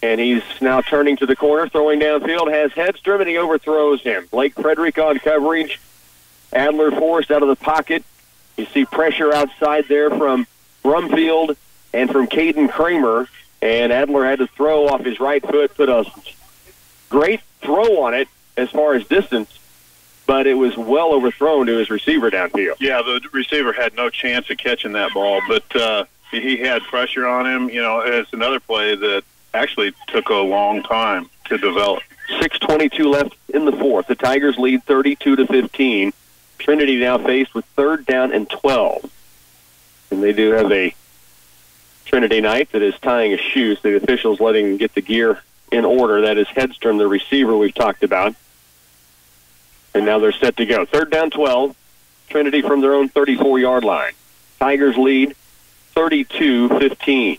And he's now turning to the corner, throwing downfield, has Hedstrom, and he overthrows him. Blake Frederick on coverage. Adler forced out of the pocket. You see pressure outside there from Brumfield and from Caden Kramer. And Adler had to throw off his right foot, put a great throw on it as far as distance, but it was well overthrown to his receiver downfield. Yeah, the receiver had no chance of catching that ball, but he had pressure on him. It's another play that actually took a long time to develop. 6:22 left in the 4th. The Tigers lead 32-15. Trinity now faced with 3rd down and 12. And they do have a Trinity night that is tying a shoe, so the officials letting them get the gear in order. That is Hedstrom, the receiver we've talked about. And now they're set to go. 3rd down 12. Trinity from their own 34-yard line. Tigers lead 32-15.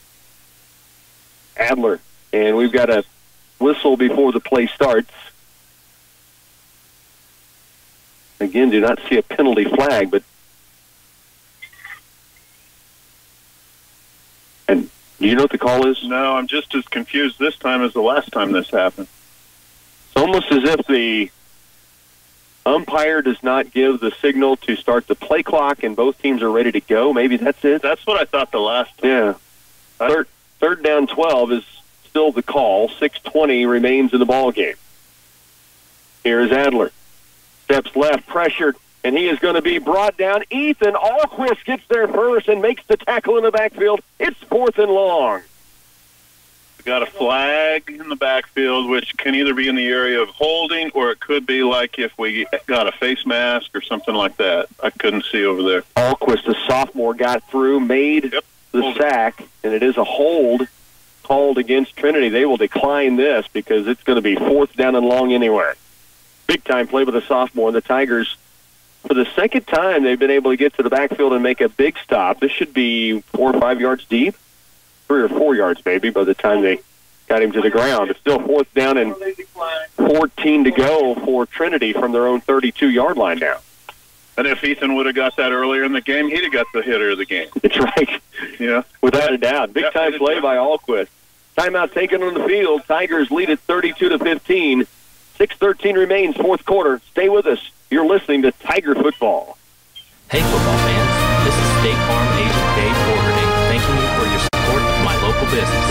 Adler, and we've got a whistle before the play starts. Again, do not see a penalty flag, but and do you know what the call is? No, I'm just as confused this time as the last time this happened. It's almost as if the umpire does not give the signal to start the play clock and both teams are ready to go. Maybe that's it. That's what I thought the last time. Yeah. 3rd down 12 is still the call. 6:20 remains in the ball game. Here is Adler. Steps left, pressured, and he is going to be brought down. Ethan Alquist gets there first and makes the tackle in the backfield. It's 4th and long. We got a flag in the backfield, which can either be in the area of holding or it could be like if we got a face mask or something like that. I couldn't see over there. Alquist, the sophomore, got through, made the sack, and it is a hold called against Trinity. They will decline this because it's going to be 4th down and long anyway. Big-time play by the sophomore. The Tigers, for the 2nd time, they've been able to get to the backfield and make a big stop. This should be 4 or 5 yards deep. 3 or 4 yards, maybe, by the time they got him to the ground. It's still 4th down and 14 to go for Trinity from their own 32-yard line now. And if Ethan would have got that earlier in the game, he'd have got the hitter of the game. That's right. Yeah. Without a doubt. Big-time play by Alquist. Timeout taken on the field. Tigers lead at 32-15. 6:13 remains, 4th quarter. Stay with us. You're listening to Tiger Football. Hey, football fans. This is State Farm agent Dave Borgerding thanking you for your support of my local business.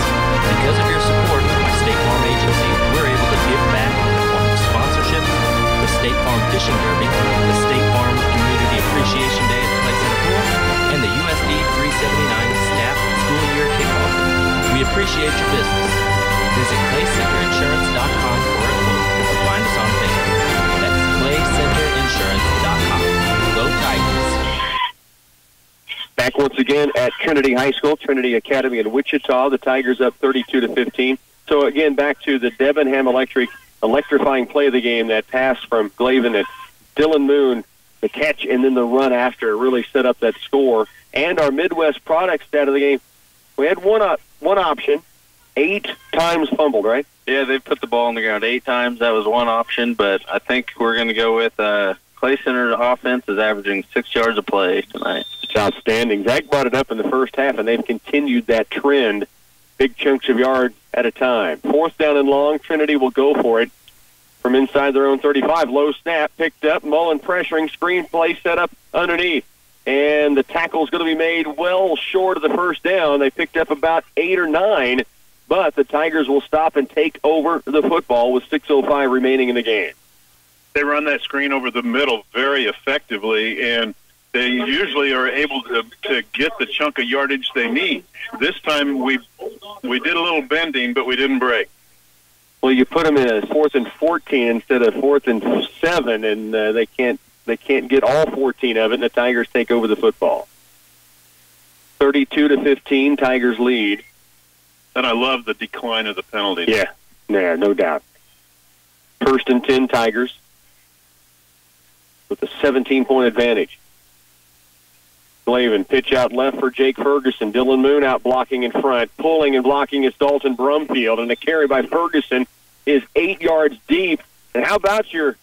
Because of your support of my State Farm agency, we're able to give back in the form of sponsorship, the State Farm Fishing Derby, appreciate your business. Visit claycenterinsurance.com for a quote or find us on Facebook. That's claycenterinsurance.com. Go Tigers. Back once again at Trinity High School, Trinity Academy in Wichita. The Tigers up 32-15. So again, back to the Debenham electrifying play of the game, that pass from Glavin at Dylan Moon, the catch and then the run after really set up that score. And our Midwest product stat of the game, we had one option, 8 times fumbled, right? Yeah, they put the ball on the ground 8 times. That was one option, but I think we're going to go with Clay Center's offense is averaging 6 yards a play tonight. It's outstanding. Zach brought it up in the first half, and they've continued that trend, big chunks of yards at a time. 4th down and long, Trinity will go for it from inside their own 35. Low snap, picked up, Mullen pressuring, screen play set up underneath. And the tackle's going to be made well short of the first down. They picked up about 8 or 9, but the Tigers will stop and take over the football with 6:05 remaining in the game. They run that screen over the middle very effectively, and they usually are able to get the chunk of yardage they need. This time we did a little bending, but we didn't break. Well, you put them in a 4th and 14 instead of 4th and 7, and they can't get all 14 of it, and the Tigers take over the football. 32-15, Tigers lead. And I love the decline of the penalty. Yeah, no doubt. 1st and 10, Tigers with a 17-point advantage. Glavin, pitch out left for Jake Ferguson. Dylan Moon out blocking in front. Pulling and blocking is Dalton Brumfield, and the carry by Ferguson is 8 yards deep. And how about your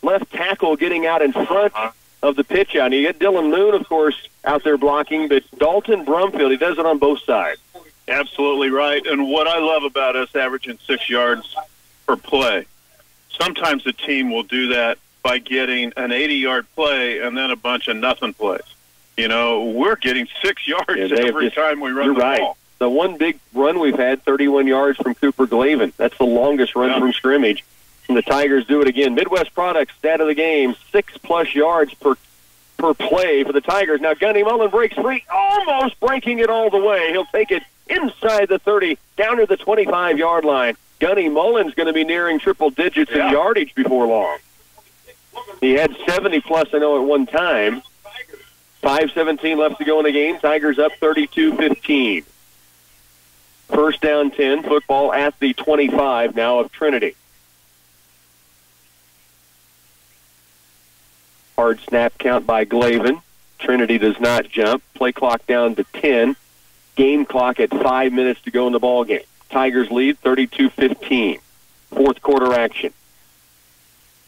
left tackle getting out in front of the pitch out? And you get Dylan Moon, of course, out there blocking, but Dalton Brumfield, he does it on both sides. Absolutely right. And what I love about us averaging 6 yards per play, sometimes the team will do that by getting an 80-yard play and then a bunch of nothing plays. You know, we're getting 6 yards every time we run the ball. The one big run we've had, 31 yards from Cooper Glavin. That's the longest run from scrimmage. And the Tigers do it again. Midwest Products, stat of the game, 6+ yards per play for the Tigers. Now Gunny Mullen breaks free, almost breaking it all the way. He'll take it inside the 30, down to the 25-yard line. Gunny Mullen's going to be nearing triple digits in yardage before long. He had 70+, I know, at one time. 5:17 left to go in the game. Tigers up 32-15. 1st down 10, football at the 25 now of Trinity. Hard snap count by Glavin. Trinity does not jump. Play clock down to 10. Game clock at 5 minutes to go in the ball game. Tigers lead 32-15. 4th quarter action.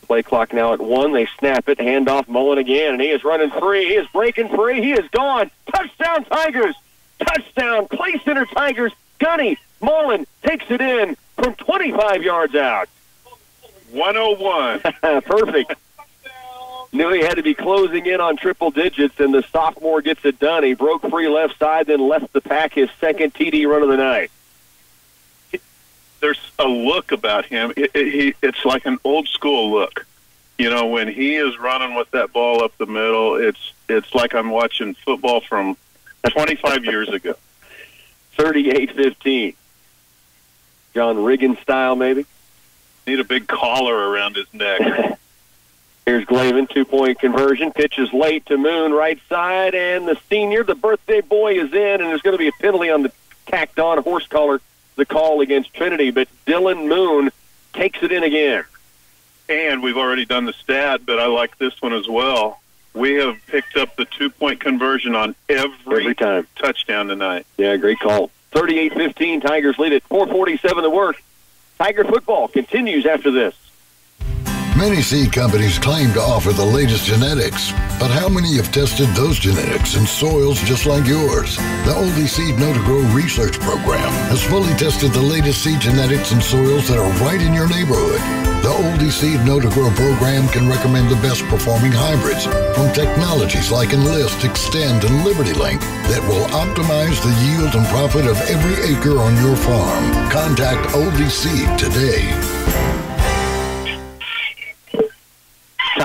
Play clock now at 1. They snap it. Handoff Mullen again, and he is running free. He is breaking free. He is gone. Touchdown, Tigers. Touchdown, Clay Center Tigers. Gunny Mullen takes it in from 25 yards out. 101. Perfect. Knew he had to be closing in on triple digits, and the sophomore gets it done. He broke free left side, then left the pack, his second TD run of the night. There's a look about him. It's like an old-school look. You know, when he is running with that ball up the middle, it's like I'm watching football from 25 years ago. 38-15. John Riggin style, maybe? Need a big collar around his neck. Here's Glavin, 2-point conversion. Pitches late to Moon, right side, and the senior, the birthday boy, is in, and there's going to be a penalty on the tacked on horse collar, the call against Trinity, but Dylan Moon takes it in again. And we've already done the stat, but I like this one as well. We have picked up the 2-point conversion on every time touchdown tonight. Yeah, great call. 38-15, Tigers lead it. 4:47 to work. Tiger football continues after this. Many seed companies claim to offer the latest genetics, but how many have tested those genetics in soils just like yours? The Oldie Seed Know to Grow Research Program has fully tested the latest seed genetics in soils that are right in your neighborhood. The Oldie Seed Know to Grow program can recommend the best performing hybrids from technologies like Enlist, Extend, and Liberty Link that will optimize the yield and profit of every acre on your farm. Contact Oldie Seed today.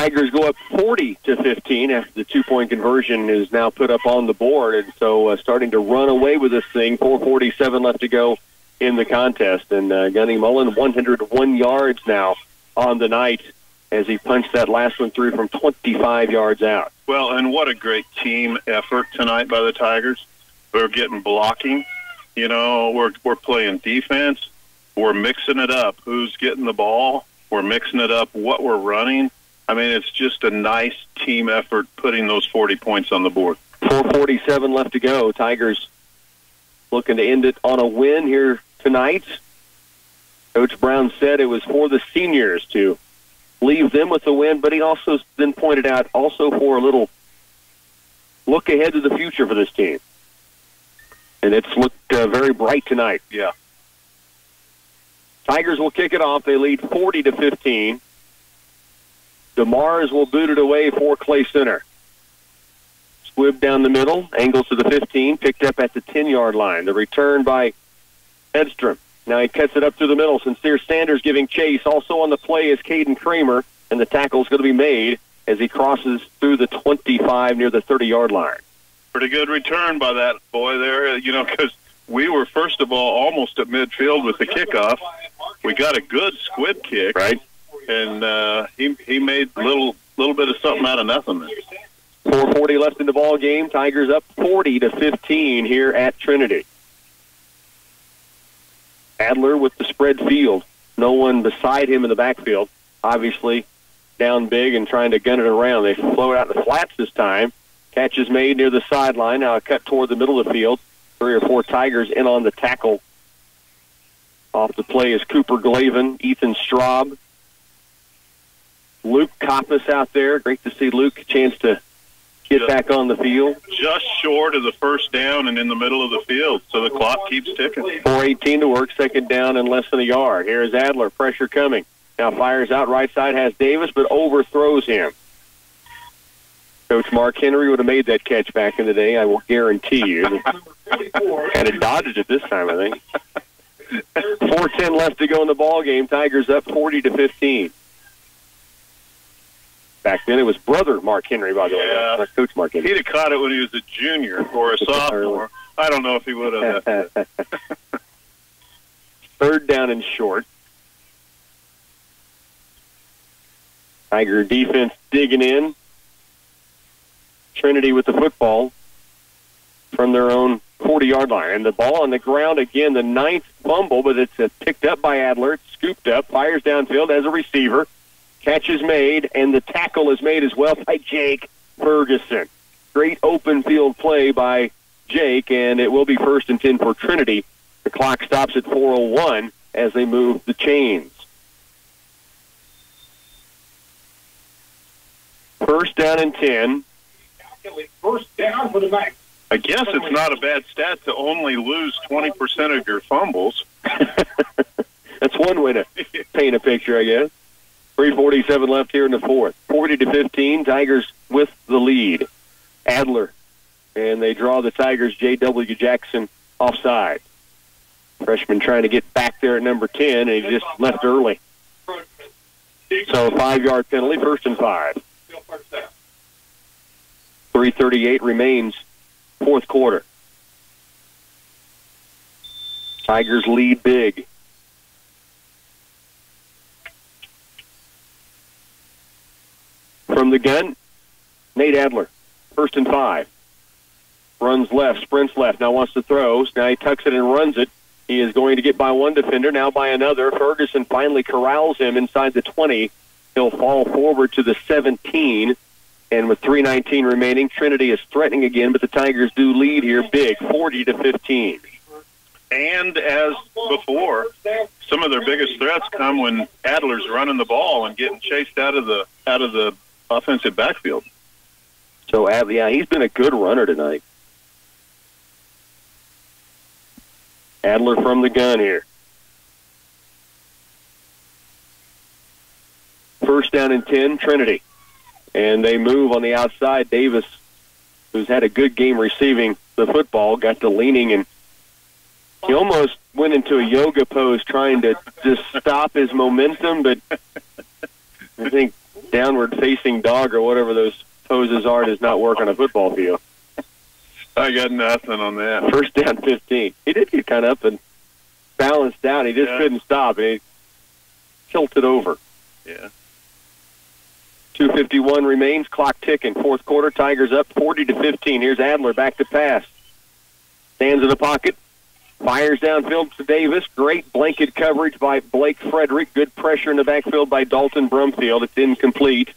Tigers go up 40-15 after the 2-point conversion is now put up on the board, and so starting to run away with this thing. 4:47 left to go in the contest, and Gunny Mullen 101 yards now on the night as he punched that last one through from 25 yards out. Well, and what a great team effort tonight by the Tigers. We're getting blocking. You know, we're playing defense. We're mixing it up. Who's getting the ball? We're mixing it up. What we're running. I mean, it's just a nice team effort putting those 40 points on the board. 4:47 left to go. Tigers looking to end it on a win here tonight. Coach Brown said it was for the seniors to leave them with the win, but he also then pointed out also for a little look ahead to the future for this team. And it's looked very bright tonight. Yeah. Tigers will kick it off. They lead 40-15. DeMars will boot it away for Clay Center. Squibb down the middle, angles to the 15, picked up at the 10-yard line. The return by Edstrom. Now he cuts it up through the middle. Sincere Sanders giving chase. Also on the play is Caden Kramer, and the tackle is going to be made as he crosses through the 25 near the 30-yard line. Pretty good return by that boy there, you know, because we were, first of all, almost at midfield with the kickoff. We got a good squib kick. Right. And he made a little bit of something out of nothing there. 4:40 left in the ball game. Tigers up 40-15 here at Trinity. Adler with the spread field. No one beside him in the backfield. Obviously down big and trying to gun it around. They float out in the flats this time. Catch is made near the sideline. Now a cut toward the middle of the field. 3 or 4 Tigers in on the tackle. Off the play is Cooper Glavin, Ethan Straub, Luke Koppas out there. Great to see Luke. A chance to get back on the field. Just short of the first down and in the middle of the field, so the clock keeps ticking. 4:18 to work, second down and less than a yard. Here is Adler, pressure coming. Now fires out right side, has Davis, but overthrows him. Coach Mark Henry would have made that catch back in the day, I will guarantee you. Kind of dodged it this time, I think. 4:10 left to go in the ball game. Tigers up 40-15. Back then, it was brother Mark Henry, by the way, not Coach Mark Henry. He'd have caught it when he was a junior or a sophomore. I don't know if he would have. Third down and short. Tiger defense digging in. Trinity with the football from their own 40-yard line. And the ball on the ground again, the 9th fumble, but it's picked up by Adler. It's scooped up, fires downfield as a receiver. Catch is made, and the tackle is made as well by Jake Ferguson. Great open field play by Jake, and it will be 1st and 10 for Trinity. The clock stops at 4:01 as they move the chains. First down and 10. First down for the Max. I guess it's not a bad stat to only lose 20% of your fumbles. That's one way to paint a picture, I guess. 3:47 left here in the fourth. 40-15, Tigers with the lead. Adler, and they draw the Tigers' J.W. Jackson offside. Freshman trying to get back there at number 10, and he just left early. So a 5-yard penalty, 1st and 5. 3:38 remains, fourth quarter. Tigers lead big. From the gun, Nate Adler, 1st and 5. Runs left, sprints left, now wants to throw. Now he tucks it and runs it. He is going to get by one defender, now by another. Ferguson finally corrals him inside the 20. He'll fall forward to the 17. And with 3:19 remaining, Trinity is threatening again, but the Tigers do lead here big, 40-15. And as before, some of their biggest threats come when Adler's running the ball and getting chased out of the offensive backfield. So, yeah, he's been a good runner tonight. Adler from the gun here. First down and 10, Trinity. And they move on the outside. Davis, who's had a good game receiving the football, got to leaning, and he almost went into a yoga pose trying to just stop his momentum, but I think downward-facing dog or whatever those poses are does not work on a football field. I got nothing on that. First down 15. He did get kind of up and balanced out. He just couldn't stop. And he tilted over. Yeah. 2:51 remains. Clock ticking. Fourth quarter. Tigers up 40-15. Here's Adler back to pass. Stands in the pocket. Fires downfield to Davis. Great blanket coverage by Blake Frederick. Good pressure in the backfield by Dalton Brumfield. It's incomplete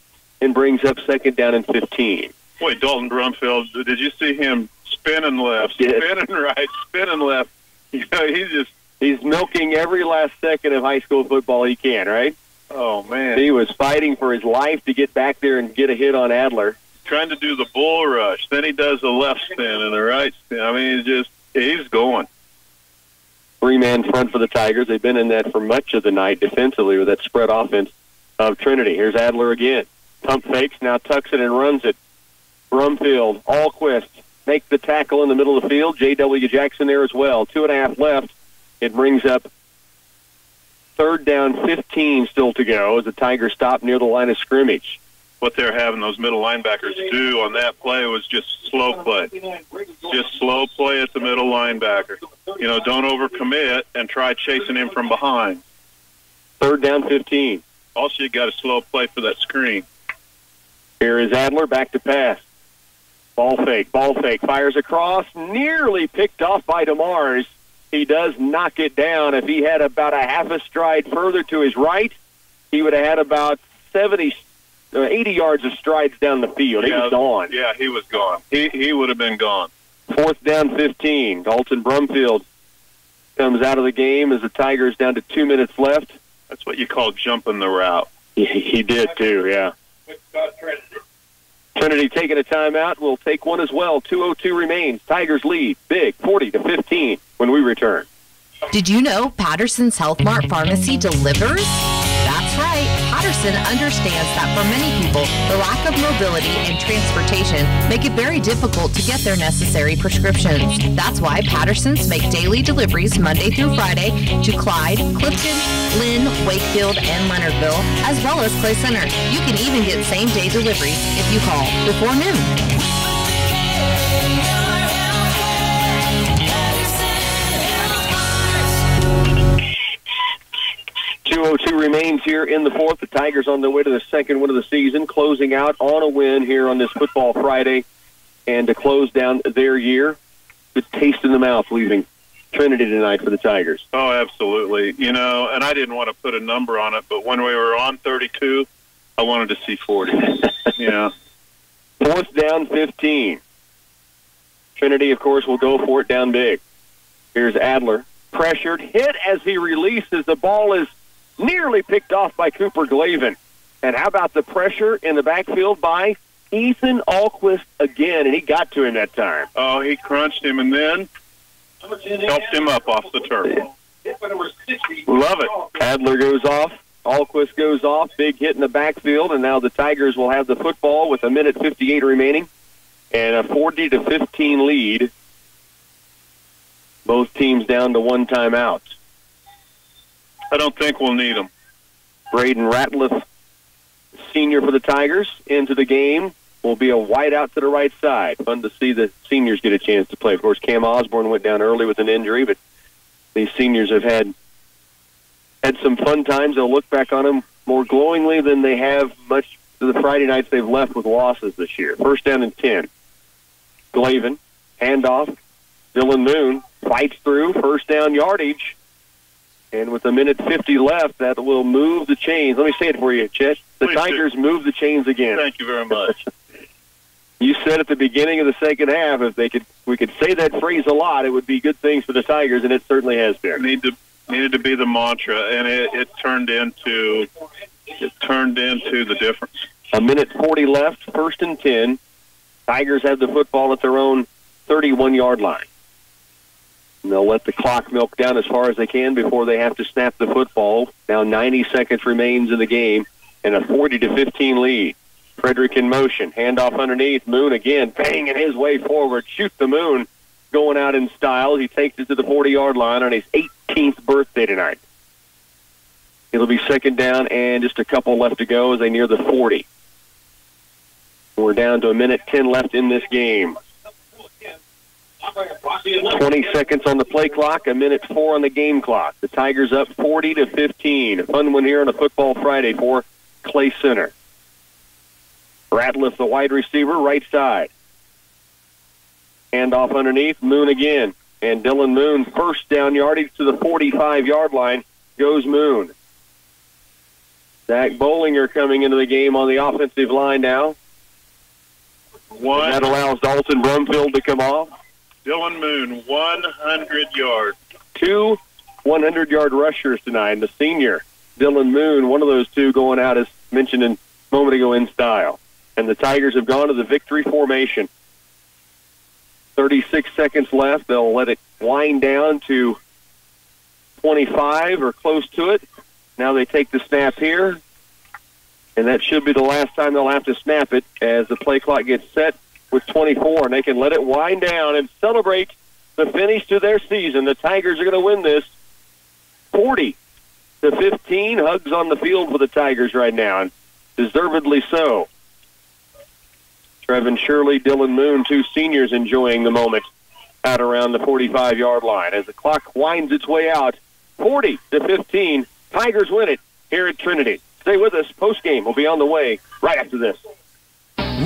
and brings up second down and 15. Boy, Dalton Brumfield, did you see him spinning left, spinning right, spinning left? You know, he's milking every last second of high school football he can, right? Oh, man. He was fighting for his life to get back there and get a hit on Adler. Trying to do the bull rush. Then he does a left spin and a right spin. I mean, he's going. Three-man front for the Tigers. They've been in that for much of the night defensively with that spread offense of Trinity. Here's Adler again. Pump fakes, now tucks it and runs it. Brumfield, Alquist, make the tackle in the middle of the field. J.W. Jackson there as well. 2.5 left. It brings up third down, 15 still to go as the Tigers stop near the line of scrimmage. What they're having those middle linebackers do on that play was just slow play. Just slow play at the middle linebacker. You know, don't overcommit and try chasing him from behind. Third down, 15. Also, you got a slow play for that screen. Here is Adler back to pass. Ball fake, fires across, nearly picked off by DeMars. He does knock it down. If he had about a half a stride further to his right, he would have had about 80 yards of strides down the field. He was gone. Yeah, he was gone. He would have been gone. Fourth down, 15. Dalton Brumfield comes out of the game as the Tigers down to 2 minutes left. That's what you call jumping the route. He did, too, yeah. Trinity taking a timeout. We'll take one as well. 2:02 remains. Tigers lead big, 40-15 when we return. Did you know Patterson's Health Mart Pharmacy delivers? That's right. Patterson understands that for many people, the lack of mobility and transportation make it very difficult to get their necessary prescriptions. That's why Pattersons make daily deliveries Monday through Friday to Clyde, Clifton, Lynn, Wakefield, and Leonardville, as well as Clay Center. You can even get same-day deliveries if you call before noon. 2:02 remains here in the fourth. The Tigers on their way to the second win of the season, closing out on a win here on this Football Friday, and to close down their year. Good taste in the mouth leaving Trinity tonight for the Tigers. Oh, absolutely. You know, and I didn't want to put a number on it, but when we were on 32, I wanted to see 40. Yeah. Fourth down, 15. Trinity, of course, will go for it down big. Here's Adler. Pressured, hit as he releases. The ball is nearly picked off by Cooper Glavin. And how about the pressure in the backfield by Ethan Alquist again, and he got to him that time. Oh, he crunched him and then helped him up off the turf. Love it. Adler goes off. Alquist goes off. Big hit in the backfield, and now the Tigers will have the football with 1:58 remaining and a 40-15 lead. Both teams down to one timeout. I don't think we'll need them. Braden Ratliff, senior for the Tigers, into the game. Will be a wide out to the right side. Fun to see the seniors get a chance to play. Of course, Cam Osborne went down early with an injury, but these seniors have had some fun times. They'll look back on them more glowingly than they have much of the Friday nights they've left with losses this year. First down and 10. Glavin, handoff. Dylan Moon fights through, first down yardage. And with 1:50 left, that will move the chains. Let me say it for you, Chet. The Tigers move the chains again. Thank you very much. You said at the beginning of the second half, if we could say that phrase a lot, it would be good things for the Tigers, and it certainly has been. Needed to be the mantra, and it turned into the difference. 1:40 left, first and 10. Tigers have the football at their own 31-yard line. And they'll let the clock milk down as far as they can before they have to snap the football. Now 90 seconds remains in the game, and a 40-15 lead. Frederick in motion, handoff underneath. Moon again, banging his way forward. Shoot the Moon, going out in style. He takes it to the 40-yard line on his 18th birthday tonight. It'll be second down and just a couple left to go as they near the 40. We're down to 1:10 left in this game. 20 seconds on the play clock, 1:04 on the game clock. The Tigers up 40-15. A fun one here on a Football Friday for Clay Center. Ratliff, the wide receiver, right side. Hand off underneath, Moon again. And Dylan Moon, first down yardage to the 45-yard line, goes Moon. Zach Bollinger coming into the game on the offensive line now. That allows Dalton Brumfield to come off. Dylan Moon, 100 yards. 2 100-yard rushers tonight. And the senior, Dylan Moon, one of those two going out, as mentioned a moment ago, in style. And the Tigers have gone to the victory formation. 36 seconds left. They'll let it wind down to 25 or close to it. Now they take the snap here, and that should be the last time they'll have to snap it as the play clock gets set with 24, and they can let it wind down and celebrate the finish to their season. The Tigers are going to win this 40-15. Hugs on the field for the Tigers right now, and deservedly so. Trevin Shirley, Dylan Moon, two seniors enjoying the moment out around the 45-yard line. As the clock winds its way out, 40-15, Tigers win it here at Trinity. Stay with us. Postgame will be on the way right after this.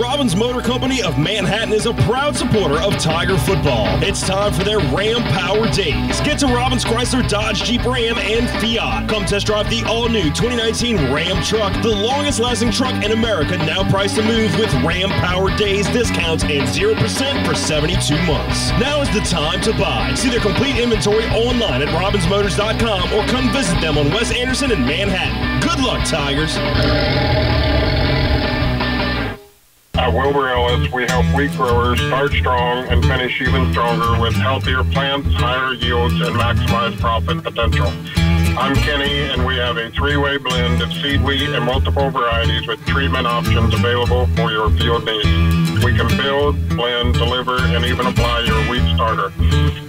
Robbins Motor Company of Manhattan is a proud supporter of Tiger football. It's time for their Ram Power Days. Get to Robbins Chrysler, Dodge, Jeep, Ram, and Fiat. Come test drive the all-new 2019 Ram truck, the longest-lasting truck in America, now priced to move with Ram Power Days discounts and 0% for 72 months. Now is the time to buy. See their complete inventory online at robbinsmotors.com or come visit them on West Anderson in Manhattan. Good luck, Tigers. At Wilbur Ellis, we help wheat growers start strong and finish even stronger with healthier plants, higher yields, and maximized profit potential. I'm Kenny, and we have a three-way blend of seed wheat and multiple varieties with treatment options available for your field needs. We can build, blend, deliver, and even apply your wheat starter.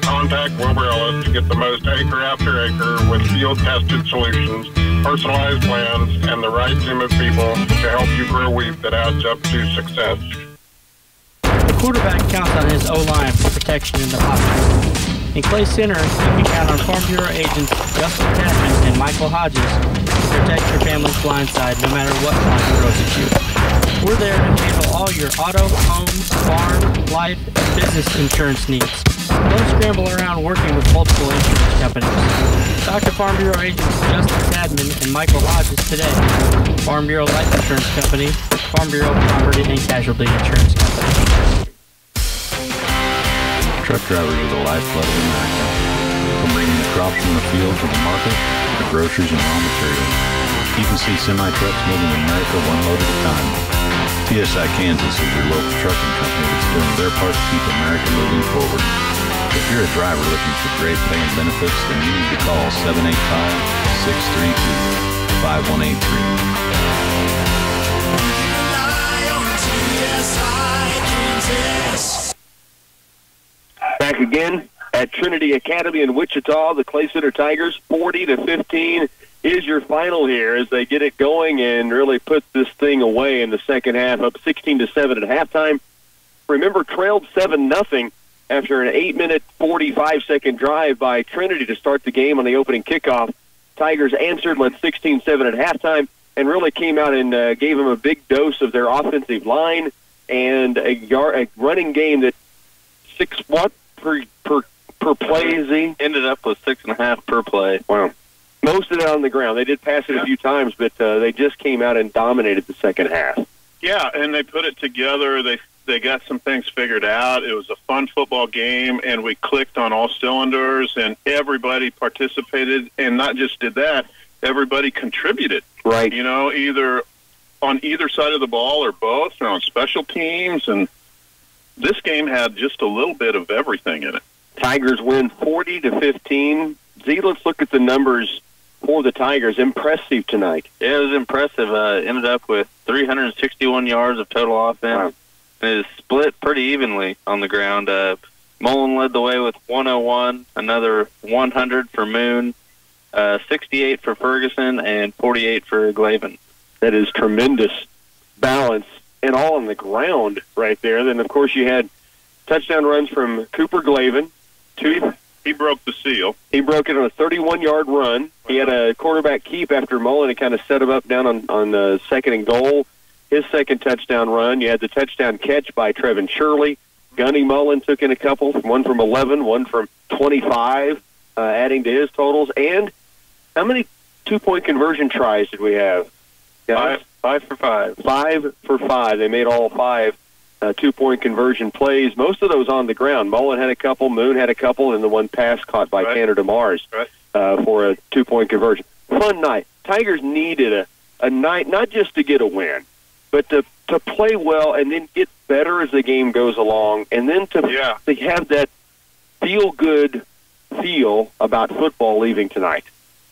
Contact Wilbur Ellis to get the most acre after acre with field-tested solutions, personalized plans, and the right team of people to help you grow wheat that adds up to success. The quarterback counts on his O-line for protection in the pocket. In Clay Center, you can count on Farm Bureau agents Justin Tadman and Michael Hodges to protect your family's blind side no matter what life throws at you. We're there to handle all your auto, home, farm, life, and business insurance needs. Don't scramble around working with multiple insurance companies. Talk to Farm Bureau agents Justin Tadman and Michael Hodges today. Farm Bureau Life Insurance Company, Farm Bureau Property and Casualty Insurance Company. Truck drivers are the lifeblood of America. From bringing the crops from the field to the market, to groceries and raw materials. You can see semi-trucks moving America one load at a time. TSI Kansas is your local trucking company that's doing their part to keep America moving forward. If you're a driver looking for great pay and benefits, then you need to call 785-632-5183. Back again at Trinity Academy in Wichita, the Clay Center Tigers, 40-15 is your final here as they get it going and really put this thing away in the second half, up 16-7 at halftime. Remember, trailed 7-0 after an 8-minute, 45-second drive by Trinity to start the game on the opening kickoff. Tigers answered, led 16-7 at halftime, and really came out and gave them a big dose of their offensive line and a running game that 6 what per play, Z? Ended up with 6.5 per play. Wow. Most of it on the ground. They did pass it a few times, but they just came out and dominated the second half. Yeah, and they put it together. They got some things figured out. It was a fun football game, and we clicked on all cylinders, and everybody participated, and not just did that, everybody contributed. Right. You know, either on either side of the ball or both, or on special teams, and this game had just a little bit of everything in it. Tigers win 40-15. Z, let's look at the numbers for the Tigers. Impressive tonight. Yeah, it was impressive. Ended up with 361 yards of total offense. Wow. And it is split pretty evenly on the ground. Mullen led the way with 101, another 100 for Moon. 68 for Ferguson, and 48 for Glavin. That is tremendous balance, and all on the ground right there. Then, of course, you had touchdown runs from Cooper Glavin. He broke the seal. He broke it on a 31-yard run. He had a quarterback keep after Mullen had kind of set him up down on second and goal. His second touchdown run. You had the touchdown catch by Trevin Shirley. Gunny Mullen took in a couple, one from 11, one from 25, adding to his totals. And how many two-point conversion tries did we have? Guys? 5 for 5. 5 for 5. They made all 5 two-point conversion plays. Most of those on the ground. Mullen had a couple, Moon had a couple, and the one pass caught by Tanner DeMars for a two-point conversion. Fun night. Tigers needed a night not just to get a win, but to play well and then get better as the game goes along, and then to have that feel-good feel about football leaving tonight.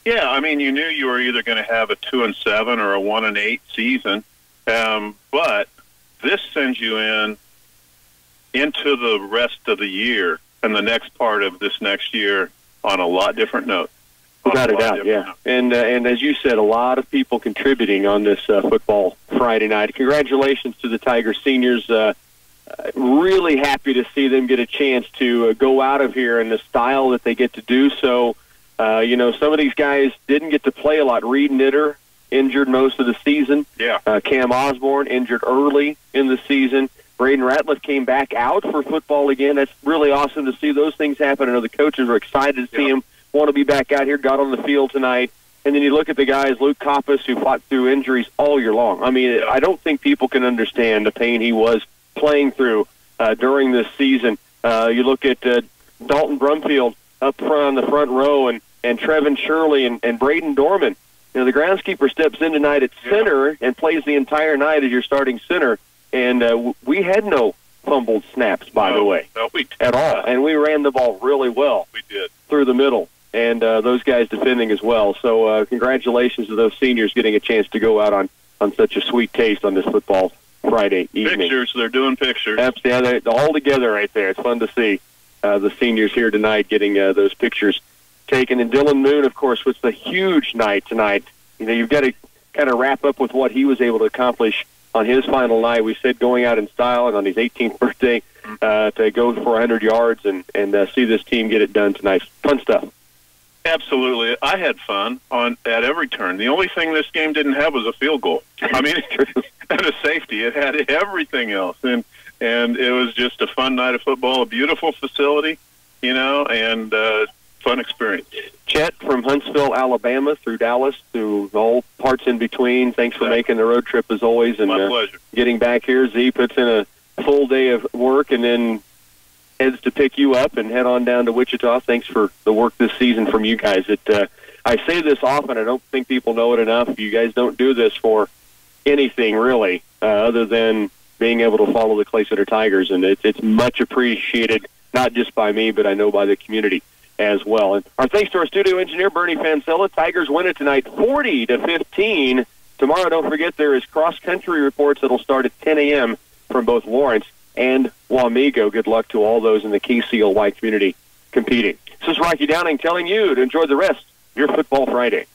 Yeah, I mean, you knew you were either going to have a 2-7 or a 1-8 season, but this sends you into the rest of the year and the next part of this next year on a lot different note. Without a doubt, yeah. And as you said, a lot of people contributing on this football Friday night. Congratulations to the Tiger seniors. Really happy to see them get a chance to go out of here in the style that they get to do so. Some of these guys didn't get to play a lot. Reed Knitter injured most of the season. Yeah. Cam Osborne injured early in the season. Braden Ratliff came back out for football again. That's really awesome to see those things happen. I know the coaches are excited to see him want to be back out here, got on the field tonight. And then you look at the guys, Luke Koppas, who fought through injuries all year long. I mean, I don't think people can understand the pain he was playing through during this season. You look at Dalton Brumfield up front on the front row, and Trevin Shirley and Braden Dorman. The groundskeeper steps in tonight at center and plays the entire night as your starting center. And we had no fumbled snaps, by the way, at all. And we ran the ball really well. We did. Through the middle. And those guys defending as well. So congratulations to those seniors getting a chance to go out on such a sweet taste on this football Friday evening. Pictures, they're doing pictures. Yeah, they're all together right there. It's fun to see the seniors here tonight getting those pictures taken. And Dylan Moon, of course, was the huge night tonight. You've got to kind of wrap up with what he was able to accomplish on his final night. We said going out in style and on his 18th birthday to go for 100 yards and see this team get it done tonight. Fun stuff. Absolutely. I had fun at every turn. The only thing this game didn't have was a field goal. I mean, and a safety. It had everything else. And it was just a fun night of football, a beautiful facility, and fun experience. Chet from Huntsville, Alabama, through Dallas, through all parts in between. Thanks for making the road trip as always. And my pleasure. Getting back here, Z puts in a full day of work and then heads to pick you up and head on down to Wichita. Thanks for the work this season from you guys. I say this often. I don't think people know it enough. You guys don't do this for anything really other than being able to follow the Clay Center Tigers, and it's much appreciated, not just by me, but I know by the community as well. And our thanks to our studio engineer, Bernie Fancella. Tigers win it tonight 40-15. Tomorrow, don't forget, there is cross-country reports that'll start at 10 a.m. from both Lawrence and Wamego. Good luck to all those in the KCLY community competing. This is Rocky Downing telling you to enjoy the rest of your Football Friday.